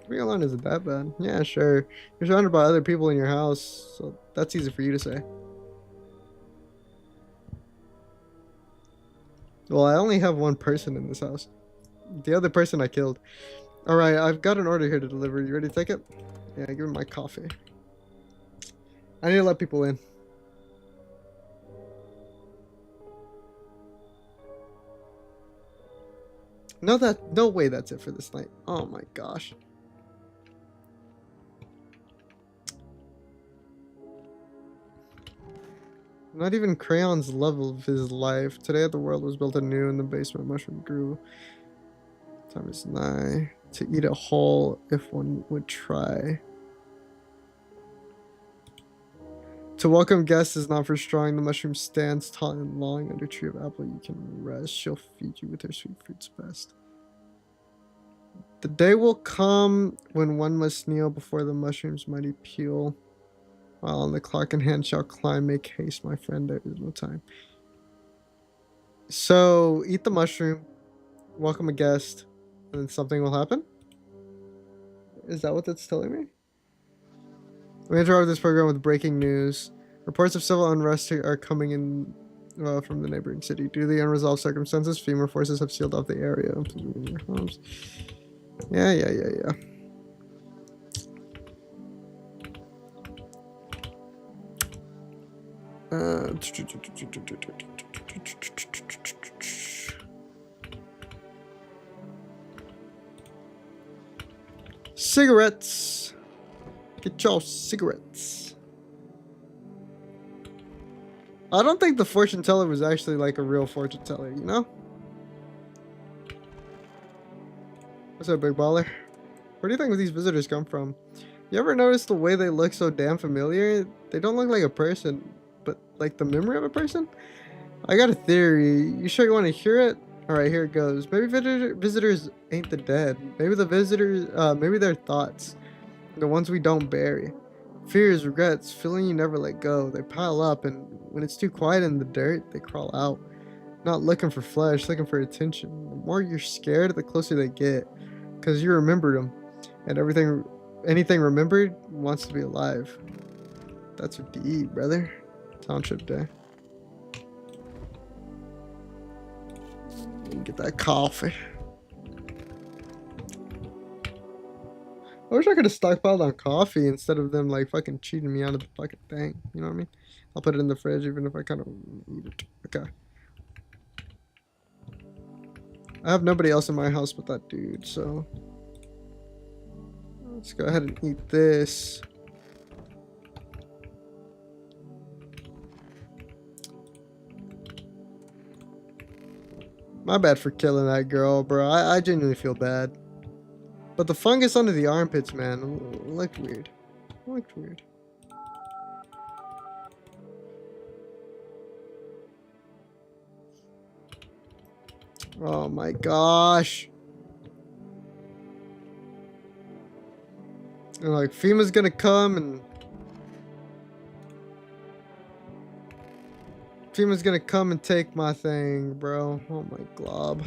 Being alone isn't that bad. Yeah, sure. You're surrounded by other people in your house, so that's easy for you to say. Well, I only have one person in this house. The other person I killed. Alright, I've got an order here to deliver. You ready to take it? Yeah, give me my coffee. I need to let people in. No way that's it for this night. Oh my gosh. Not even Crayon's level of his life. Today the world was built anew in the basement mushroom grew. Time is nigh to eat it whole if one would try. To welcome guests is not for strong. The mushroom stands tall and long under tree of apple. You can rest. She'll feed you with her sweet fruits best. The day will come when one must kneel before the mushroom's mighty peel. While on the clock in hand shall climb, make haste, my friend, there is no time. So, eat the mushroom, welcome a guest, and then something will happen? Is that what that's telling me? We interrupt this program with breaking news. Reports of civil unrest are coming in from the neighboring city. Due to the unresolved circumstances, FEMA forces have sealed off the area. Please remain in your homes. Yeah. Cigarettes. Get your cigarettes. I don't think the fortune teller was actually like a real fortune teller, you know? What's up, big baller? Where do you think these visitors come from? You ever notice the way they look so damn familiar? They don't look like a person, but like the memory of a person? I got a theory. You sure you want to hear it? Alright, here it goes. Maybe visitors ain't the dead. Maybe the visitors, maybe their thoughts. The ones we don't bury. Fears, regrets, feeling you never let go. They pile up, and when it's too quiet in the dirt, they crawl out. Not looking for flesh, looking for attention. The more you're scared, the closer they get. Because you remembered them. And anything remembered wants to be alive. That's what you eat, brother. Township Day. Get that coffee. I wish I could have stockpiled on coffee instead of them like fucking cheating me out of the fucking thing. You know what I mean? I'll put it in the fridge even if I kind of eat it. Okay. I have nobody else in my house but that dude, so let's go ahead and eat this. My bad for killing that girl, bro. I genuinely feel bad. But the fungus under the armpits, man, looked weird. Looked weird. Oh my gosh. And like FEMA's gonna come and FEMA's gonna come and take my thing, bro. Oh my glob.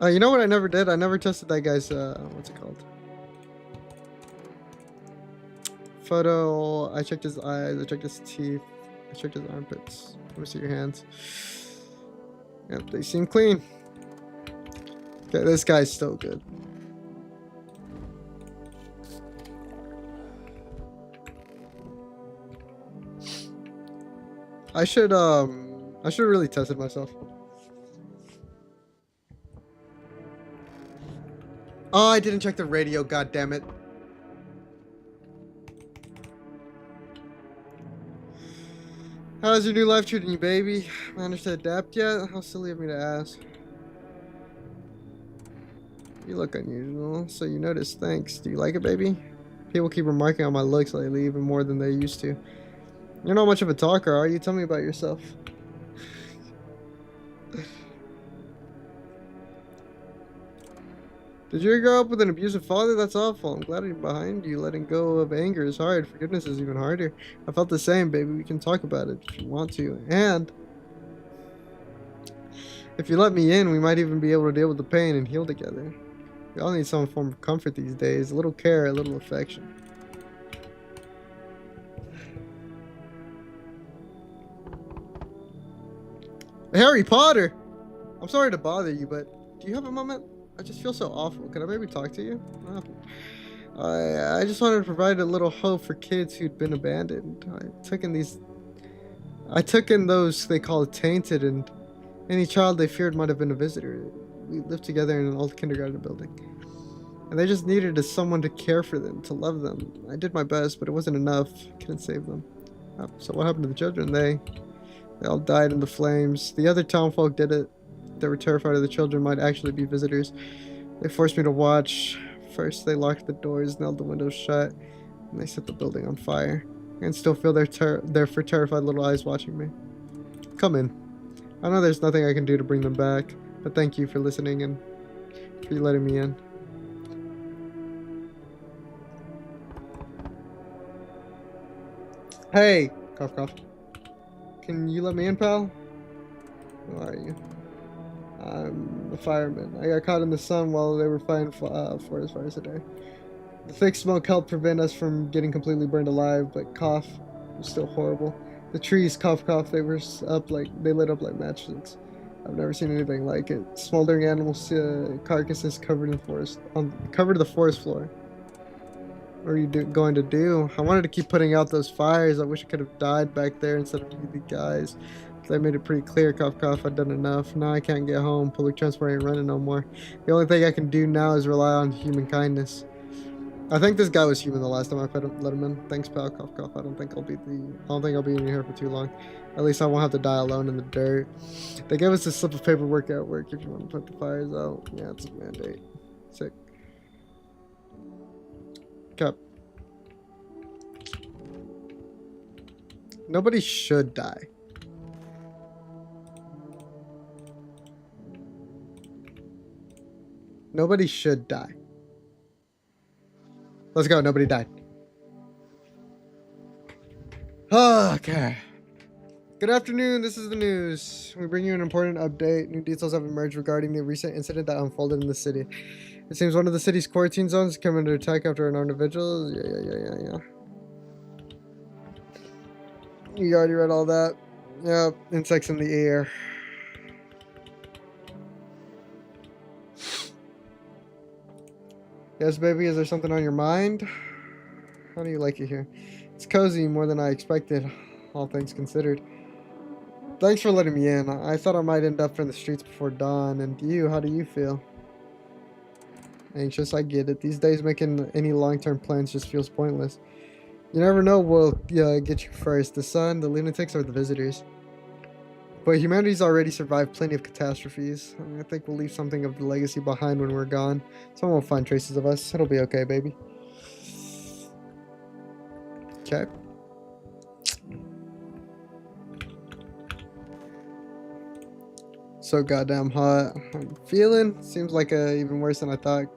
You know what I never did? I never tested that guy's, what's it called? Photo. I checked his eyes. I checked his teeth. I checked his armpits. Let me see your hands. Yep, they seem clean. Okay, this guy's still good. I should really tested myself. Oh, I didn't check the radio, god damn it. How's your new life treating you, baby? Managed to adapt yet? How silly of me to ask. You look unusual, so you notice. Thanks. Do you like it, baby? People keep remarking on my looks lately, even more than they used to. You're not much of a talker, are you? Tell me about yourself. Did you grow up with an abusive father? That's awful. I'm glad I'm behind you. Letting go of anger is hard. Forgiveness is even harder. I felt the same, baby. We can talk about it if you want to. And if you let me in, we might even be able to deal with the pain and heal together. We all need some form of comfort these days. A little care, a little affection. Harry Potter! I'm sorry to bother you, but do you have a moment? I just feel so awful. Can I maybe talk to you? I just wanted to provide a little hope for kids who'd been abandoned. I took in those they call tainted, and any child they feared might have been a visitor. We lived together in an old kindergarten building, and they just needed someone to care for them, to love them. I did my best, but it wasn't enough. Couldn't save them. So what happened to the children? They all died in the flames. The other townfolk did it. They were terrified of the children might actually be visitors. They forced me to watch. First, they locked the doors, nailed the windows shut, and they set the building on fire. I can still feel their terrified little eyes watching me. Come in. I know there's nothing I can do to bring them back, but thank you for listening and for letting me in. Hey, cough cough. Can you let me in, pal? Who are you? I'm the fireman. I got caught in the sun while they were fighting forest fires today. The thick smoke helped prevent us from getting completely burned alive, but cough was still horrible. The trees, cough cough, they lit up like matchsticks. I've never seen anything like it. Smoldering animal carcasses covered the forest floor. What are you going to do? I wanted to keep putting out those fires. I wish I could have died back there instead of you guys. They made it pretty clear, cough cough, I'd done enough. Now I can't get home. Public transport ain't running no more. The only thing I can do now is rely on human kindness. I think this guy was human the last time I let him in. Thanks, pal. Cough cough. I don't think I'll be in here for too long. At least I won't have to die alone in the dirt. They gave us a slip of paperwork at work if you want to put the fires out. Yeah, it's a mandate. Sick. Cap. Nobody should die. Nobody should die. Let's go. Nobody died. Okay. Good afternoon. This is the news. We bring you an important update. New details have emerged regarding the recent incident that unfolded in the city. It seems one of the city's quarantine zones came under attack after an armed individual. Yeah. You already read all that. Yep. Insects in the air. Yes, baby. Is there something on your mind? How do you like it here? It's cozy, more than I expected, all things considered. Thanks for letting me in. I thought I might end up in the streets before dawn. And you, how do you feel? Anxious, I get it. These days, making any long-term plans just feels pointless. You never know what will get you first, the sun, the lunatics, or the visitors. But humanity's already survived plenty of catastrophes. I think we'll leave something of the legacy behind when we're gone. Someone will find traces of us. It'll be okay, baby. Okay. So goddamn hot. I'm feeling. Seems like even worse than I thought.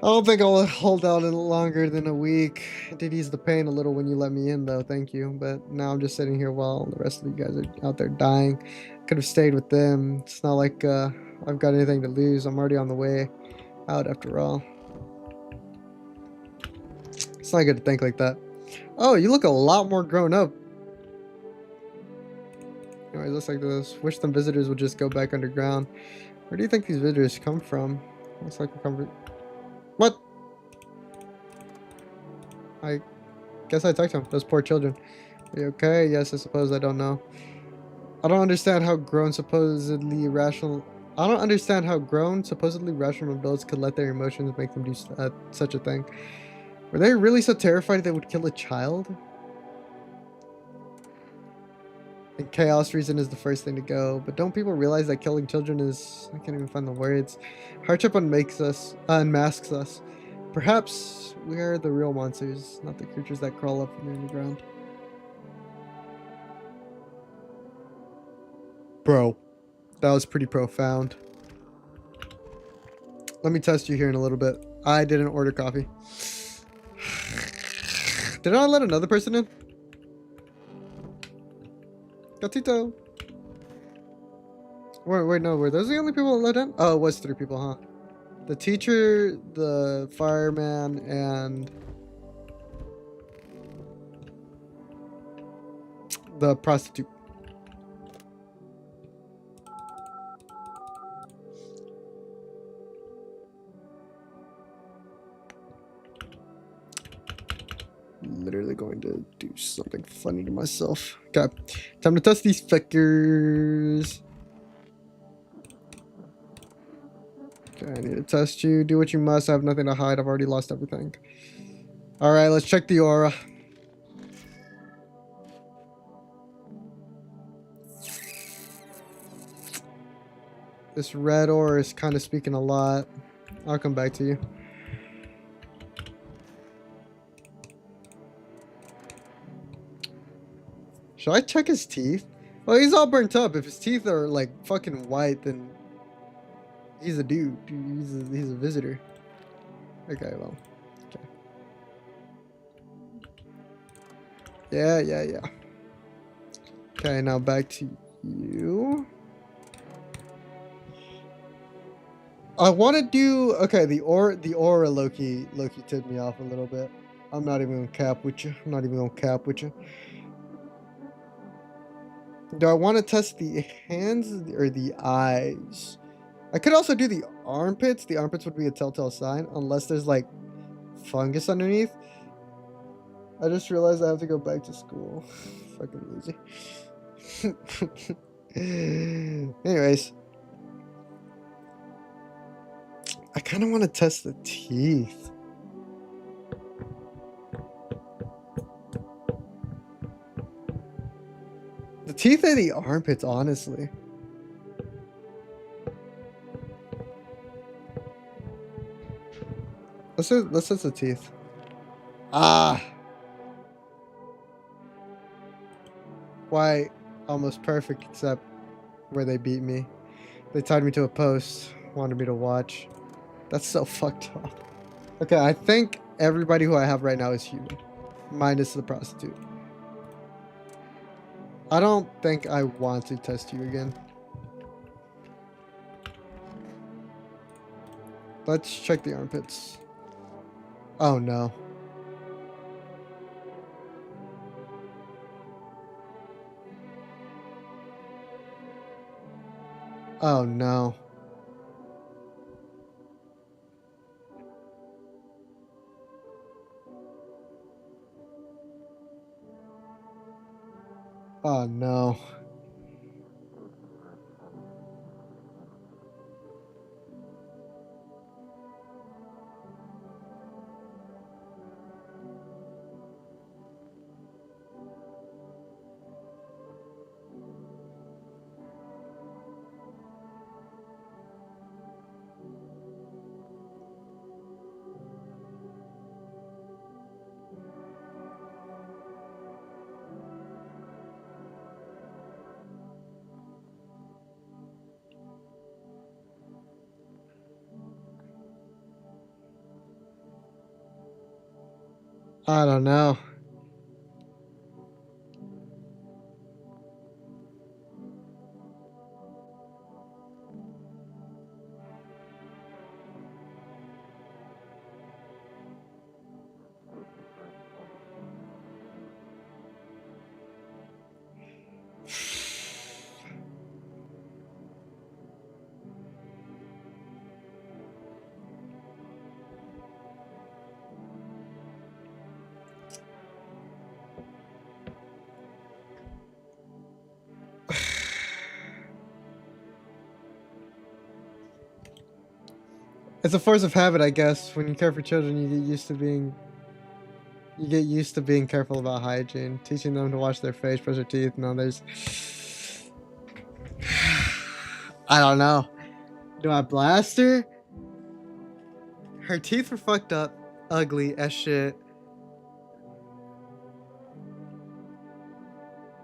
I don't think I'll hold out any longer than a week. It did ease the pain a little when you let me in, though. Thank you. But now I'm just sitting here while the rest of you guys are out there dying. Could have stayed with them. It's not like I've got anything to lose. I'm already on the way out after all. It's not good to think like that. Oh, you look a lot more grown up. Anyways, looks like this. Wish them visitors would just go back underground. Where do you think these visitors come from? Looks like a comfort. What? I guess I talked to him. Those poor children. Are you okay? Yes, I suppose. I don't know. I don't understand how supposedly rational adults could let their emotions make them do such a thing. Were they really so terrified they would kill a child? And chaos reason is the first thing to go. But don't people realize that killing children is... I can't even find the words. Hardship unmasks us. Perhaps we are the real monsters, not the creatures that crawl up from the underground. Bro, that was pretty profound. Let me test you here in a little bit. I didn't order coffee. Did I let another person in? Gatito. Wait, no, were those the only people let in? Oh, it was 3 people, huh? The teacher, the fireman, and the prostitute. Literally going to do something funny to myself. Okay, time to test these fuckers. Okay, I need to test you. Do what you must. I have nothing to hide. I've already lost everything. Alright, let's check the aura. This red aura is kind of speaking a lot. I'll come back to you. Should I check his teeth? Well, he's all burnt up. If his teeth are like fucking white, then he's a dude. He's a visitor. Okay, well. Okay. Yeah. Okay, now back to you. I want to do okay. The aura Loki tipped me off a little bit. I'm not even gonna cap with you. Do I want to test the hands or the eyes? I could also do the armpits. The armpits would be a telltale sign, unless there's like fungus underneath. I just realized I have to go back to school. Fucking lazy. Anyways. I kind of want to test the teeth. The teeth are the armpits, honestly. Let's test the teeth. Ah. Why almost perfect except where they beat me. They tied me to a post, wanted me to watch. That's so fucked up. Okay, I think everybody who I have right now is human. Minus the prostitute. I don't think I want to test you again. Let's check the armpits. Oh no. Oh no. Oh no. I don't know. It's a force of habit, I guess. When you care for children, you get used to being careful about hygiene, teaching them to wash their face, brush their teeth. No, there's I don't know. Do I blast her? Her teeth were fucked up, ugly as shit.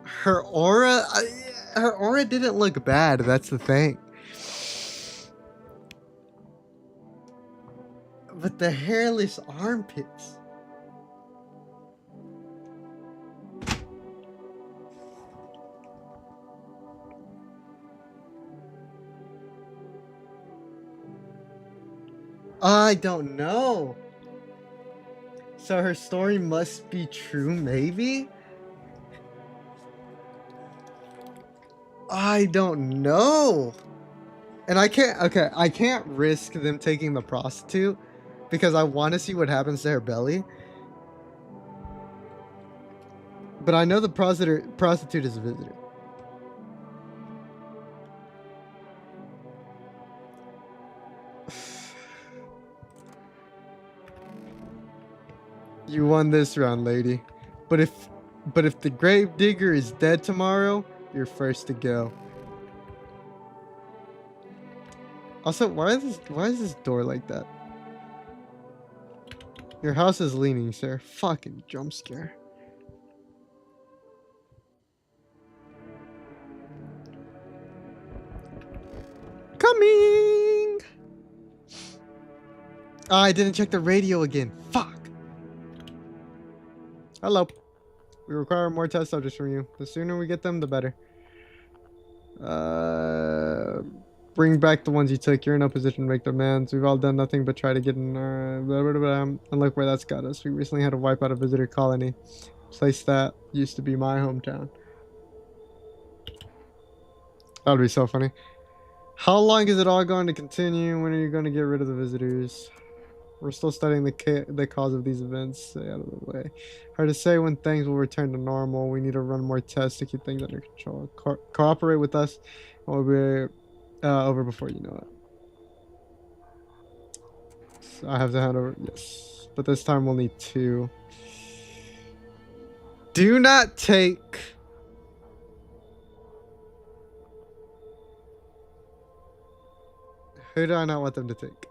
Her aura didn't look bad. That's the thing. But the hairless armpits. I don't know. So her story must be true, maybe? I don't know. And I can't risk them taking the prostitute because I want to see what happens to her belly. But I know the prostitute is a visitor. You won this round, lady. But if the grave digger is dead tomorrow, you're first to go. Also, why is this door like that? Your house is leaning, sir. Fucking jump scare. Coming! Oh, I didn't check the radio again. Fuck. Hello. We require more test subjects from you. The sooner we get them, the better. Bring back the ones you took. You're in no position to make demands. We've all done nothing but try to get in our... Blah, blah, blah, and look where that's got us. We recently had to wipe out a visitor colony. Place that used to be my hometown. That would be so funny. How long is it all going to continue? When are you going to get rid of the visitors? We're still studying the cause of these events. Stay out of the way. Hard to say when things will return to normal. We need to run more tests to keep things under control. Cooperate with us, and we'll be over before you know it. So I have to hand over. Yes, but this time we'll need 2. Do not take. Who do I not want them to take?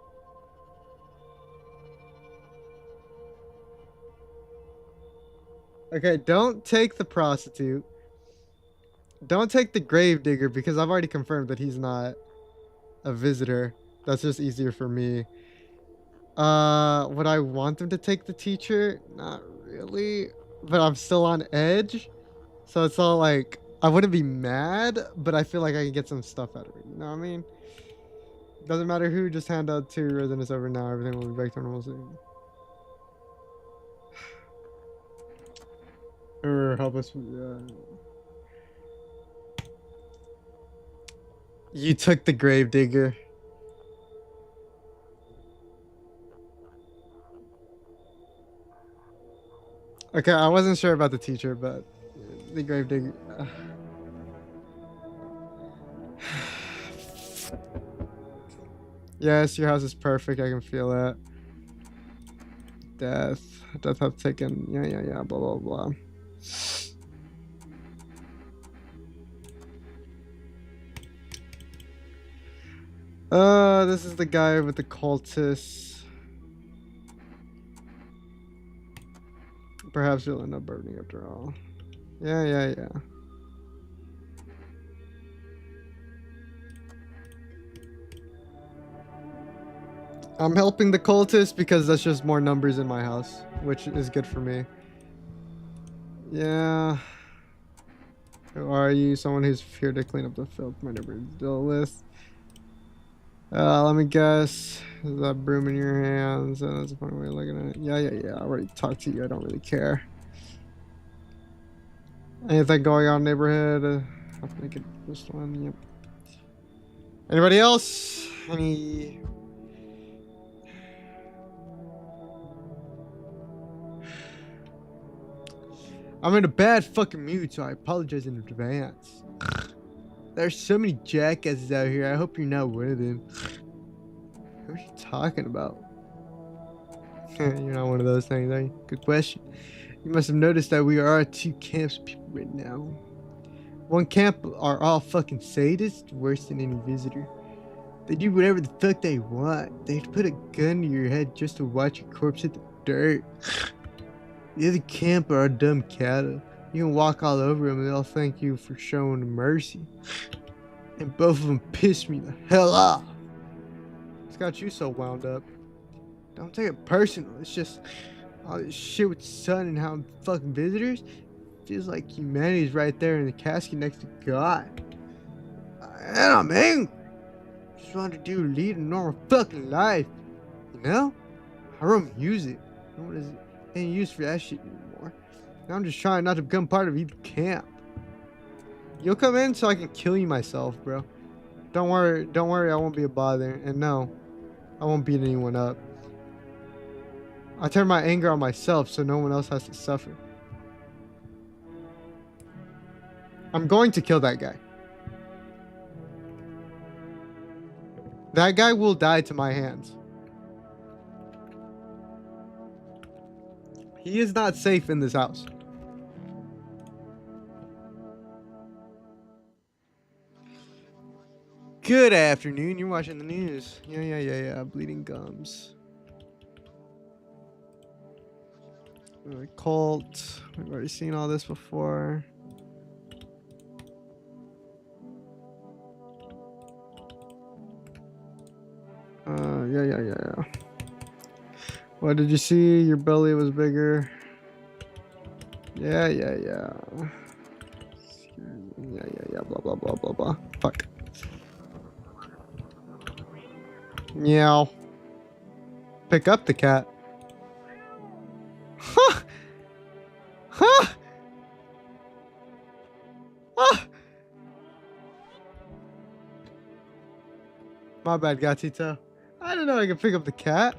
Okay, don't take the prostitute. Don't take the gravedigger because I've already confirmed that he's not a visitor. That's just easier for me. Would I want them to take the teacher? Not really. But I'm still on edge. So it's all like, I wouldn't be mad, but I feel like I can get some stuff out of it. You know what I mean? Doesn't matter who, just hand out 2 residents over now. Everything will be back to normal soon. Or help us. You took the gravedigger. Okay, I wasn't sure about the teacher, but the gravedigger. Yes, your house is perfect. I can feel it. Death have taken. Yeah. Blah blah blah. This is the guy with the cultists. Perhaps you'll end up burning after all. Yeah. I'm helping the cultists because that's just more numbers in my house, which is good for me. Yeah. Who are you? Someone who's here to clean up the filth my neighbors deal with. Let me guess. Is that broom in your hands? That's a funny way of looking at it. Yeah. I already talked to you. I don't really care. Anything going on in the neighborhood? I think it this one. Yep. Anybody else? Any? I'm in a bad fucking mood, so I apologize in advance. There's so many jackasses out here. I hope you're not one of them. Who are you talking about? You're not one of those things, are you? Good question. You must have noticed that we are 2 camps of people right now. One camp are all fucking sadists, worse than any visitor. They do whatever the fuck they want. They'd put a gun to your head just to watch your corpse hit the dirt. The other camp are dumb cattle. You can walk all over them and they'll thank you for showing mercy. And both of them pissed me the hell off. What's got you so wound up? Don't take it personal. It's just all this shit with the sun and how fucking visitors. Feels like humanity's right there in the casket next to God. And I'm angry. Just want to lead a normal fucking life. You know? I don't use it. No one has any use for that shit anymore. Now I'm just trying not to become part of either camp. You'll come in so I can kill you myself, bro. Don't worry, I won't be a bother. And no, I won't beat anyone up. I turn my anger on myself so no one else has to suffer. I'm going to kill that guy. That guy will die to my hands. He is not safe in this house. Good afternoon. You're watching the news. Yeah. Bleeding gums. Cult. We've already seen all this before. Yeah. What did you see? Your belly was bigger. Yeah, yeah, yeah. Yeah, yeah, yeah. Blah, blah, blah, blah, blah. Fuck. Meow. Pick up the cat. Huh! Huh! Ah! My bad, Gatito. I didn't know I could pick up the cat.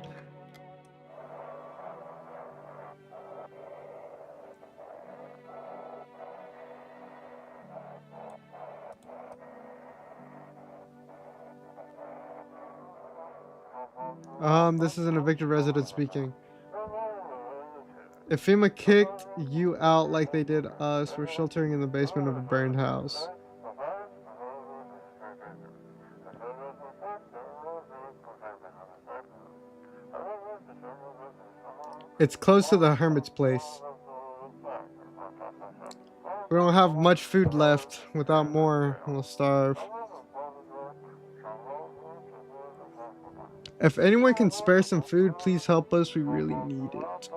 This is an evicted resident speaking. If FEMA kicked you out like they did us, we're sheltering in the basement of a burned house. It's close to the hermit's place. We don't have much food left. Without more, we'll starve. If anyone can spare some food, please help us. We really need it.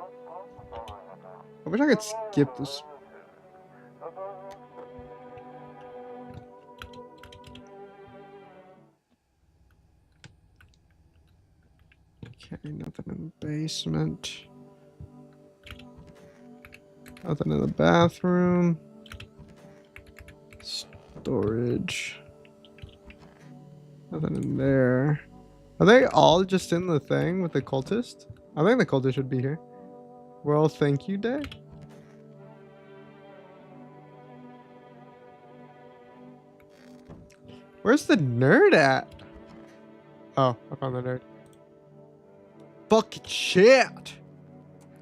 I wish I could skip this. Okay, nothing in the basement. Nothing in the bathroom. Storage. Nothing in there. Are they all just in the thing with the cultist? I think the cultist should be here. Well, thank you, Day. Where's the nerd at? Oh, I found the nerd. Fucking shit!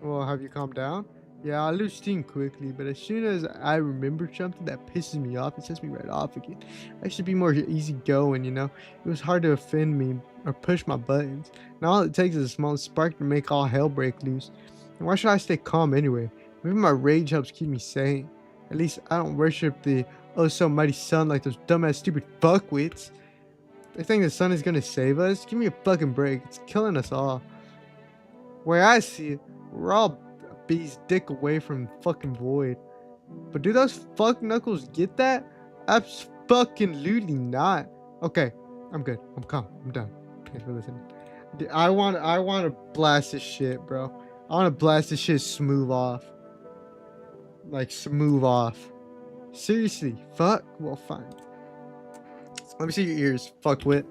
Well, have you calmed down? Yeah, I lose steam quickly, but as soon as I remember something that pisses me off, it sets me right off again. I should be more easygoing, you know? It was hard to offend me or push my buttons. Now all it takes is a small spark to make all hell break loose. And why should I stay calm anyway? Maybe my rage helps keep me sane. At least I don't worship the oh so mighty sun like those dumbass stupid fuckwits. They think the sun is gonna save us? Give me a fucking break. It's killing us all. Where I see it, we're all bee's dick away from fucking void. But do those fuck knuckles get that? Absolutely not. Okay, I'm good. I'm calm. I'm done. Thanks for listening. I want to blast this shit, bro. I want to blast this shit smooth off. Like smooth off. Seriously, fuck. Well, fine. Let me see your ears, fuckwit.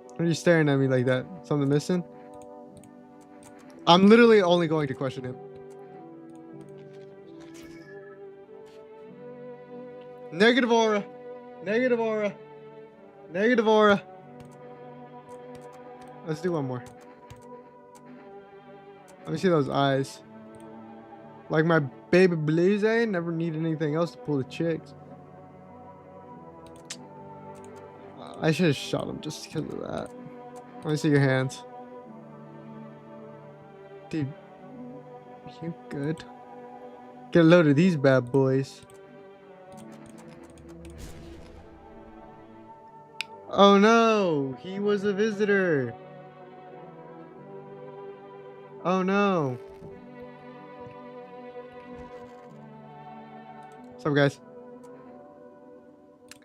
What are you staring at me like that? Something missing? I'm literally only going to question him. Negative aura. Negative aura. Negative aura. Let's do one more. Let me see those eyes. Like my baby Blaze, never need anything else to pull the chicks. I should have shot him just because of that. Let me see your hands. Dude, you good? Get a load of these bad boys. Oh no, he was a visitor. Oh no. What's up, guys?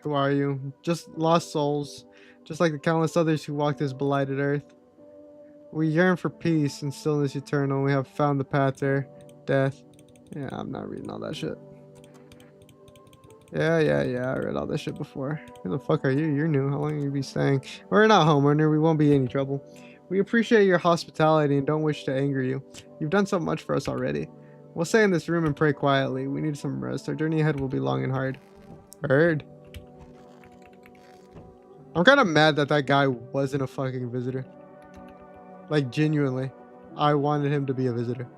Who are you? Just lost souls, just like the countless others who walk this blighted earth. We yearn for peace and stillness eternal. We have found the path there. Death. Yeah, I'm not reading all that shit. Yeah. I read all this shit before. Who the fuck are you? You're new. How long will you be staying? We're not homeowner. We won't be any trouble. We appreciate your hospitality and don't wish to anger you. You've done so much for us already. We'll stay in this room and pray quietly. We need some rest. Our journey ahead will be long and hard. Heard. I'm kind of mad that that guy wasn't a fucking visitor. Like, genuinely. I wanted him to be a visitor.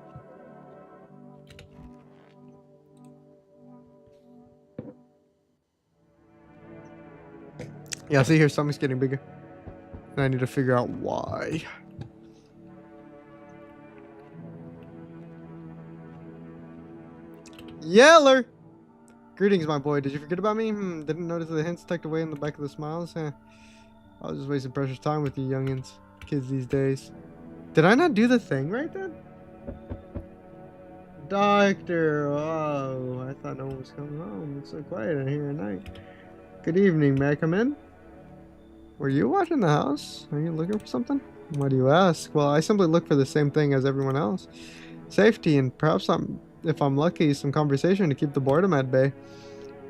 Yeah, see here, something's getting bigger. And I need to figure out why. Yeller! Greetings, my boy. Did you forget about me? Didn't notice the hints tucked away in the back of the smiles? I was just wasting precious time with you youngins. Kids these days. Did I not do the thing right then? doctor. Oh, I thought no one was coming home. It's so quiet in here at night. Good evening. May I come in? Were you watching the house? Are you looking for something? Why do you ask? Well, I simply look for the same thing as everyone else. Safety and perhaps if I'm lucky, some conversation to keep the boredom at bay.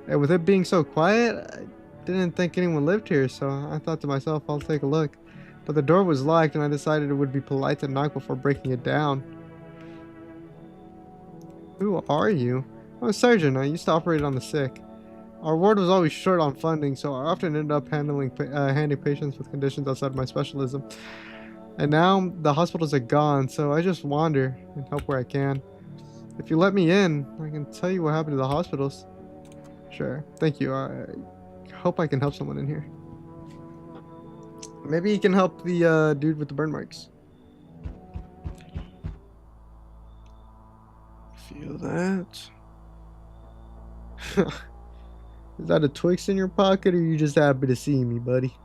And with it being so quiet, I didn't think anyone lived here, so I thought to myself, I'll take a look. But the door was locked and I decided it would be polite to knock before breaking it down. Who are you? I'm a surgeon. I used to operate on the sick. Our ward was always short on funding, so I often ended up handling patients with conditions outside my specialism. And now the hospitals are gone, so I just wander and help where I can. If you let me in, I can tell you what happened to the hospitals. Sure. Thank you. I hope I can help someone in here. Maybe you can help the dude with the burn marks. Feel that? Is that a Twix in your pocket, or are you just happy to see me, buddy?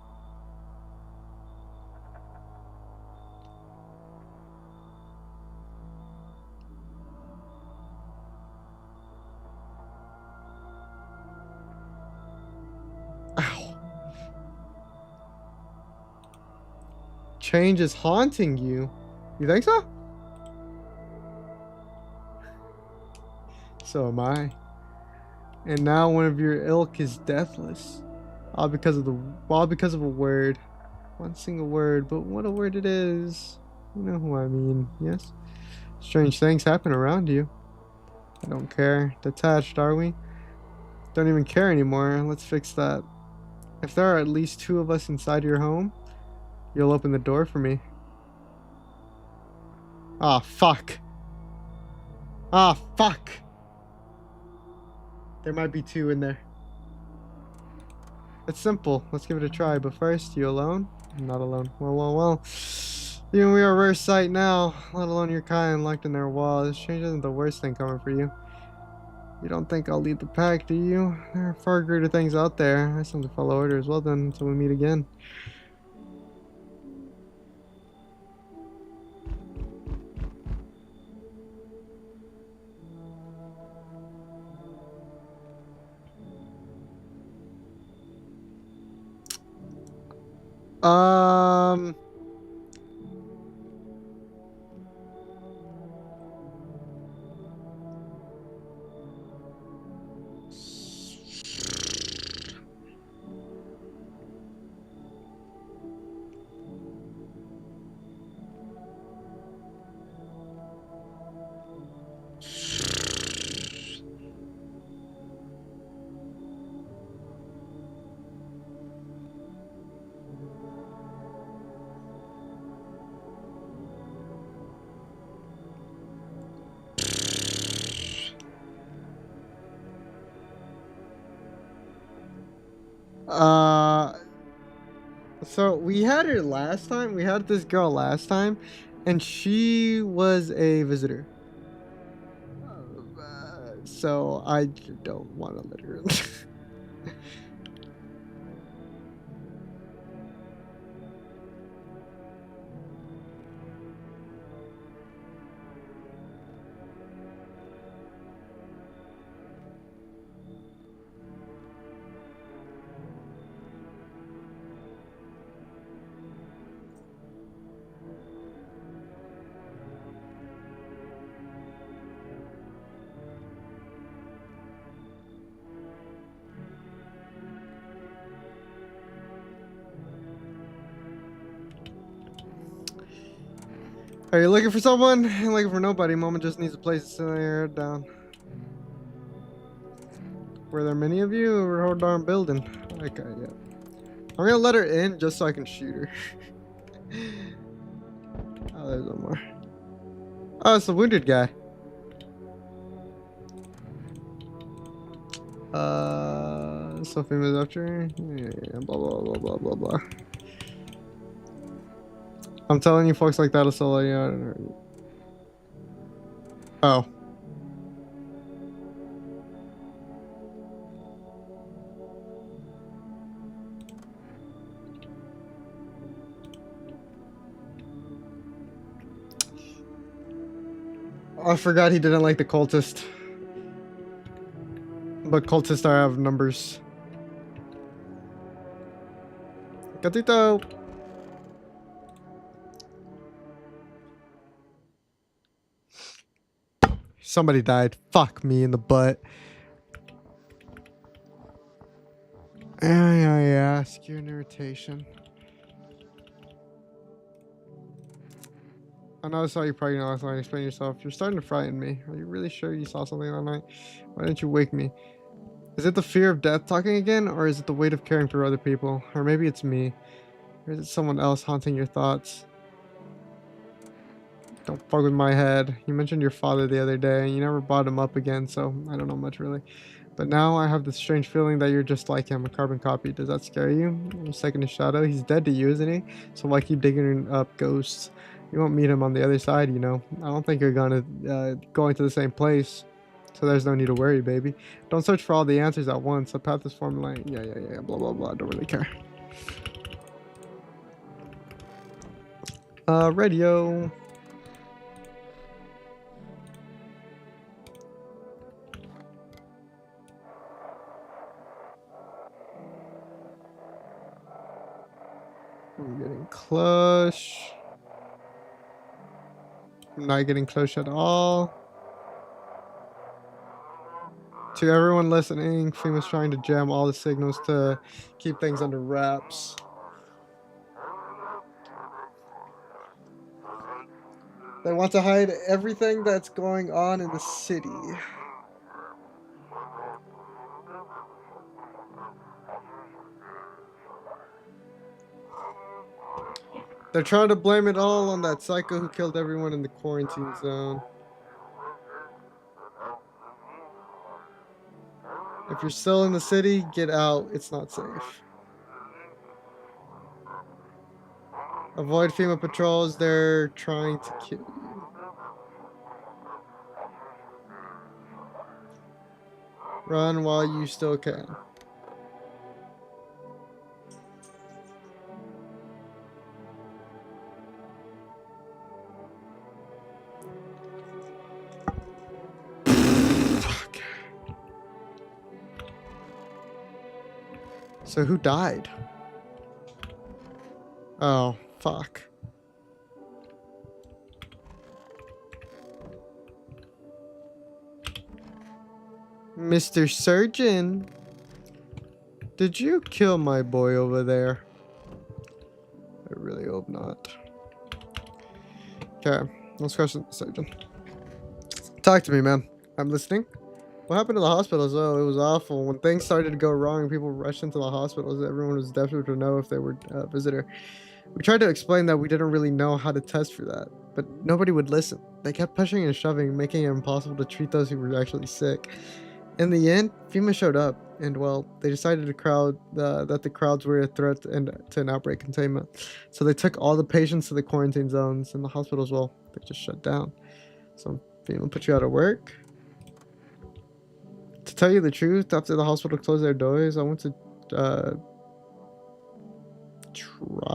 Ow. Change is haunting you. You think so? So am I. And now one of your ilk is deathless. All because of a word. One single word, but what a word it is. You know who I mean, yes? Strange things happen around you. I don't care. Detached, are we? Don't even care anymore. Let's fix that. If there are at least 2 of us inside your home, you'll open the door for me. Ah, fuck. Ah, fuck. There might be 2 in there. It's simple. Let's give it a try. But first, you alone? I'm not alone. Well. Even we are a rare sight now, let alone your kind locked in their walls. Change isn't the worst thing coming for you. You don't think I'll lead the pack, do you? There are far greater things out there. I simply follow orders. Well then, until we meet again. Um... So we had her last time. We had this girl last time, and she was a visitor. So I don't want to let her in. Are you looking for someone? I'm looking for nobody. Mama just needs a place to sit her head down. Were there many of you, or a whole darn building? Okay, yeah. I'm gonna let her in just so I can shoot her. Oh, there's one more. Oh, it's the wounded guy. So famous after. Yeah, blah blah blah blah blah blah. I'm telling you, folks like that will sell you out. Oh. I forgot he didn't like the cultist. But cultists are have numbers. Gatito! Somebody died. Fuck me in the butt. Yeah, skew and irritation. I know I saw you pregnant last night. Explain yourself. You're starting to frighten me. Are you really sure you saw something that night? Why didn't you wake me? Is it the fear of death talking again? Or is it the weight of caring for other people? Or maybe it's me. Or is it someone else haunting your thoughts? Don't fuck with my head. You mentioned your father the other day, and you never brought him up again, so I don't know much really. But now I have this strange feeling that you're just like him, a carbon copy. Does that scare you? I'm second to Shadow. He's dead to you, isn't he? So why keep digging up ghosts? You won't meet him on the other side, you know. I don't think you're going to the same place. So there's no need to worry, baby. Don't search for all the answers at once. A path is formed like, yeah, blah, blah, blah. I don't really care. Radio. I'm getting close. I'm not getting close at all. To everyone listening, FEMA's trying to jam all the signals to keep things under wraps. They want to hide everything that's going on in the city. They're trying to blame it all on that psycho who killed everyone in the quarantine zone. If you're still in the city, get out. It's not safe. Avoid FEMA patrols. They're trying to kill you. Run while you still can. Fuck. So who died? Oh, fuck. Mr. Surgeon, did you kill my boy over there? I really hope not. Okay, let's question the surgeon. Talk to me, man. I'm listening. What happened to the hospitals? Oh, it was awful. When things started to go wrong, people rushed into the hospitals. Everyone was desperate to know if they were a visitor. We tried to explain that we didn't really know how to test for that, but nobody would listen. They kept pushing and shoving, making it impossible to treat those who were actually sick. In the end, FEMA showed up, and well, they decided that the crowds were a threat to an outbreak containment. So they took all the patients to the quarantine zones, and the hospitals, well, they just shut down. So FEMA put you out of work. To tell you the truth, after the hospital closed their doors, I went to Triag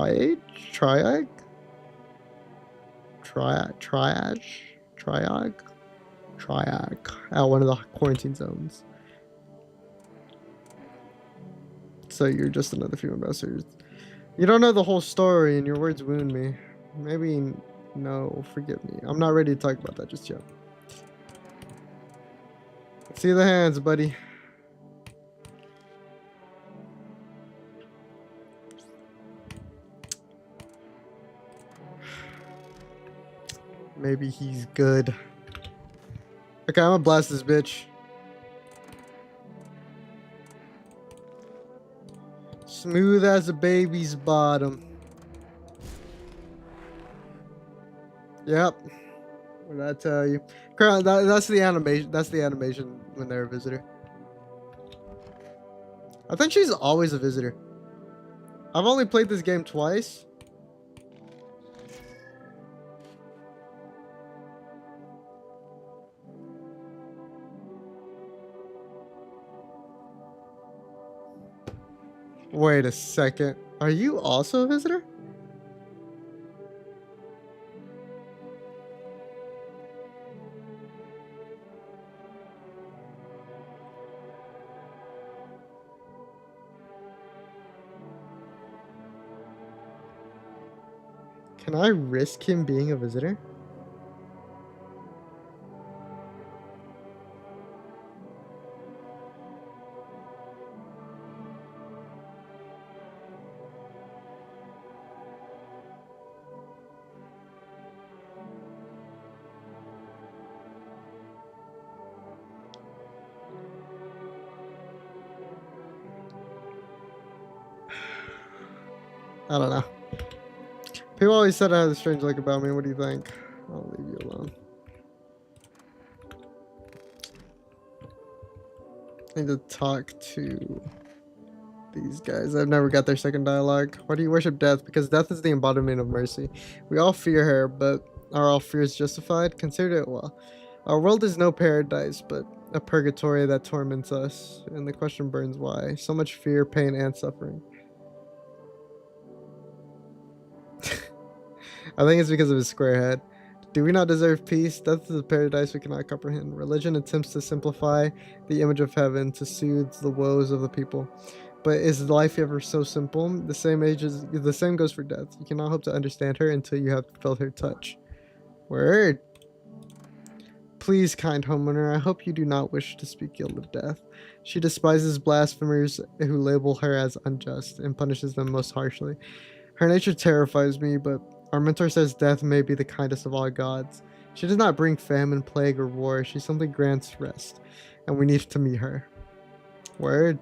at one of the quarantine zones. So you're just another female bastard. You don't know the whole story, and your words wound me. Maybe no, forgive me. I'm not ready to talk about that just yet. See the hands, buddy. Maybe he's good. Okay, I'm gonna blast this bitch. Smooth as a baby's bottom. Yep. What did I tell you? That's the animation. That's the animation when they're a visitor. I think she's always a visitor. I've only played this game twice. Wait a second. Are you also a visitor? Can I risk him being a visitor? I don't know. People always said I had a strange look about me. What do you think? I'll leave you alone. I need to talk to these guys. I've never got their second dialogue. Why do you worship death? Because death is the embodiment of mercy. We all fear her, but are all fears justified? Consider it well. Our world is no paradise, but a purgatory that torments us. And the question burns why. So much fear, pain, and suffering. I think it's because of his square head. Do we not deserve peace? Death is a paradise we cannot comprehend. Religion attempts to simplify the image of heaven to soothe the woes of the people. But is life ever so simple? The same goes for death. You cannot hope to understand her until you have felt her touch. Word. Please, kind homeowner, I hope you do not wish to speak ill of death. She despises blasphemers who label her as unjust and punishes them most harshly. Her nature terrifies me, but our mentor says death may be the kindest of all gods. She does not bring famine, plague, or war. She simply grants rest, and we need to meet her. Word.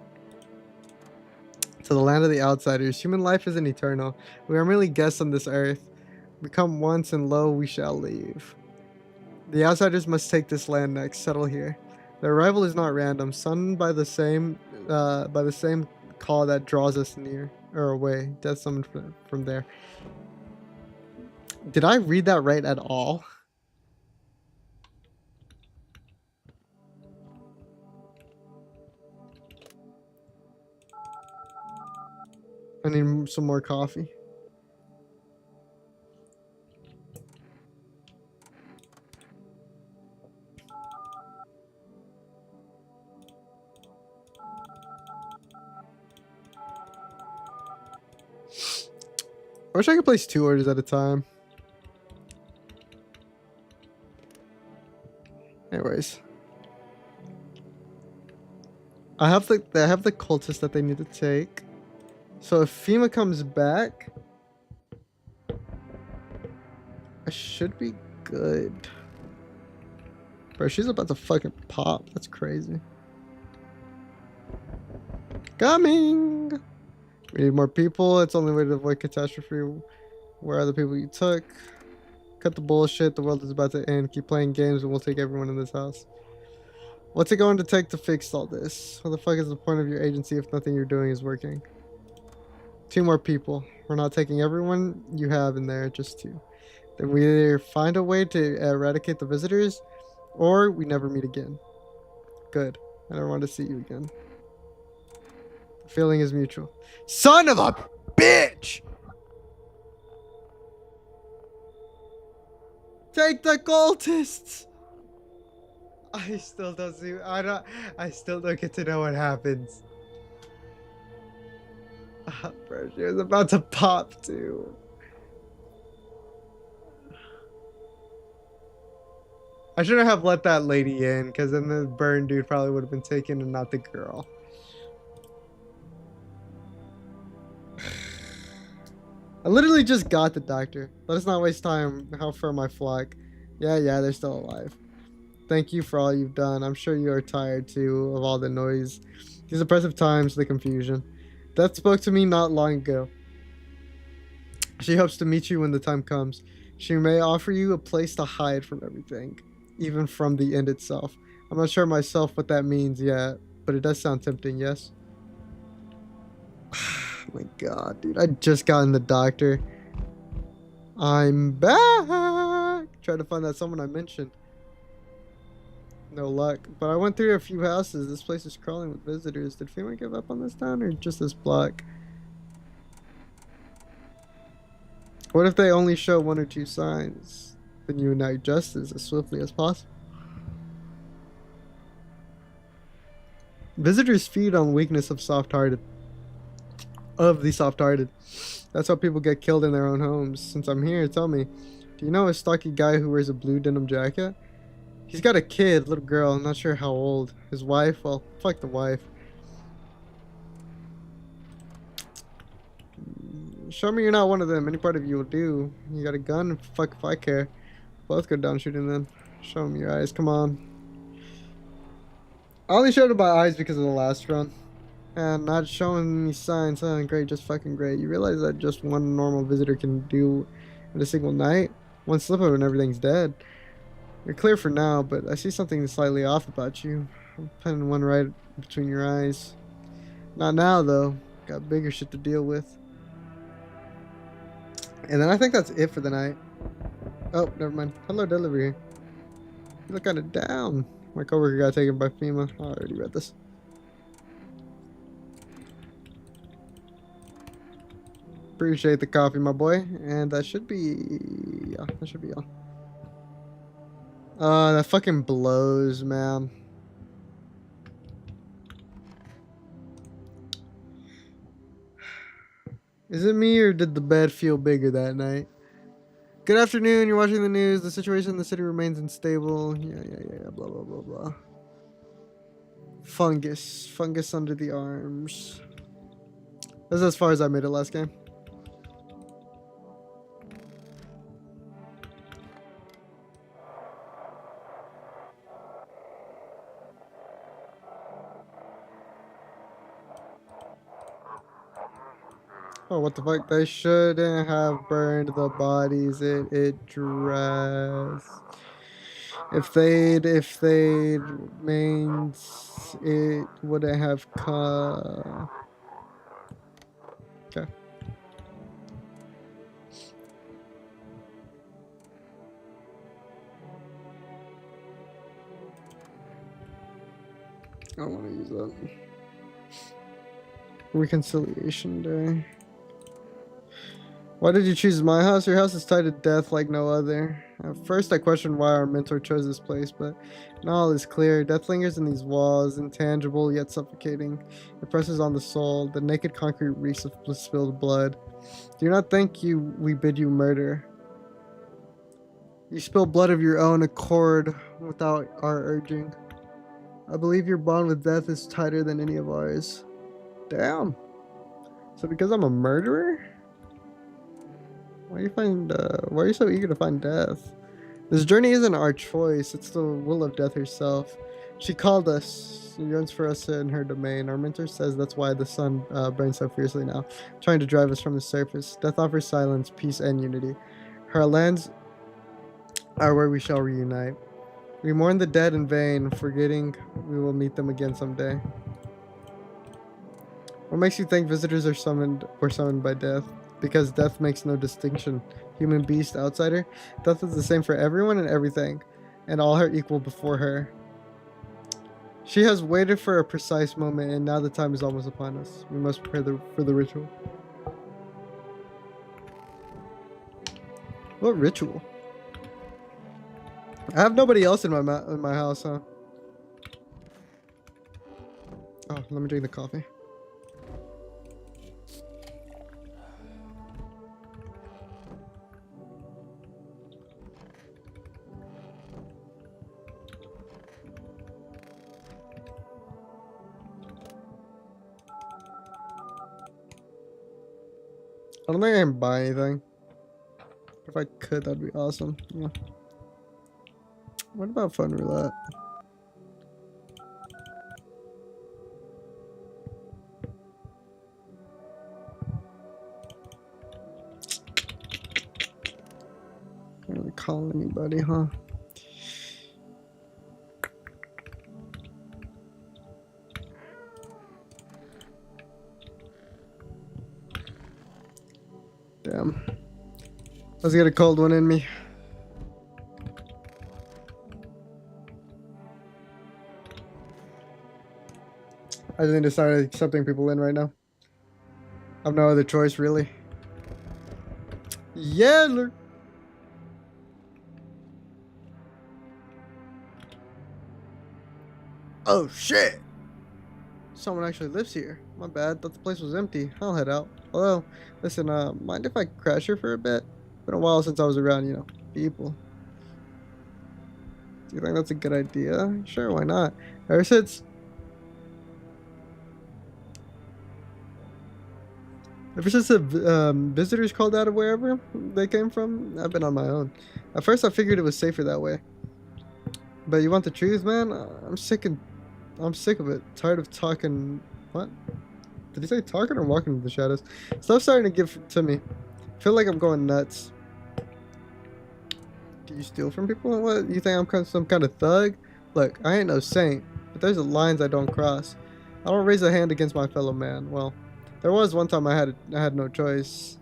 To the land of the outsiders, human life isn't eternal. We are merely guests on this earth. We come once, and lo, we shall leave. The outsiders must take this land next, settle here. Their arrival is not random, summoned by the same call that draws us near or away. Death summoned from there. Did I read that right at all? I need some more coffee. I wish I could place 2 orders at a time. Anyways. I have the cultist that they need to take. So if FEMA comes back, I should be good. Bro, she's about to fucking pop. That's crazy. Coming! We need more people. It's the only way to avoid catastrophe. Where are the people you took? Cut the bullshit. The world is about to end. Keep playing games and we'll take everyone in this house. What's it going to take to fix all this? What the fuck is the point of your agency if nothing you're doing is working? 2 more people. We're not taking everyone you have in there, just 2. Then we either find a way to eradicate the visitors, or we never meet again. Good. I never want to see you again. The feeling is mutual. Son of a bitch! Take the cultists! I still don't see. I still don't get to know what happens. Bro, she was about to pop too. I shouldn't have let that lady in, because then the burn dude probably would have been taken and not the girl. I literally just got the doctor. Let us not waste time. How far my flock? Yeah, they're still alive. Thank you for all you've done. I'm sure you are tired too of all the noise. These oppressive times, the confusion. Death spoke to me not long ago. She hopes to meet you when the time comes. She may offer you a place to hide from everything, even from the end itself. I'm not sure myself what that means yet, but it does sound tempting, yes? Oh my god, dude. I just got in the doctor. I'm back! Try to find that someone I mentioned. No luck. But I went through a few houses. This place is crawling with visitors. Did FEMA give up on this town or just this block? What if they only show 1 or 2 signs? Then you enact justice as swiftly as possible. Visitors feed on weakness of the soft-hearted. That's how people get killed in their own homes. Since I'm here, tell me, do you know a stocky guy who wears a blue denim jacket? He's got a kid, little girl, I'm not sure how old. His wife, well, fuck the wife. Show me you're not one of them. Any part of you will do. You got a gun? Fuck if I care. Both go down shooting then. Show me your eyes, come on. I only showed him my eyes because of the last run. And not showing me signs, huh? Great, just fucking great. You realize that just one normal visitor can do in a single night? One slip up and everything's dead. You're clear for now, but I see something slightly off about you. I'm putting one right between your eyes. Not now, though. Got bigger shit to deal with. And then I think that's it for the night. Oh, never mind. Hello, delivery. You look kind of down. My coworker got taken by FEMA. Oh, I already read this. Appreciate the coffee, my boy. And that should be... yeah, that should be all. That fucking blows, man. Is it me or did the bed feel bigger that night? Good afternoon, you're watching the news. The situation in the city remains unstable. Yeah, blah, blah, blah, blah. Fungus. Fungus under the arms. That's as far as I made it last game. Oh, what the fuck? They shouldn't have burned the bodies it addressed. If they'd means it wouldn't have come. Okay. I don't want to use that. Reconciliation Day. Why did you choose my house? Your house is tied to death like no other. At first I questioned why our mentor chose this place, but now all is clear. Death lingers in these walls, intangible yet suffocating. It presses on the soul. The naked concrete reeks of spilled blood. Do you not think we bid you murder? You spill blood of your own accord without our urging. I believe your bond with death is tighter than any of ours. Damn. So because I'm a murderer? Why are you so eager to find death? This journey isn't our choice, it's the will of death herself. She called us, she yearns for us in her domain. Our mentor says that's why the sun burns so fiercely now, trying to drive us from the surface. Death offers silence, peace, and unity. Her lands are where we shall reunite. We mourn the dead in vain, forgetting we will meet them again someday. What makes you think visitors were summoned by death? Because death makes no distinction. Human, beast, outsider. Death is the same for everyone and everything, and all are equal before her. She has waited for a precise moment, and now the time is almost upon us. We must prepare for the ritual. What ritual? I have nobody else in my house, huh? Oh, let me drink the coffee. I don't think I can buy anything. If I could, that'd be awesome. Yeah. What about fun roulette? Can't really call anybody, huh? Damn. Let's get a cold one in me. I just need to start accepting people in right now. I have no other choice, really. Yeller. Oh shit! Someone actually lives here. My bad. Thought the place was empty. I'll head out. Although, listen, mind if I crash here for a bit? Been a while since I was around, people. Do you think that's a good idea? Sure, why not? Ever since the visitors called out of wherever they came from, I've been on my own. At first, I figured it was safer that way. But you want the truth, man? I'm sick of it. Tired of talking. What? Did he say talking or walking into the shadows? Stuff's starting to give to me. Feel like I'm going nuts. Do you steal from people? What? You think I'm some kind of thug? Look, I ain't no saint, but there's lines I don't cross. I don't raise a hand against my fellow man. Well, there was one time I had no choice.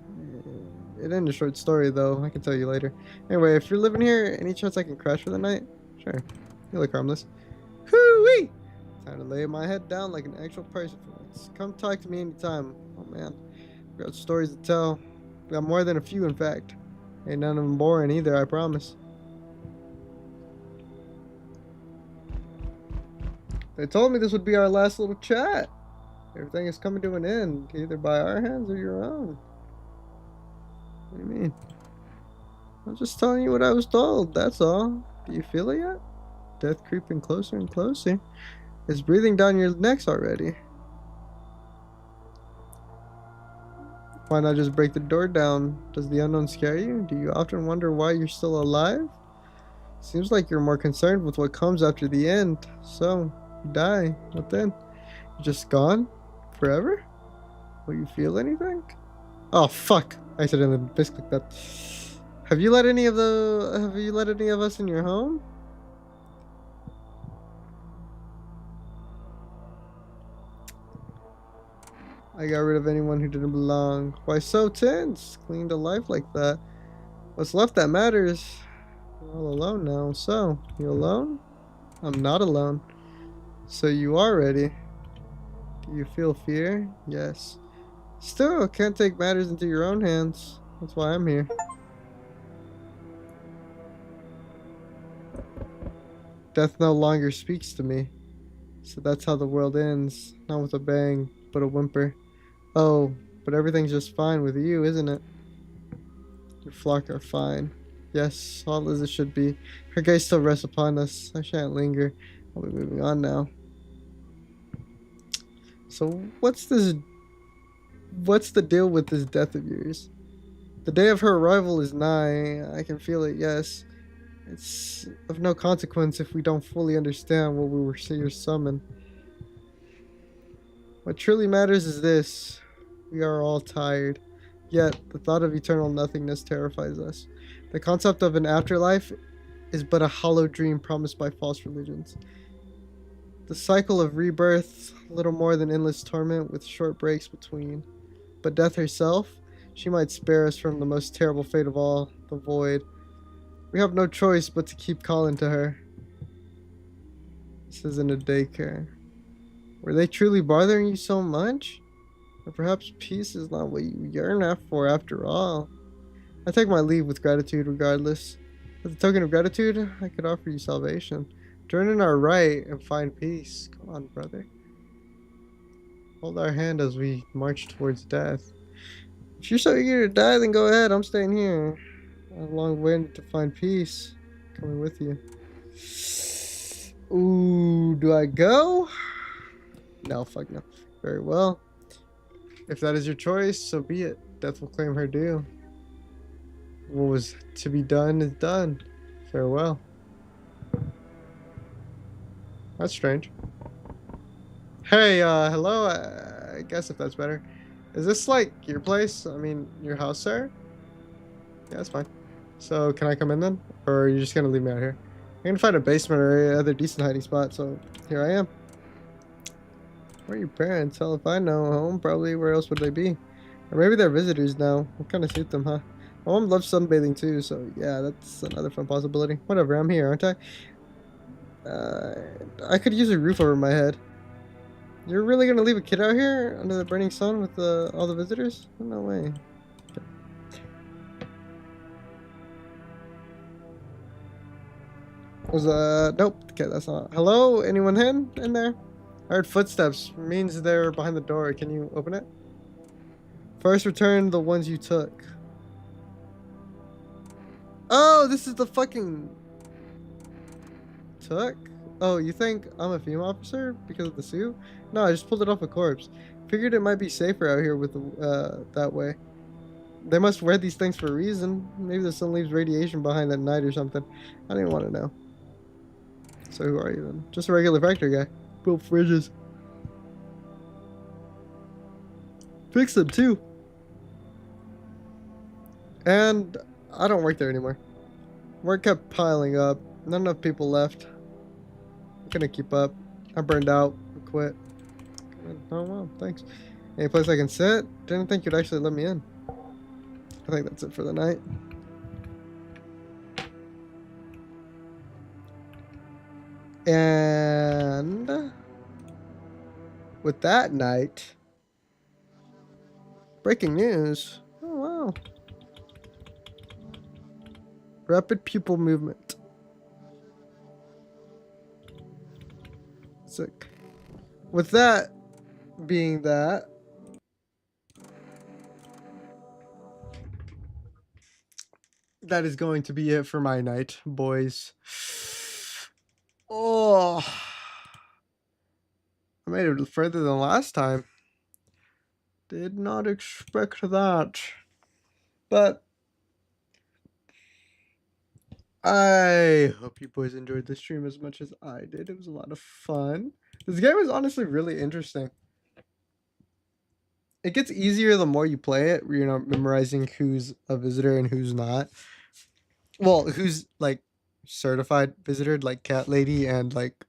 It ain't a short story though. I can tell you later. Anyway, if you're living here, any chance I can crash for the night? Sure. You look harmless. Hoo-wee! Time to lay my head down like an actual person for once. Come talk to me anytime. Oh man, we got stories to tell. We got more than a few, in fact. Ain't none of them boring either, I promise. They told me this would be our last little chat. Everything is coming to an end, either by our hands or your own. What do you mean? I'm just telling you what I was told, that's all. Do you feel it yet? Death creeping closer and closer. It's breathing down your necks already. Why not just break the door down? Does the unknown scare you? Do you often wonder why you're still alive? Seems like you're more concerned with what comes after the end. So, you die. What then? You're just gone? Forever? Will you feel anything? Oh fuck! I accidentally misclicked that. Have you let any of us in your home? I got rid of anyone who didn't belong. Why so tense? Clean to life like that. What's left that matters? We're all alone now. So, you alone? I'm not alone. So you are ready. Do you feel fear? Yes. Still, can't take matters into your own hands. That's why I'm here. Death no longer speaks to me. So that's how the world ends. Not with a bang, but a whimper. Oh, but everything's just fine with you, isn't it? Your flock are fine. Yes, all as it should be. Her gaze still rests upon us. I shan't linger. I'll be moving on now. So what's the deal with this death of yours? The day of her arrival is nigh. I can feel it, yes. It's of no consequence if we don't fully understand what we were here summoned. What truly matters is this. We are all tired. Yet, the thought of eternal nothingness terrifies us. The concept of an afterlife is but a hollow dream promised by false religions. The cycle of rebirth, little more than endless torment with short breaks between. But death herself, she might spare us from the most terrible fate of all, the void. We have no choice but to keep calling to her. This isn't a daycare. Were they truly bothering you so much? Or perhaps peace is not what you yearn for after all. I take my leave with gratitude regardless. As a token of gratitude, I could offer you salvation. Join in our right and find peace. Come on, brother. Hold our hand as we march towards death. If you're so eager to die, then go ahead. I'm staying here. I've long waited to find peace. Coming with you. Ooh, do I go? No, fuck no. Very well. If that is your choice, so be it. Death will claim her due. What was to be done is done. Farewell. That's strange. Hey, hello? I guess if that's better. Is this like your place? I mean, your house, sir? Yeah, that's fine. So, can I come in then? Or are you just gonna leave me out here? I'm gonna find a basement or any other decent hiding spot, so here I am. Where are your parents? Hell if I know. Home, probably. Where else would they be? Or maybe they're visitors now. What kind of suit them, huh? My mom loves sunbathing too, so yeah, that's another fun possibility. Whatever, I'm here, aren't I? I could use a roof over my head. You're really gonna leave a kid out here under the burning sun with all the visitors? No way. Nope. Okay, that's not. Hello? Anyone in there? I heard footsteps. Means they're behind the door. Can you open it? First, return the ones you took. Oh, this is the fucking... Took? Oh, you think I'm a female officer because of the suit? No, I just pulled it off a corpse. Figured it might be safer out here with the, that way. They must wear these things for a reason. Maybe the sun leaves radiation behind at night or something. I didn't want to know. So who are you then? Just a regular factory guy. Built fridges. Fix them too. And I don't work there anymore. Work kept piling up. Not enough people left. I'm gonna keep up. I burned out. I quit. Oh well, thanks. Any place I can sit? Didn't think you'd actually let me in. I think that's it for the night. And with that night, breaking news. Oh wow. Rapid pupil movement. Sick. With that being that, that is going to be it for my night, boys. Oh, I made it further than last time. Did not expect that. But I hope you boys enjoyed the stream as much as I did. It was a lot of fun. This game is honestly really interesting. It gets easier the more you play it. You're not memorizing who's a visitor and who's not. Well, who's like certified visitor, like Cat Lady and like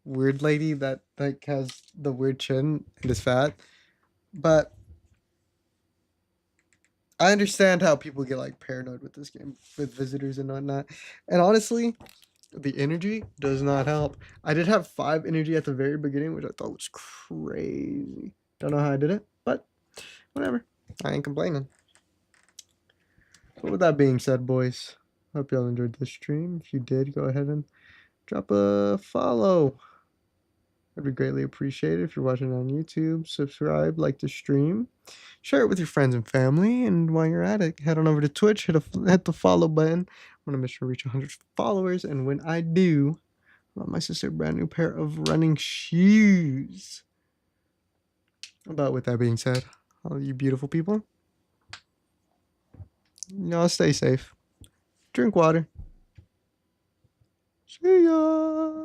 Weird Lady that like has the weird chin and is fat. But I understand how people get like paranoid with this game, with visitors and whatnot. And honestly, the energy does not help. I did have 5 energy at the very beginning, which I thought was crazy. Don't know how I did it, but whatever. I ain't complaining. But with that being said, boys, hope y'all enjoyed this stream. If you did, go ahead and drop a follow. I'd be greatly appreciated if you're watching on YouTube. Subscribe, like the stream, share it with your friends and family. And while you're at it, head on over to Twitch, hit the follow button. I'm on a mission to reach 100 followers. And when I do, I'll buy my sister a brand new pair of running shoes. But with that being said, all you beautiful people, y'all stay safe. Drink water. See ya.